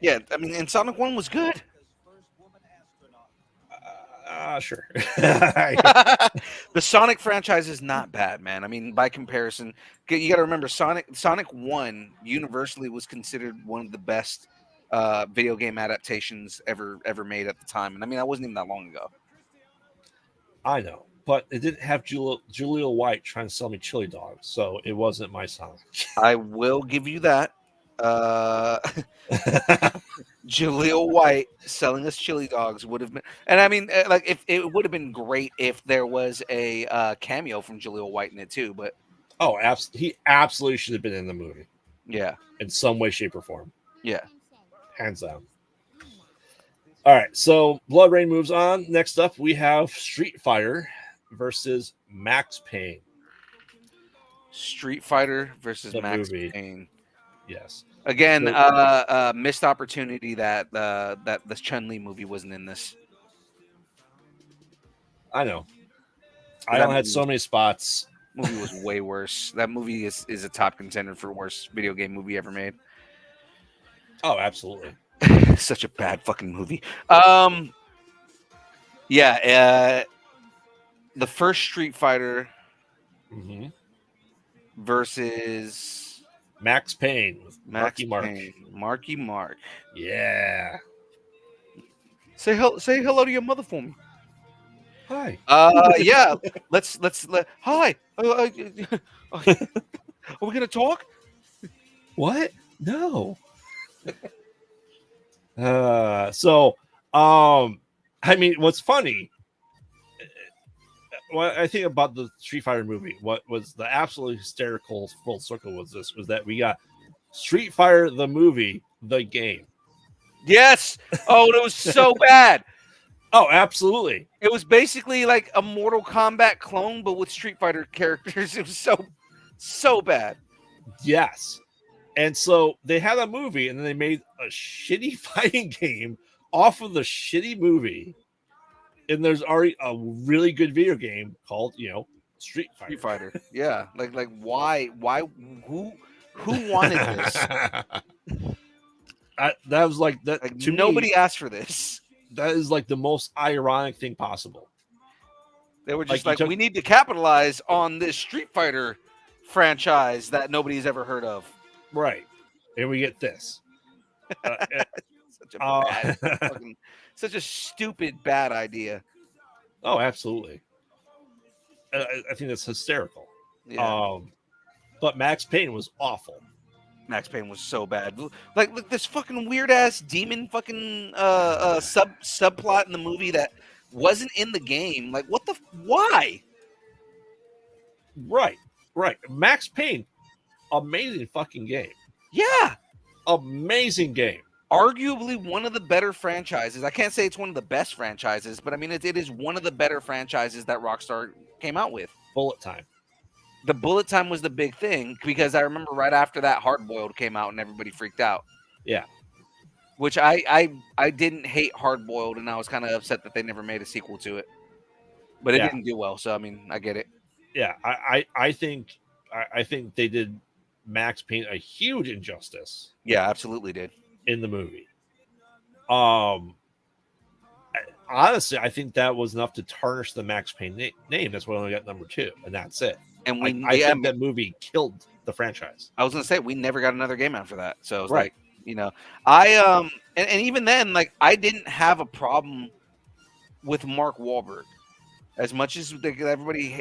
Yeah, I mean, and Sonic 1 was good. Sure. The Sonic franchise is not bad, man. I mean, by comparison, you got to remember Sonic 1 universally was considered one of the best video game adaptations ever made at the time. And I mean, that wasn't even that long ago. I know, but it didn't have Julia White trying to sell me chili dogs, so it wasn't my Sonic. I will give you that. Julia White selling us chili dogs would have been, and I mean, like, if it would have been great if there was a cameo from Julia White in it too. But he absolutely should have been in the movie. Yeah, in some way, shape, or form. Yeah, hands down. All right, so Blood Rain moves on. Next up, we have Street Fighter versus Max Payne. Street Fighter versus The Max movie. Payne. Yes. Again, missed opportunity that the Chun-Li movie wasn't in this. I know. I only had so many spots. Movie was way worse. That movie is a top contender for worst video game movie ever made. Oh, absolutely. Such a bad fucking movie. The first Street Fighter versus Max Payne with Max Marky Mark. Payne. Marky Mark. Yeah. Say hello to your mother for me. Hi. Yeah. Let's hi. Are we gonna talk? What? No. I mean, what's funny, what I think about the Street Fighter movie, what was the absolutely hysterical full circle was that we got Street Fighter the movie, the game. Yes. Oh, it was so bad. Oh, absolutely. It was basically like a Mortal Kombat clone, but with Street Fighter characters. It was so bad. Yes. And so they had a movie, and then they made a shitty fighting game off of the shitty movie. And there's already a really good video game called, Street Fighter. Street Fighter. Yeah. Like why who wanted this? That was like that. Like, To nobody me, asked for this. that is like the most ironic thing possible. They were just Like, we need to capitalize on this Street Fighter franchise that nobody's ever heard of. Right. And we get this. Such a stupid bad idea. Oh, absolutely. I think that's hysterical. Yeah. But Max Payne was awful. Max Payne was so bad. Like this fucking weird ass demon fucking subplot in the movie that wasn't in the game. Like what the why? Right. Max Payne, amazing fucking game. Yeah. Amazing game. Arguably one of the better franchises. I can't say it's one of the best franchises, but I mean it is one of the better franchises that Rockstar came out with. Bullet time. The bullet time was the big thing because I remember right after that Hard Boiled came out and everybody freaked out. Yeah. Which I didn't hate Hard Boiled, and I was kind of upset that they never made a sequel to it. But it didn't do well, so I mean I get it. Yeah, I think they did Max Payne a huge injustice. Yeah, absolutely did. In the movie. Honestly, I think that was enough to tarnish the Max Payne name. That's why I only got number 2, and that's it. And I think that movie killed the franchise. I was gonna say we never got another game after that. So it's like, I and even then, like I didn't have a problem with Mark Wahlberg. As much as everybody,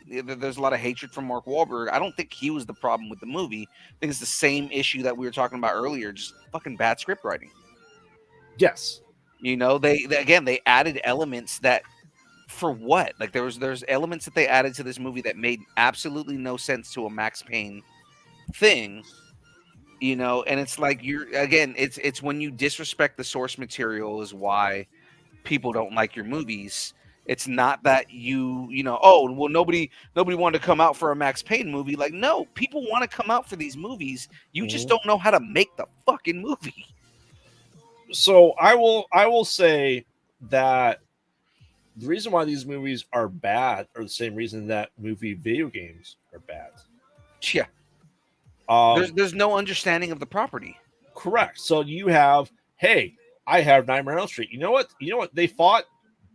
there's a lot of hatred from Mark Wahlberg. I don't think he was the problem with the movie. I think it's the same issue that we were talking about earlier, just fucking bad script writing. Yes. They added elements that, for what? Like there's elements that they added to this movie that made absolutely no sense to a Max Payne thing. And it's like it's when you disrespect the source material is why people don't like your movies. It's not that nobody wanted to come out for a Max Payne movie. Like, no, people want to come out for these movies. You just don't know how to make the fucking movie. So I will say that the reason why these movies are bad are the same reason that video games are bad. Yeah. There's no understanding of the property. Correct. So you have, hey, I have Nightmare on Elm Street. You know what? They fought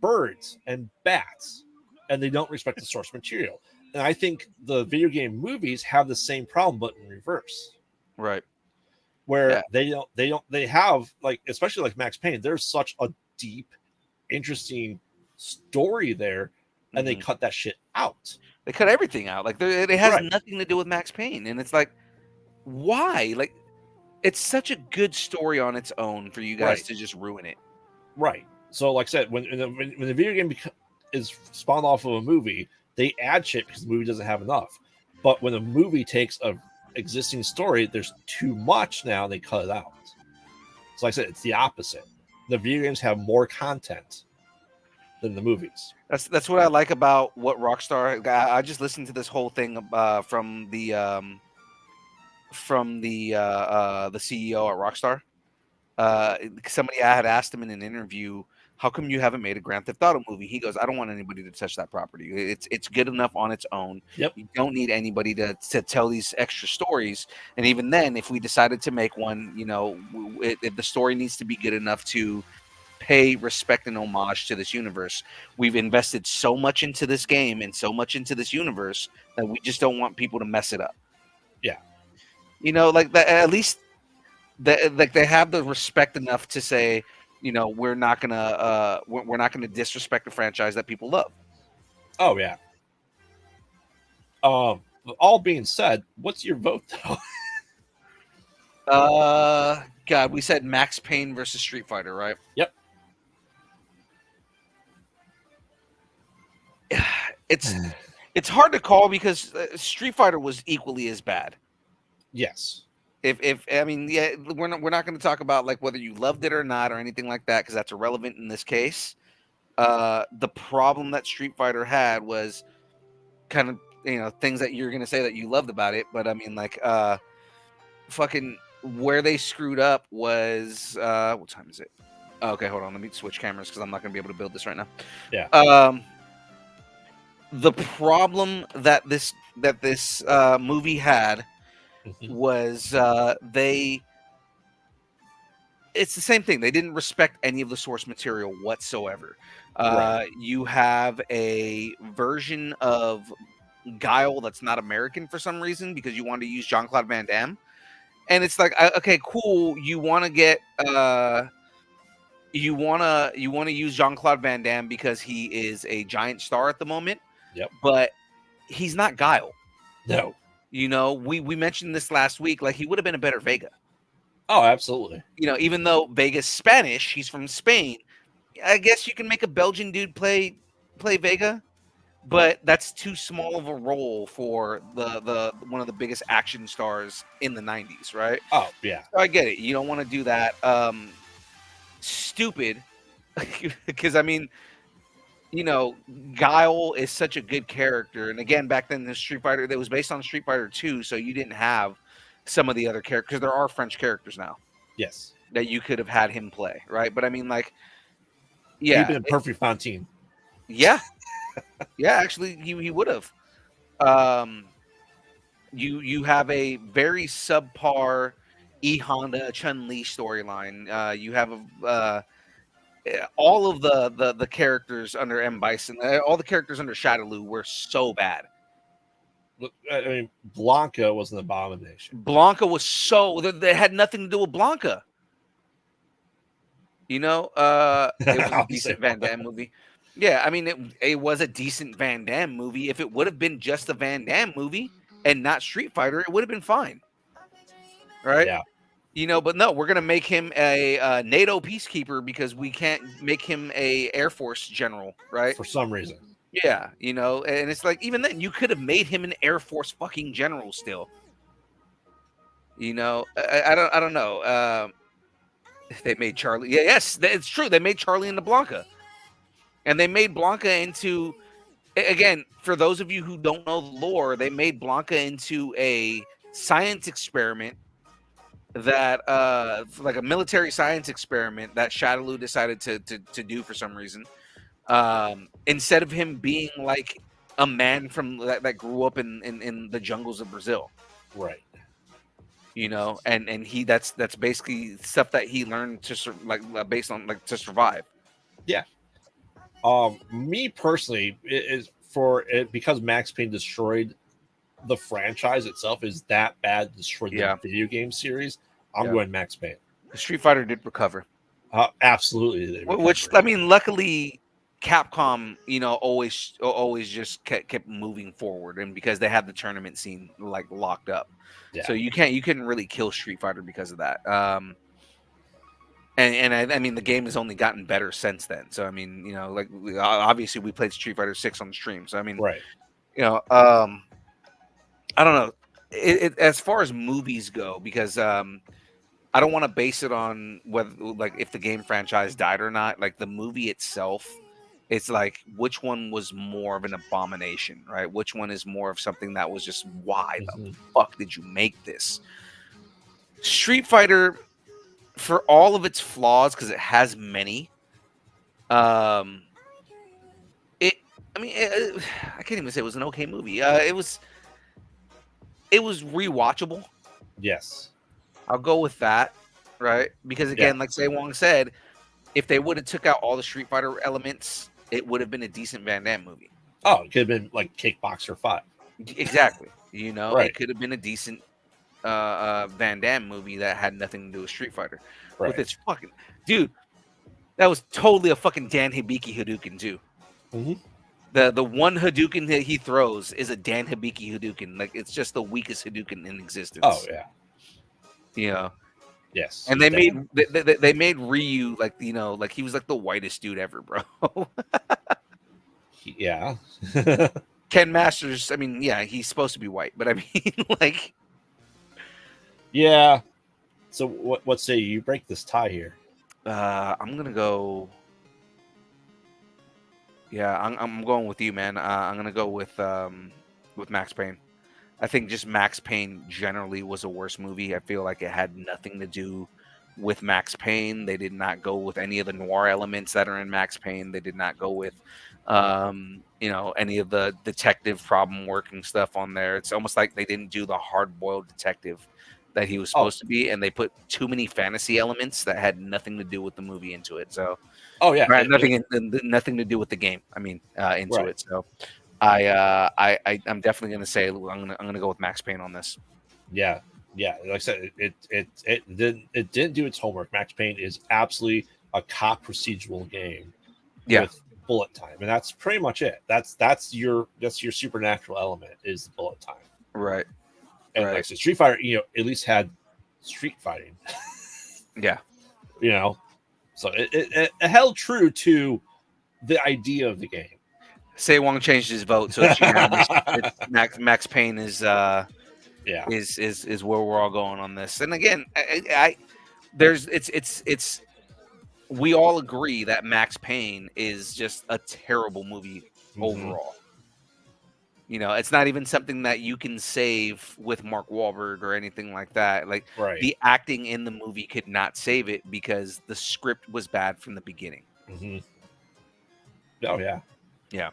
birds and bats, and they don't respect the source material. And I think the video game movies have the same problem, but in reverse. Right. Where they have, like, especially like Max Payne, there's such a deep, interesting story there, and they cut that shit out. They cut everything out. Like it has nothing to do with Max Payne, and it's like, why? Like, it's such a good story on its own for you guys to just ruin it. Right. So, like I said, when the video game is spawned off of a movie, they add shit because the movie doesn't have enough. But when a movie takes a existing story, there's too much now, and they cut it out. So, like I said, it's the opposite. The video games have more content than the movies. That's what I like about what Rockstar. I just listened to this whole thing from the CEO at Rockstar. Somebody I had asked him in an interview, how come you haven't made a Grand Theft Auto movie? He goes, I don't want anybody to touch that property. It's good enough on its own. Yep. You don't need anybody to tell these extra stories. And even then, if we decided to make one, if the story needs to be good enough to pay respect and homage to this universe, we've invested so much into this game and so much into this universe that we just don't want people to mess it up. Yeah. Like that, at least they have the respect enough to say, we're not gonna disrespect the franchise that people love. Oh yeah. All being said, what's your vote though? God, we said Max Payne versus Street Fighter, right? Yep. It's hard to call because Street Fighter was equally as bad. Yes. If I mean, yeah, we're not going to talk about like whether you loved it or not or anything like that because that's irrelevant in this case. The problem that Street Fighter had was kind of things that you're going to say that you loved about it, but I mean like fucking where they screwed up was what time is it? Oh, okay, hold on, let me switch cameras because I'm not going to be able to build this right now. Yeah. The problem that this movie had was it's the same thing. They didn't respect any of the source material whatsoever. You have a version of Guile that's not American for some reason because you want to use Jean-Claude Van Damme, and it's like, okay, cool. You want to get you want to use Jean-Claude Van Damme because he is a giant star at the moment. Yep. But he's not Guile. No. You know, we mentioned this last week. Like he would have been a better Vega. Oh, absolutely. You know, even though Vega's Spanish, he's from Spain. I guess you can make a Belgian dude play Vega, but that's too small of a role for the one of the biggest action stars in the 90s, right? Oh, yeah. So I get it. You don't want to do that. Stupid. Because I mean, you know, Guile is such a good character. And again, back then the Street Fighter that was based on Street Fighter 2, so you didn't have some of the other characters. There are French characters now Yes. that you could have had him play, right? But I mean, like, He'd yeah, been perfect Fontaine. yeah, yeah. Actually, he would have. You have a very subpar E Honda Chun Li storyline. You have all of the characters under M Bison, all the characters under Shadaloo were so bad. Look, I mean, Blanca was an abomination. Blanca was so they had nothing to do with Blanca. You know, it was a decent Van Damme movie. Yeah, I mean, it was a decent Van Damme movie. If it would have been just a Van Damme movie and not Street Fighter, it would have been fine. Right? Yeah. You know, but no, we're gonna make him a NATO peacekeeper because we can't make him a Air Force general, right? For some reason. Yeah, you know, and it's like even then you could have made him an Air Force fucking general still. You know, I don't know. They made Charlie. Yeah, yes, it's true. They made Charlie into Blanca, and they made Blanca into. Again, for those of you who don't know the lore, they made Blanca into a science experiment that, like a military science experiment that Shadaloo decided to do for some reason. Instead of him being like a man from that grew up in the jungles of Brazil. Right. You know, and he that's basically stuff that he learned to based on like to survive. Yeah. Me personally, it is for it because Max Payne destroyed the franchise itself is that bad, destroyed the video game series. I'm going Max Payne. Street Fighter did recover. Absolutely. Which I mean, luckily Capcom, you know, always just kept moving forward, and because they had the tournament scene like locked up. Yeah. So you couldn't really kill Street Fighter because of that. And I mean the game has only gotten better since then. So I mean, you know, like obviously we played Street Fighter 6 on the stream. So I mean, right. You know, I don't know. As far as movies go, because I don't want to base it on whether like if the game franchise died or not. Like the movie itself, it's like which one was more of an abomination, right? Which one is more of something that was just why the fuck did you make this? Street Fighter, for all of its flaws, because it has many. I can't even say it was an okay movie. It was rewatchable. Yes. I'll go with that, right? Because again, like Say Wong said, if they would have took out all the Street Fighter elements, it would have been a decent Van Damme movie. Oh, it could have been like Kickboxer 5. Exactly. You know, Right. It could have been a decent Van Damme movie that had nothing to do with Street Fighter. Right. With its fucking dude, that was totally a fucking Dan Hibiki Hadouken too. Mm-hmm. The one Hadouken that he throws is a Dan Hibiki Hadouken. Like it's just the weakest Hadouken in existence. Oh yeah. You know. Yes. And they made Ryu like, you know, like he was like the whitest dude ever, bro. Yeah. Ken Masters, I mean, yeah, he's supposed to be white, but I mean, like, yeah. So what say you break this tie here? I'm gonna go. Yeah, I'm going with you, man. I'm gonna go with Max Payne. I think just Max Payne generally was a worse movie. I feel like it had nothing to do with Max Payne. They did not go with any of the noir elements that are in Max Payne. They did not go with, you know, any of the detective problem working stuff on there. It's almost like they didn't do the hard-boiled detective that he was supposed to be, and they put too many fantasy elements that had nothing to do with the movie into it. So, right, nothing to do with the game. I mean, into it. So, I'm definitely gonna say I'm gonna go with Max Payne on this. Yeah. Like I said, it didn't do its homework. Max Payne is absolutely a cop procedural game. Yeah. With bullet time, and that's pretty much it. That's your supernatural element is the bullet time. Right. And Right. like so Street Fighter, at least had street fighting. Yeah. So it held true to the idea of the game. Say Wong changed his vote, so it's unanimous. It's Max Payne is is where we're all going on this. And again, it's we all agree that Max Payne is just a terrible movie overall. It's not even something that you can save with Mark Wahlberg or anything like that. Like the acting in the movie could not save it because the script was bad from the beginning. Oh yeah. Yeah.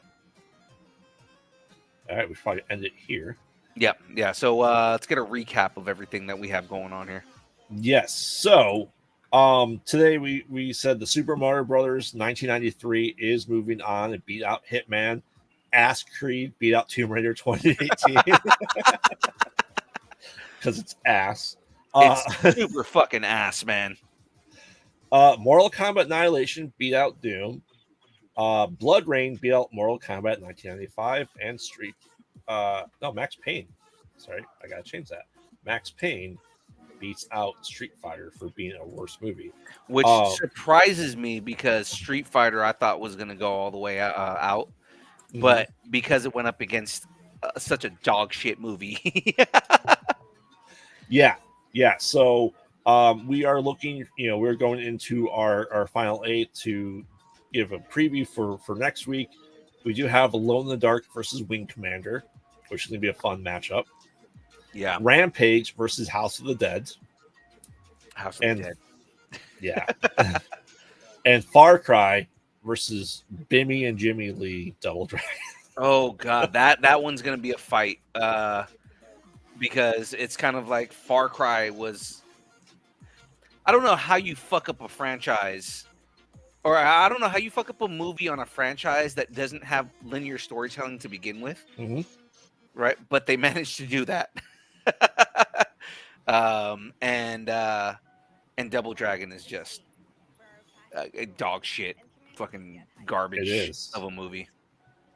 All right, we should probably end it here. Yep. Yeah. So let's get a recap of everything that we have going on here. Yes. So today we said the Super Mario Brothers 1993 is moving on and beat out Hitman. Ass Creed beat out Tomb Raider 2018 because it's ass. It's super fucking ass, man. Mortal Kombat Annihilation beat out Doom. Blood Rain beat out Mortal Kombat 1995 and Max Payne. Sorry, I gotta change that. Max Payne beats out Street Fighter for being a worse movie, which surprises me because Street Fighter I thought was gonna go all the way out, but because it went up against such a dog shit movie. Yeah. So we are looking. We're going into our final 8 to give a preview for next week. We do have Alone in the Dark versus Wing Commander, which is going to be a fun matchup. Yeah. Rampage versus House of the Dead. House of the Dead. Yeah. And Far Cry versus Bimmy and Jimmy Lee Double Dragon. Oh god, that one's going to be a fight because it's kind of like Far Cry was. I don't know how you fuck up a franchise. Or I don't know how you fuck up a movie on a franchise that doesn't have linear storytelling to begin with, right? But they managed to do that. And Double Dragon is just a dog shit, fucking garbage of a movie.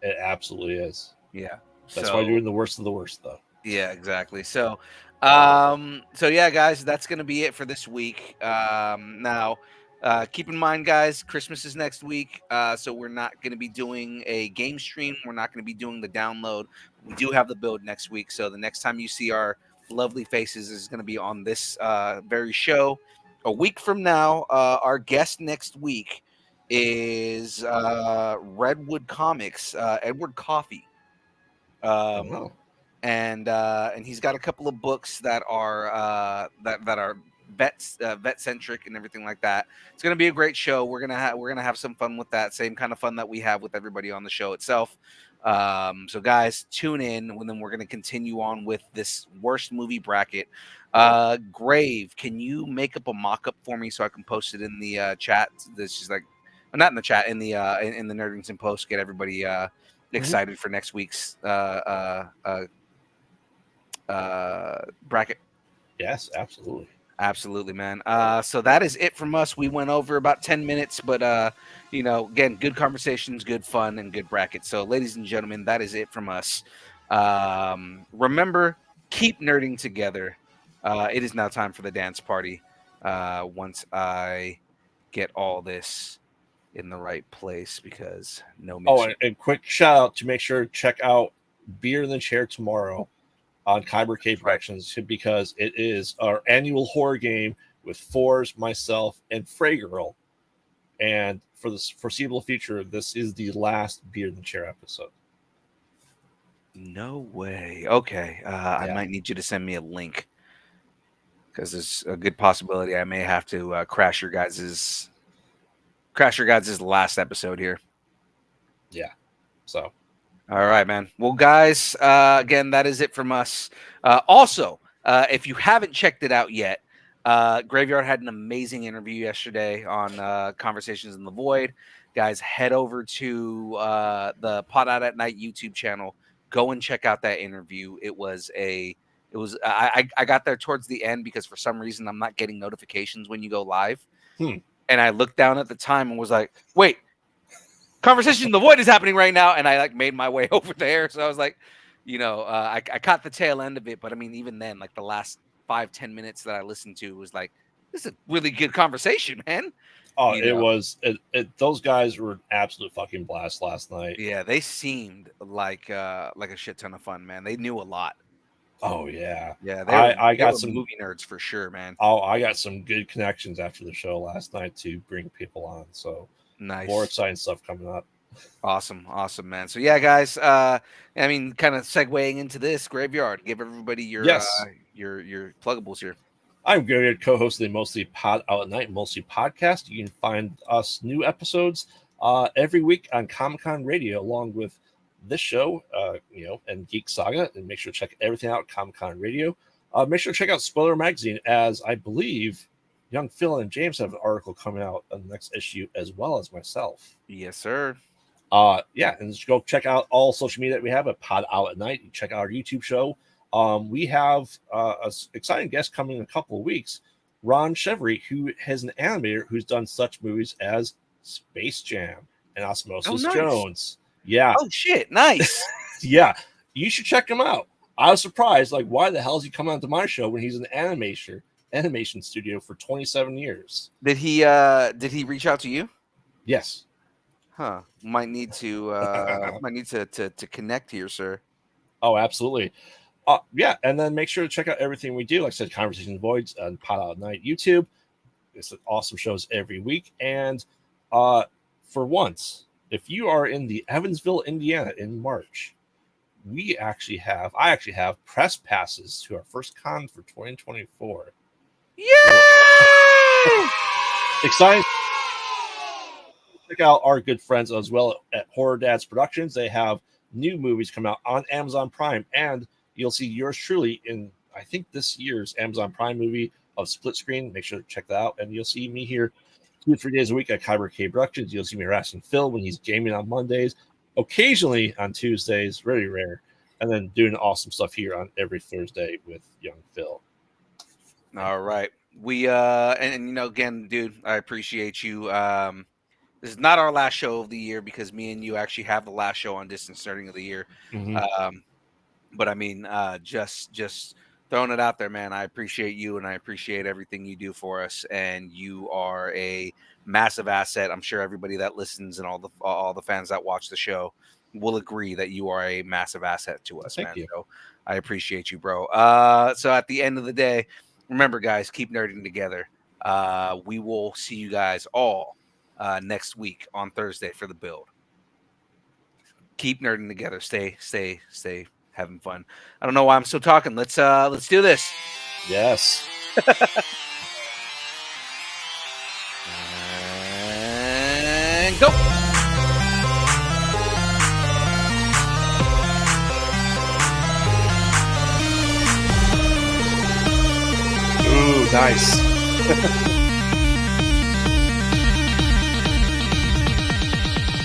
It absolutely is. Yeah, that's why you're in the worst of the worst, though. Yeah, exactly. So yeah, guys, that's gonna be it for this week. Now. Keep in mind, guys, Christmas is next week, so we're not going to be doing a game stream. We're not going to be doing the download. We do have the build next week, so the next time you see our lovely faces is going to be on this very show. A week from now, our guest next week is Redwood Comics, Edward Coffey. And he's got a couple of books that are that are vet centric and everything like that. It's gonna be a great show. We're gonna have some fun with that. Same kind of fun that we have with everybody on the show itself. So guys, tune in, and then we're gonna continue on with this worst movie bracket. Grave, can you make up a mock-up for me so I can post it in the chat? This is like, well, not in the chat, in the Nerdington post. Get everybody excited for next week's bracket. Yes, absolutely. Absolutely, man. So that is it from us. We went over about 10 minutes, but again, good conversations, good fun, and good brackets. So, ladies and gentlemen, that is it from us. Remember, keep nerding together. It is now time for the dance party. Once I get all this in the right place, because no. And quick shout out to make sure to check out Beer in the Chair tomorrow on Kyber K Productions, because it is our annual horror game with Fours, myself, and Fraygirl. And for the foreseeable future, this is the last Beer in the Chair episode. No way. Okay. I might need you to send me a link, because there's a good possibility I may have to crash your guys's last episode here. Yeah. So. All right, man. Well, guys, again, that is it from us. Also, if you haven't checked it out yet, Graveyard had an amazing interview yesterday on Conversations in the Void. Guys, head over to the Pot Out at Night YouTube channel. Go and check out that interview. I got there towards the end because for some reason I'm not getting notifications when you go live. And I looked down at the time and was like, wait, Conversation in the Void is happening right now. And I made my way over there. So I was like, I caught the tail end of it, but I mean, even then, like the last 5-10 minutes that I listened to was like, this is a really good conversation, man. Oh, You it know? was. Those guys were an absolute fucking blast last night. Yeah, they seemed like a shit ton of fun, man. They knew a lot. Oh yeah, Yeah, I they got were some movie nerds for sure, man. Oh, I got some good connections after the show last night to bring people on. So Nice. more exciting stuff coming up. Awesome, man. So yeah, guys, I mean, kind of segueing into this Graveyard, give everybody your Yes. your pluggables here. I'm Gary, co-host of the Mostly Pod Out at Night Mostly podcast. You can find us new episodes every week on Comic-Con Radio, along with this show, and Geek Saga. And make sure to check everything out at Comic-Con Radio. Make sure to check out Spoiler Magazine, as I believe young Phil and James have an article coming out on the next issue, as well as myself. Yes, sir. And just go check out all social media that we have at Pod Out at Night. You check out our YouTube show. We have an exciting guest coming in a couple of weeks, Ron Chevry, who is an animator who's done such movies as Space Jam and Osmosis nice. Jones. Yeah. Oh shit, nice. Yeah, you should check him out. I was surprised, like, why the hell is he coming onto my show when he's an animation studio for 27 years? Did he reach out to you? Yes. Huh. Might need to connect here, sir. Oh, absolutely. Yeah, and then make sure to check out everything we do. Like I said, Conversation Voids on Pod Out at Night YouTube. It's awesome shows every week. And for once, if you are in the Evansville, Indiana in March, I actually have press passes to our first con for 2024. Yay! Exciting. Check out our good friends as well at Horror Dads Productions. They have new movies come out on Amazon Prime, and you'll see yours truly in, I think, this year's Amazon Prime movie of Split Screen. Make sure to check that out, and you'll see me here 2 or 3 days a week at Kyber K Productions. You'll see me harassing Phil when he's gaming on Mondays, occasionally on Tuesdays, very rare, and then doing awesome stuff here on every Thursday with young Phil. All right. We and again, dude, I appreciate you. This is not our last show of the year because me and you actually have the last show on Distance Nerding of the year. Mm-hmm. But I mean, just throwing it out there, man. I appreciate you and I appreciate everything you do for us. And you are a massive asset. I'm sure everybody that listens and all the fans that watch the show will agree that you are a massive asset to us, Thank man. you. So I appreciate you, bro. So at the end of the day, remember, guys, keep nerding together. We will see you guys all next week on Thursday for the build. Keep nerding together. Stay having fun. I don't know why I'm still talking. Let's do this. Yes. And go. Ooh, nice.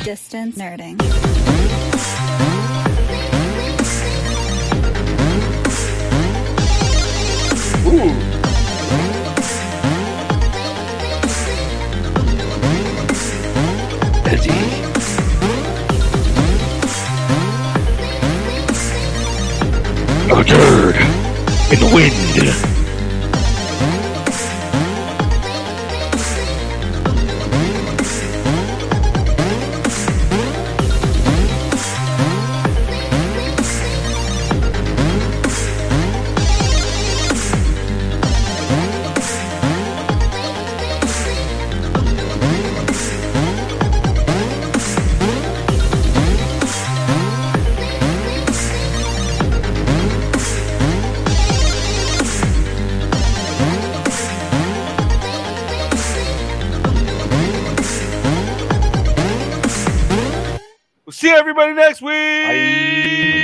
Distance nerding. Ooh. Eddie. A turd in the wind. See everybody next week. Bye.